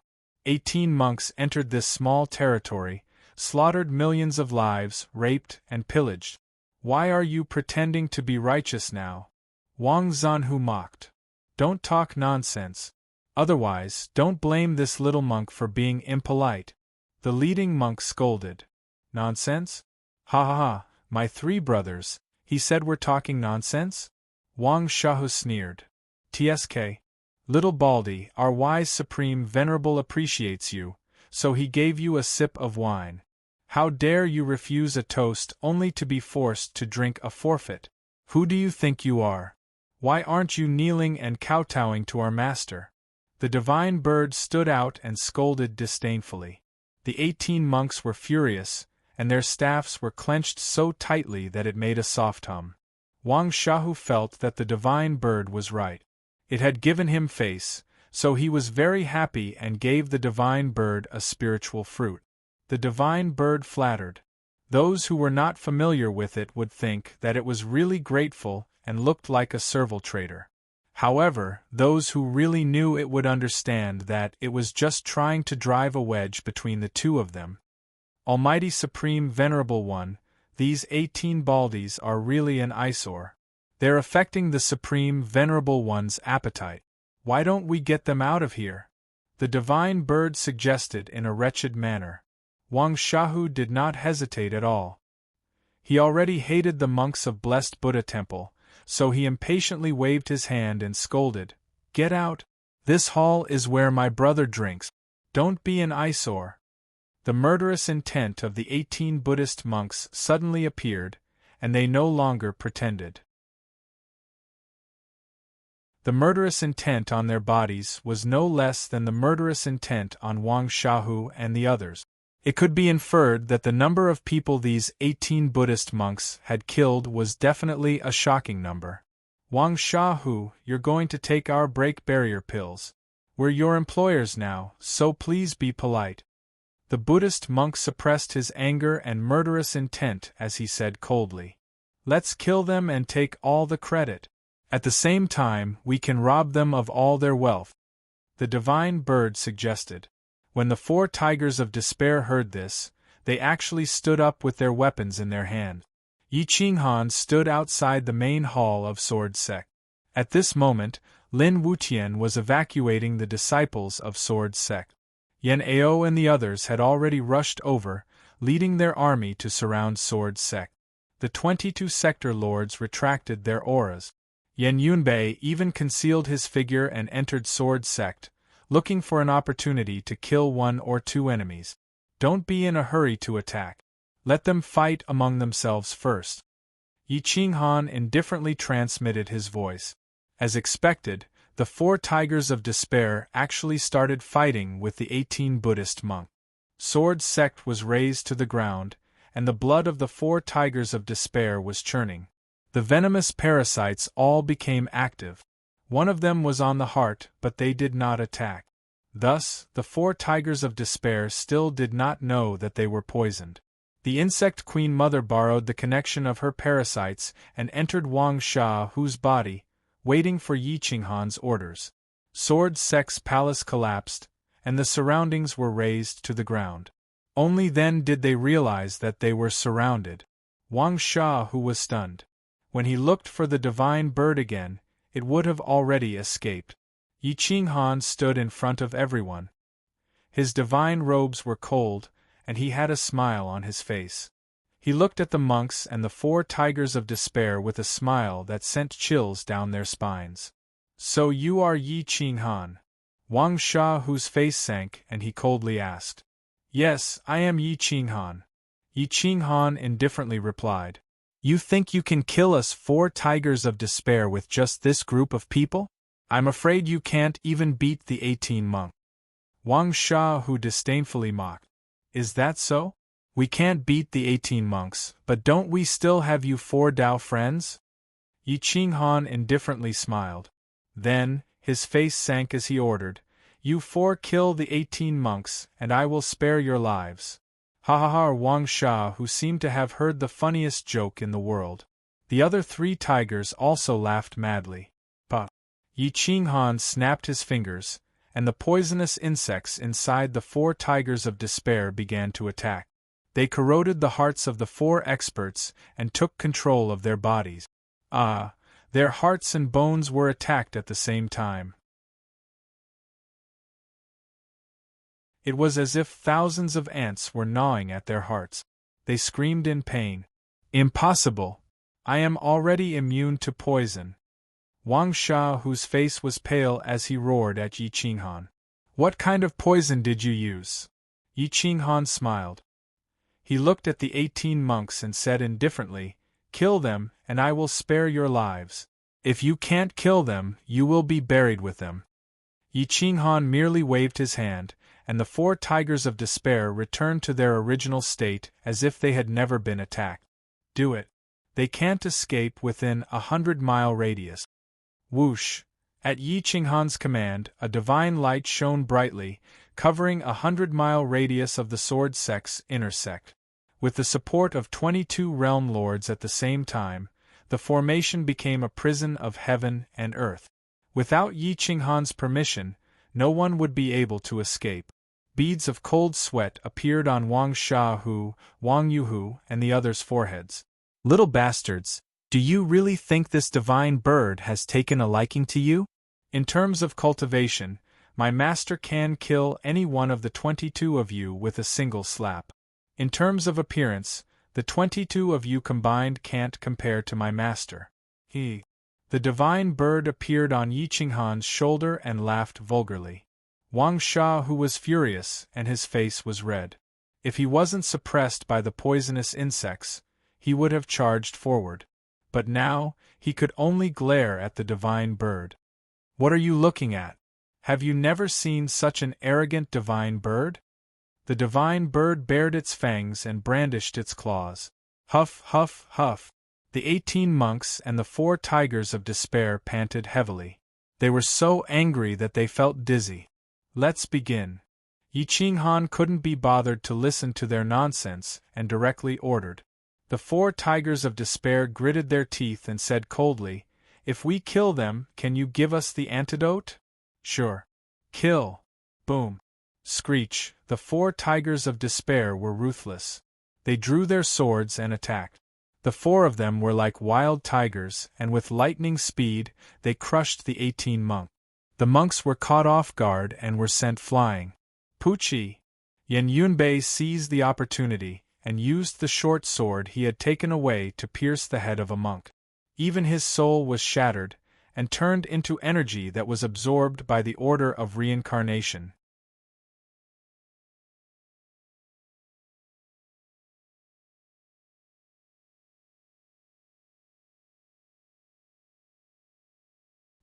18 monks entered this small territory, slaughtered millions of lives, raped and pillaged. Why are you pretending to be righteous now? Wang Zanhu mocked. Don't talk nonsense. Otherwise, don't blame this little monk for being impolite. The leading monk scolded. Nonsense? Ha ha ha, my 3 brothers, he said we're talking nonsense? Wang Shahu sneered. Tsk. Little Baldy, our wise supreme venerable appreciates you, so he gave you a sip of wine. How dare you refuse a toast only to be forced to drink a forfeit? Who do you think you are? Why aren't you kneeling and kowtowing to our master? The divine bird stood out and scolded disdainfully. The 18 monks were furious, and their staffs were clenched so tightly that it made a soft hum. Wang Shahu felt that the divine bird was right. It had given him face, so he was very happy and gave the divine bird a spiritual fruit. The divine bird flattered. Those who were not familiar with it would think that it was really grateful and looked like a servile trader. However, those who really knew it would understand that it was just trying to drive a wedge between the two of them. Almighty Supreme Venerable One, these 18 Baldies are really an eyesore. They're affecting the Supreme Venerable One's appetite. Why don't we get them out of here? The divine bird suggested in a wretched manner. Wang Shahu did not hesitate at all. He already hated the monks of blessed Buddha temple, so he impatiently waved his hand and scolded, "Get out! This hall is where my brother drinks. Don't be an eyesore." The murderous intent of the 18 Buddhist monks suddenly appeared, and they no longer pretended. The murderous intent on their bodies was no less than the murderous intent on Wang Shahu and the others. It could be inferred that the number of people these 18 Buddhist monks had killed was definitely a shocking number. Wang Shahu, you're going to take our break barrier pills. We're your employers now, so please be polite. The Buddhist monk suppressed his anger and murderous intent as he said coldly, "Let's kill them and take all the credit. At the same time, we can rob them of all their wealth." The divine bird suggested. When the 4 tigers of despair heard this, they actually stood up with their weapons in their hand. Yi Qinghan stood outside the main hall of Sword Sect. At this moment, Lin Wutian was evacuating the disciples of Sword Sect. Yan Ao and the others had already rushed over, leading their army to surround Sword Sect. The 22 sector lords retracted their auras. Yan Yunbei even concealed his figure and entered Sword Sect, looking for an opportunity to kill 1 or 2 enemies. Don't be in a hurry to attack. Let them fight among themselves first. Yi Qinghan indifferently transmitted his voice. As expected, the 4 tigers of despair actually started fighting with the 18 Buddhist monks. Sword Sect was razed to the ground, and the blood of the 4 tigers of despair was churning. The venomous parasites all became active. One of them was on the heart, but they did not attack. Thus, the 4 tigers of despair still did not know that they were poisoned. The insect queen mother borrowed the connection of her parasites and entered Wang Shahu's body, waiting for Yi Qinghan's orders. Sword Sec's palace collapsed, and the surroundings were razed to the ground. Only then did they realize that they were surrounded. Wang Shahu was stunned. When he looked for the divine bird again, it would have already escaped. Yi Qinghan stood in front of everyone. His divine robes were cold, and he had a smile on his face. He looked at the monks and the 4 tigers of despair with a smile that sent chills down their spines. So you are Yi Qinghan? Wang Shahu's face sank and he coldly asked. Yes, I am Yi Qinghan. Yi Qinghan indifferently replied. You think you can kill us 4 tigers of despair with just this group of people? I'm afraid you can't even beat the 18 monks. Wang Shahu disdainfully mocked. Is that so? We can't beat the 18 monks, but don't we still have you 4 Dao friends? Yi Qinghan indifferently smiled. Then, his face sank as he ordered, You 4 kill the 18 monks, and I will spare your lives. Ha ha ha! Wang Shahu seemed to have heard the funniest joke in the world. The other 3 tigers also laughed madly. Pa! Yi Qinghan snapped his fingers, and the poisonous insects inside the 4 tigers of despair began to attack. They corroded the hearts of the 4 experts and took control of their bodies. Their hearts and bones were attacked at the same time. It was as if thousands of ants were gnawing at their hearts. They screamed in pain. Impossible! I am already immune to poison. Wang Shahu's face was pale as he roared at Yi Qinghan. What kind of poison did you use? Yi Qinghan smiled. He looked at the 18 monks and said indifferently, Kill them, and I will spare your lives. If you can't kill them, you will be buried with them. Yi Qinghan merely waved his hand, and the 4 tigers of despair returned to their original state as if they had never been attacked. Do it. They can't escape within a 100-mile radius. Whoosh! At Yi Qinghan's command, a divine light shone brightly, covering a 100-mile radius of the Sword Sec's inner sect. With the support of 22 realm lords at the same time, the formation became a prison of heaven and earth. Without Yi Qinghan's permission, no one would be able to escape. Beads of cold sweat appeared on Wang Shahu, Wang Yuhu, and the others' foreheads. Little bastards! Do you really think this divine bird has taken a liking to you? In terms of cultivation, my master can kill any one of the 22 of you with a single slap. In terms of appearance, the 22 of you combined can't compare to my master. The divine bird appeared on Yi Qinghan's shoulder and laughed vulgarly. Wang Shahu was furious and his face was red. If he wasn't suppressed by the poisonous insects, he would have charged forward. But now, he could only glare at the divine bird. What are you looking at? Have you never seen such an arrogant divine bird? The divine bird bared its fangs and brandished its claws. Huff, huff, huff. The 18 monks and the 4 tigers of despair panted heavily. They were so angry that they felt dizzy. Let's begin. Yi Qinghan couldn't be bothered to listen to their nonsense and directly ordered. The 4 tigers of despair gritted their teeth and said coldly, If we kill them, can you give us the antidote? Sure. Kill. Boom. Screech. The 4 tigers of despair were ruthless. They drew their swords and attacked. The 4 of them were like wild tigers, and with lightning speed, they crushed the 18 monks. The monks were caught off guard and were sent flying. Puchi! Yan Yunbei seized the opportunity and used the short sword he had taken away to pierce the head of a monk. Even his soul was shattered, and turned into energy that was absorbed by the order of reincarnation.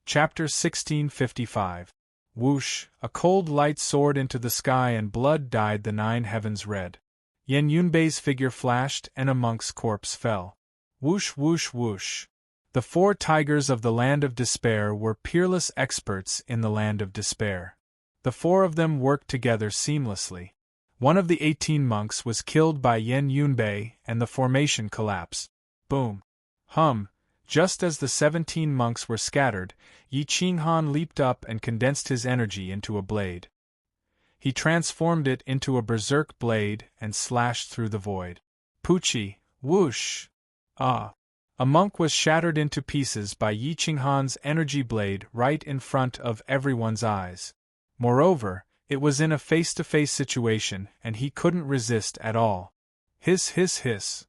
Chapter 1655. Whoosh! A cold light soared into the sky and blood dyed the 9 heavens red. Yan Yunbei's figure flashed and a monk's corpse fell. Whoosh whoosh whoosh! The 4 tigers of the land of despair were peerless experts in the land of despair. The 4 of them worked together seamlessly. One of the 18 monks was killed by Yen Yunbei and the formation collapsed. Boom. Hum. Just as the 17 monks were scattered, Yi Qinghan leaped up and condensed his energy into a blade. He transformed it into a berserk blade and slashed through the void. Poochie, whoosh! Ah! A monk was shattered into pieces by Yi Qinghan's energy blade right in front of everyone's eyes. Moreover, it was in a face-to-face situation and he couldn't resist at all. Hiss, hiss, hiss.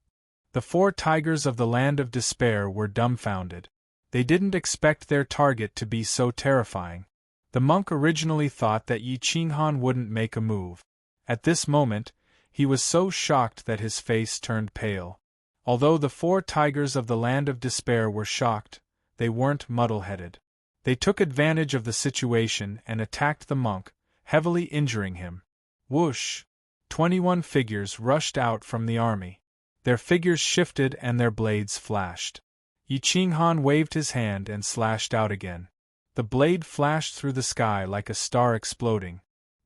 The 4 tigers of the land of despair were dumbfounded. They didn't expect their target to be so terrifying. The monk originally thought that Yi Qinghan wouldn't make a move. At this moment, he was so shocked that his face turned pale. Although the 4 tigers of the land of despair were shocked, they weren't muddle-headed. They took advantage of the situation and attacked the monk, heavily injuring him. Whoosh! 21 figures rushed out from the army. Their figures shifted and their blades flashed. Yi Qinghan waved his hand and slashed out again. The blade flashed through the sky like a star exploding.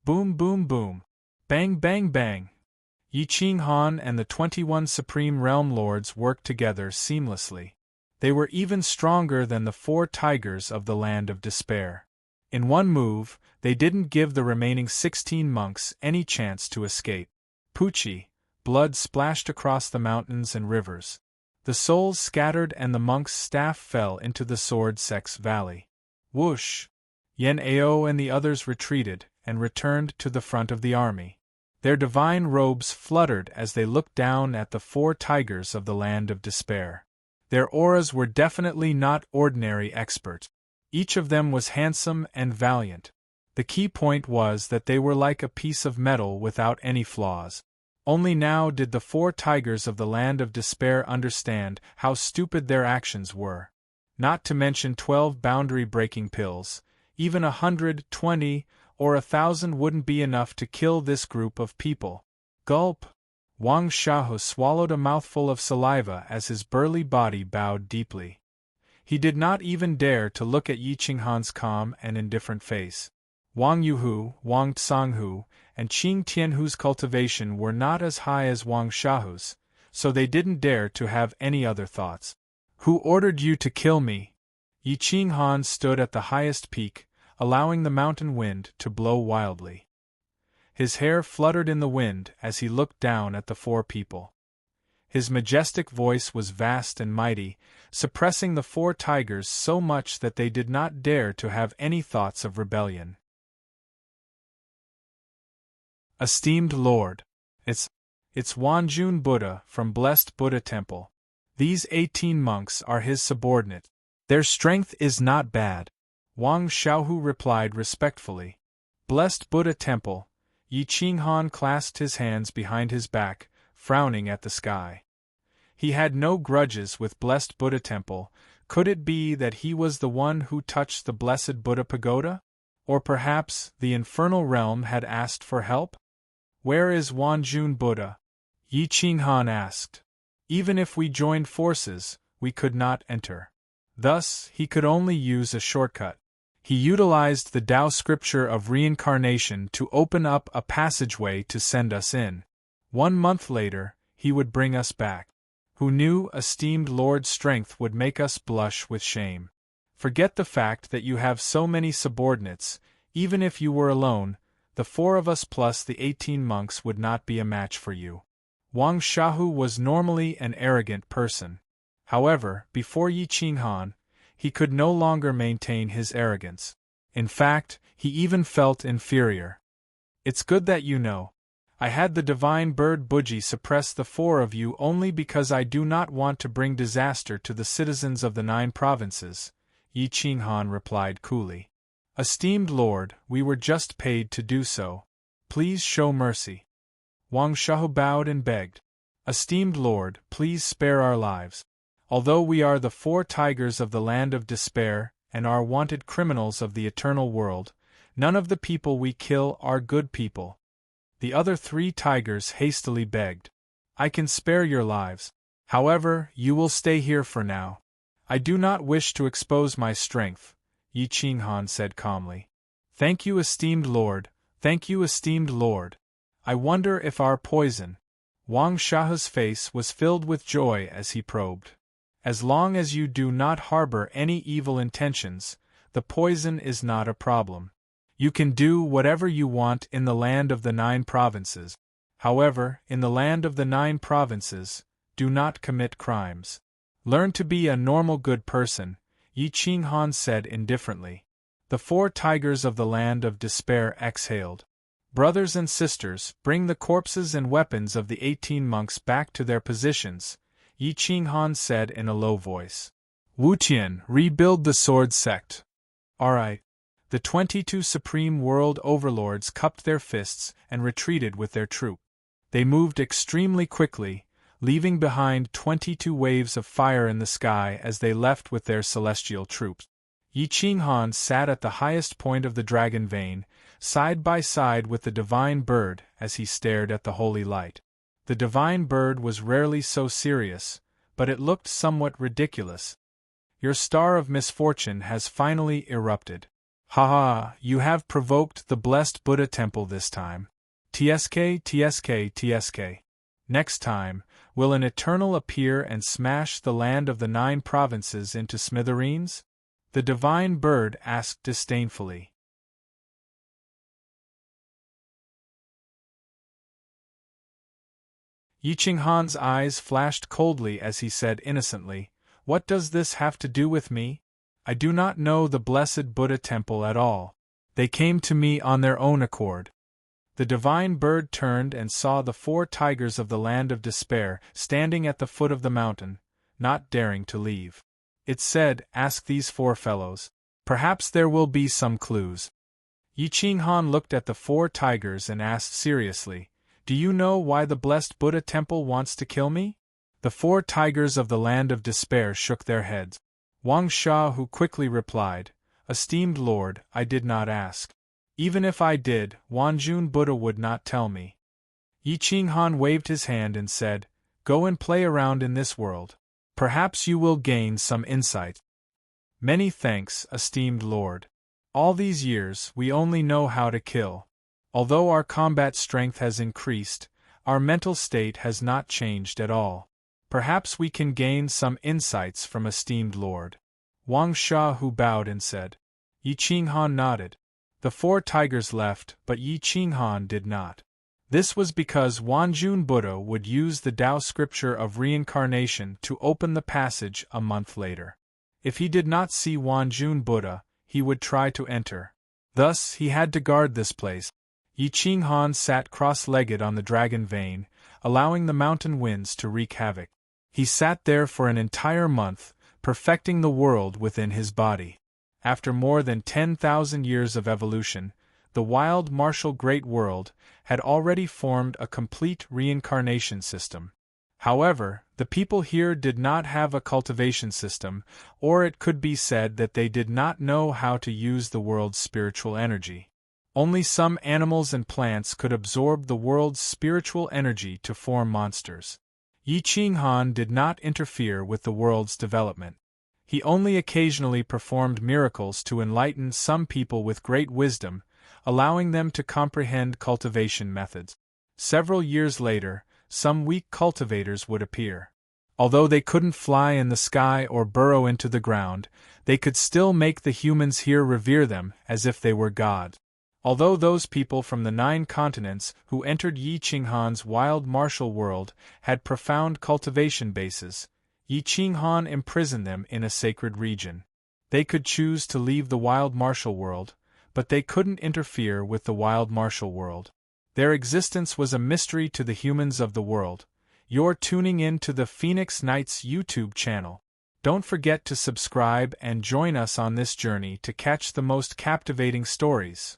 Boom, boom, boom. Bang, bang, bang. Yi Qinghan and the 21 Supreme Realm Lords worked together seamlessly. They were even stronger than the 4 tigers of the land of despair. In one move, they didn't give the remaining 16 monks any chance to escape. Poochie, blood splashed across the mountains and rivers. The souls scattered and the monk's staff fell into the Sword Sex Valley. Whoosh! Yen Ao and the others retreated and returned to the front of the army. Their divine robes fluttered as they looked down at the 4 tigers of the land of despair. Their auras were definitely not ordinary expert. Each of them was handsome and valiant. The key point was that they were like a piece of metal without any flaws. Only now did the 4 tigers of the land of despair understand how stupid their actions were. Not to mention 12 boundary-breaking pills, even 120 or 1,000 wouldn't be enough to kill this group of people. Gulp! Wang Xiaohu swallowed a mouthful of saliva as his burly body bowed deeply. He did not even dare to look at Yi Qinghan's calm and indifferent face. Wang Yuhu, Wang Tsanghu, and Qing Tianhu's cultivation were not as high as Wang Xiaohu's, so they didn't dare to have any other thoughts. Who ordered you to kill me? Yi Qinghan stood at the highest peak, allowing the mountain wind to blow wildly. His hair fluttered in the wind as he looked down at the 4 people. His majestic voice was vast and mighty, suppressing the 4 tigers so much that they did not dare to have any thoughts of rebellion. Esteemed Lord, it's Wanjun Buddha from Blessed Buddha Temple. These 18 monks are his subordinate. Their strength is not bad. Wang Xiaohu replied respectfully. Blessed Buddha Temple. Yi Qinghan clasped his hands behind his back, frowning at the sky. He had no grudges with Blessed Buddha Temple. Could it be that he was the one who touched the Blessed Buddha Pagoda? Or perhaps the infernal realm had asked for help? Where is Wanjun Buddha? Yi Qinghan asked. Even if we joined forces, we could not enter. Thus, he could only use a shortcut. He utilized the Tao scripture of reincarnation to open up a passageway to send us in. 1 month later, he would bring us back. Who knew esteemed Lord's strength would make us blush with shame? Forget the fact that you have so many subordinates. Even if you were alone, the 4 of us plus the 18 monks would not be a match for you. Wang Xiaohu was normally an arrogant person. However, before Yi Qinghan, he could no longer maintain his arrogance. In fact, he even felt inferior. It's good that you know. I had the divine bird Buji suppress the 4 of you only because I do not want to bring disaster to the citizens of the 9 provinces, Yi Qinghan replied coolly. Esteemed Lord, we were just paid to do so. Please show mercy. Wang Xiaohu bowed and begged. Esteemed Lord, please spare our lives. Although we are the 4 tigers of the land of despair and are wanted criminals of the eternal world, none of the people we kill are good people. The other 3 tigers hastily begged. I can spare your lives. However, you will stay here for now. I do not wish to expose my strength, Yi Qinghan said calmly. Thank you, esteemed Lord. Thank you, esteemed Lord. I wonder if our poison. Wang Shahe's face was filled with joy as he probed. As long as you do not harbor any evil intentions, the poison is not a problem. You can do whatever you want in the land of the 9 provinces. However, in the land of the 9 provinces, do not commit crimes. Learn to be a normal good person, Yi Qinghan said indifferently. The 4 tigers of the land of despair exhaled. Brothers and sisters, bring the corpses and weapons of the 18 monks back to their positions, Yi Qinghan said in a low voice. Wu Tian, rebuild the sword sect. Alright. The 22 supreme world overlords cupped their fists and retreated with their troop. They moved extremely quickly, leaving behind 22 waves of fire in the sky as they left with their celestial troops. Yi Qinghan sat at the highest point of the dragon vein, side by side with the divine bird as he stared at the holy light. The divine bird was rarely so serious, but it looked somewhat ridiculous. Your star of misfortune has finally erupted. Ha, you have provoked the blessed Buddha temple this time. TSK, TSK, TSK. Next time, will an eternal appear and smash the land of the 9 provinces into smithereens? The divine bird asked disdainfully. Yi Qinghan's eyes flashed coldly as he said innocently, What does this have to do with me? I do not know the blessed Buddha temple at all. They came to me on their own accord. The divine bird turned and saw the 4 tigers of the land of despair standing at the foot of the mountain, not daring to leave. It said, Ask these 4 fellows. Perhaps there will be some clues. Yi Qinghan looked at the 4 tigers and asked seriously, Do you know why the blessed Buddha temple wants to kill me? The 4 tigers of the land of despair shook their heads. Wang Sha quickly replied, Esteemed Lord, I did not ask. Even if I did, Wanjun Buddha would not tell me. Yi Qinghan waved his hand and said, Go and play around in this world. Perhaps you will gain some insight. Many thanks, esteemed Lord. All these years, we only know how to kill. Although our combat strength has increased, our mental state has not changed at all. Perhaps we can gain some insights from esteemed Lord. Wang Sha bowed and said. Yi Qinghan nodded. The 4 tigers left, but Yi Qinghan did not. This was because Wanjun Buddha would use the Tao scripture of reincarnation to open the passage a month later. If he did not see Wanjun Buddha, he would try to enter. Thus, he had to guard this place. Yi Qinghan sat cross-legged on the dragon vein, allowing the mountain winds to wreak havoc. He sat there for an entire month, perfecting the world within his body. After more than 10,000 years of evolution, the wild martial great world had already formed a complete reincarnation system. However, the people here did not have a cultivation system, or it could be said that they did not know how to use the world's spiritual energy. Only some animals and plants could absorb the world's spiritual energy to form monsters. Yi Qinghan did not interfere with the world's development. He only occasionally performed miracles to enlighten some people with great wisdom, allowing them to comprehend cultivation methods. Several years later, some weak cultivators would appear. Although they couldn't fly in the sky or burrow into the ground, they could still make the humans here revere them as if they were gods. Although those people from the 9 continents who entered Yi Qinghan's wild martial world had profound cultivation bases, Yi Qinghan imprisoned them in a sacred region. They could choose to leave the wild martial world, but they couldn't interfere with the wild martial world. Their existence was a mystery to the humans of the world. You're tuning in to the Phoenix Nights YouTube channel. Don't forget to subscribe and join us on this journey to catch the most captivating stories.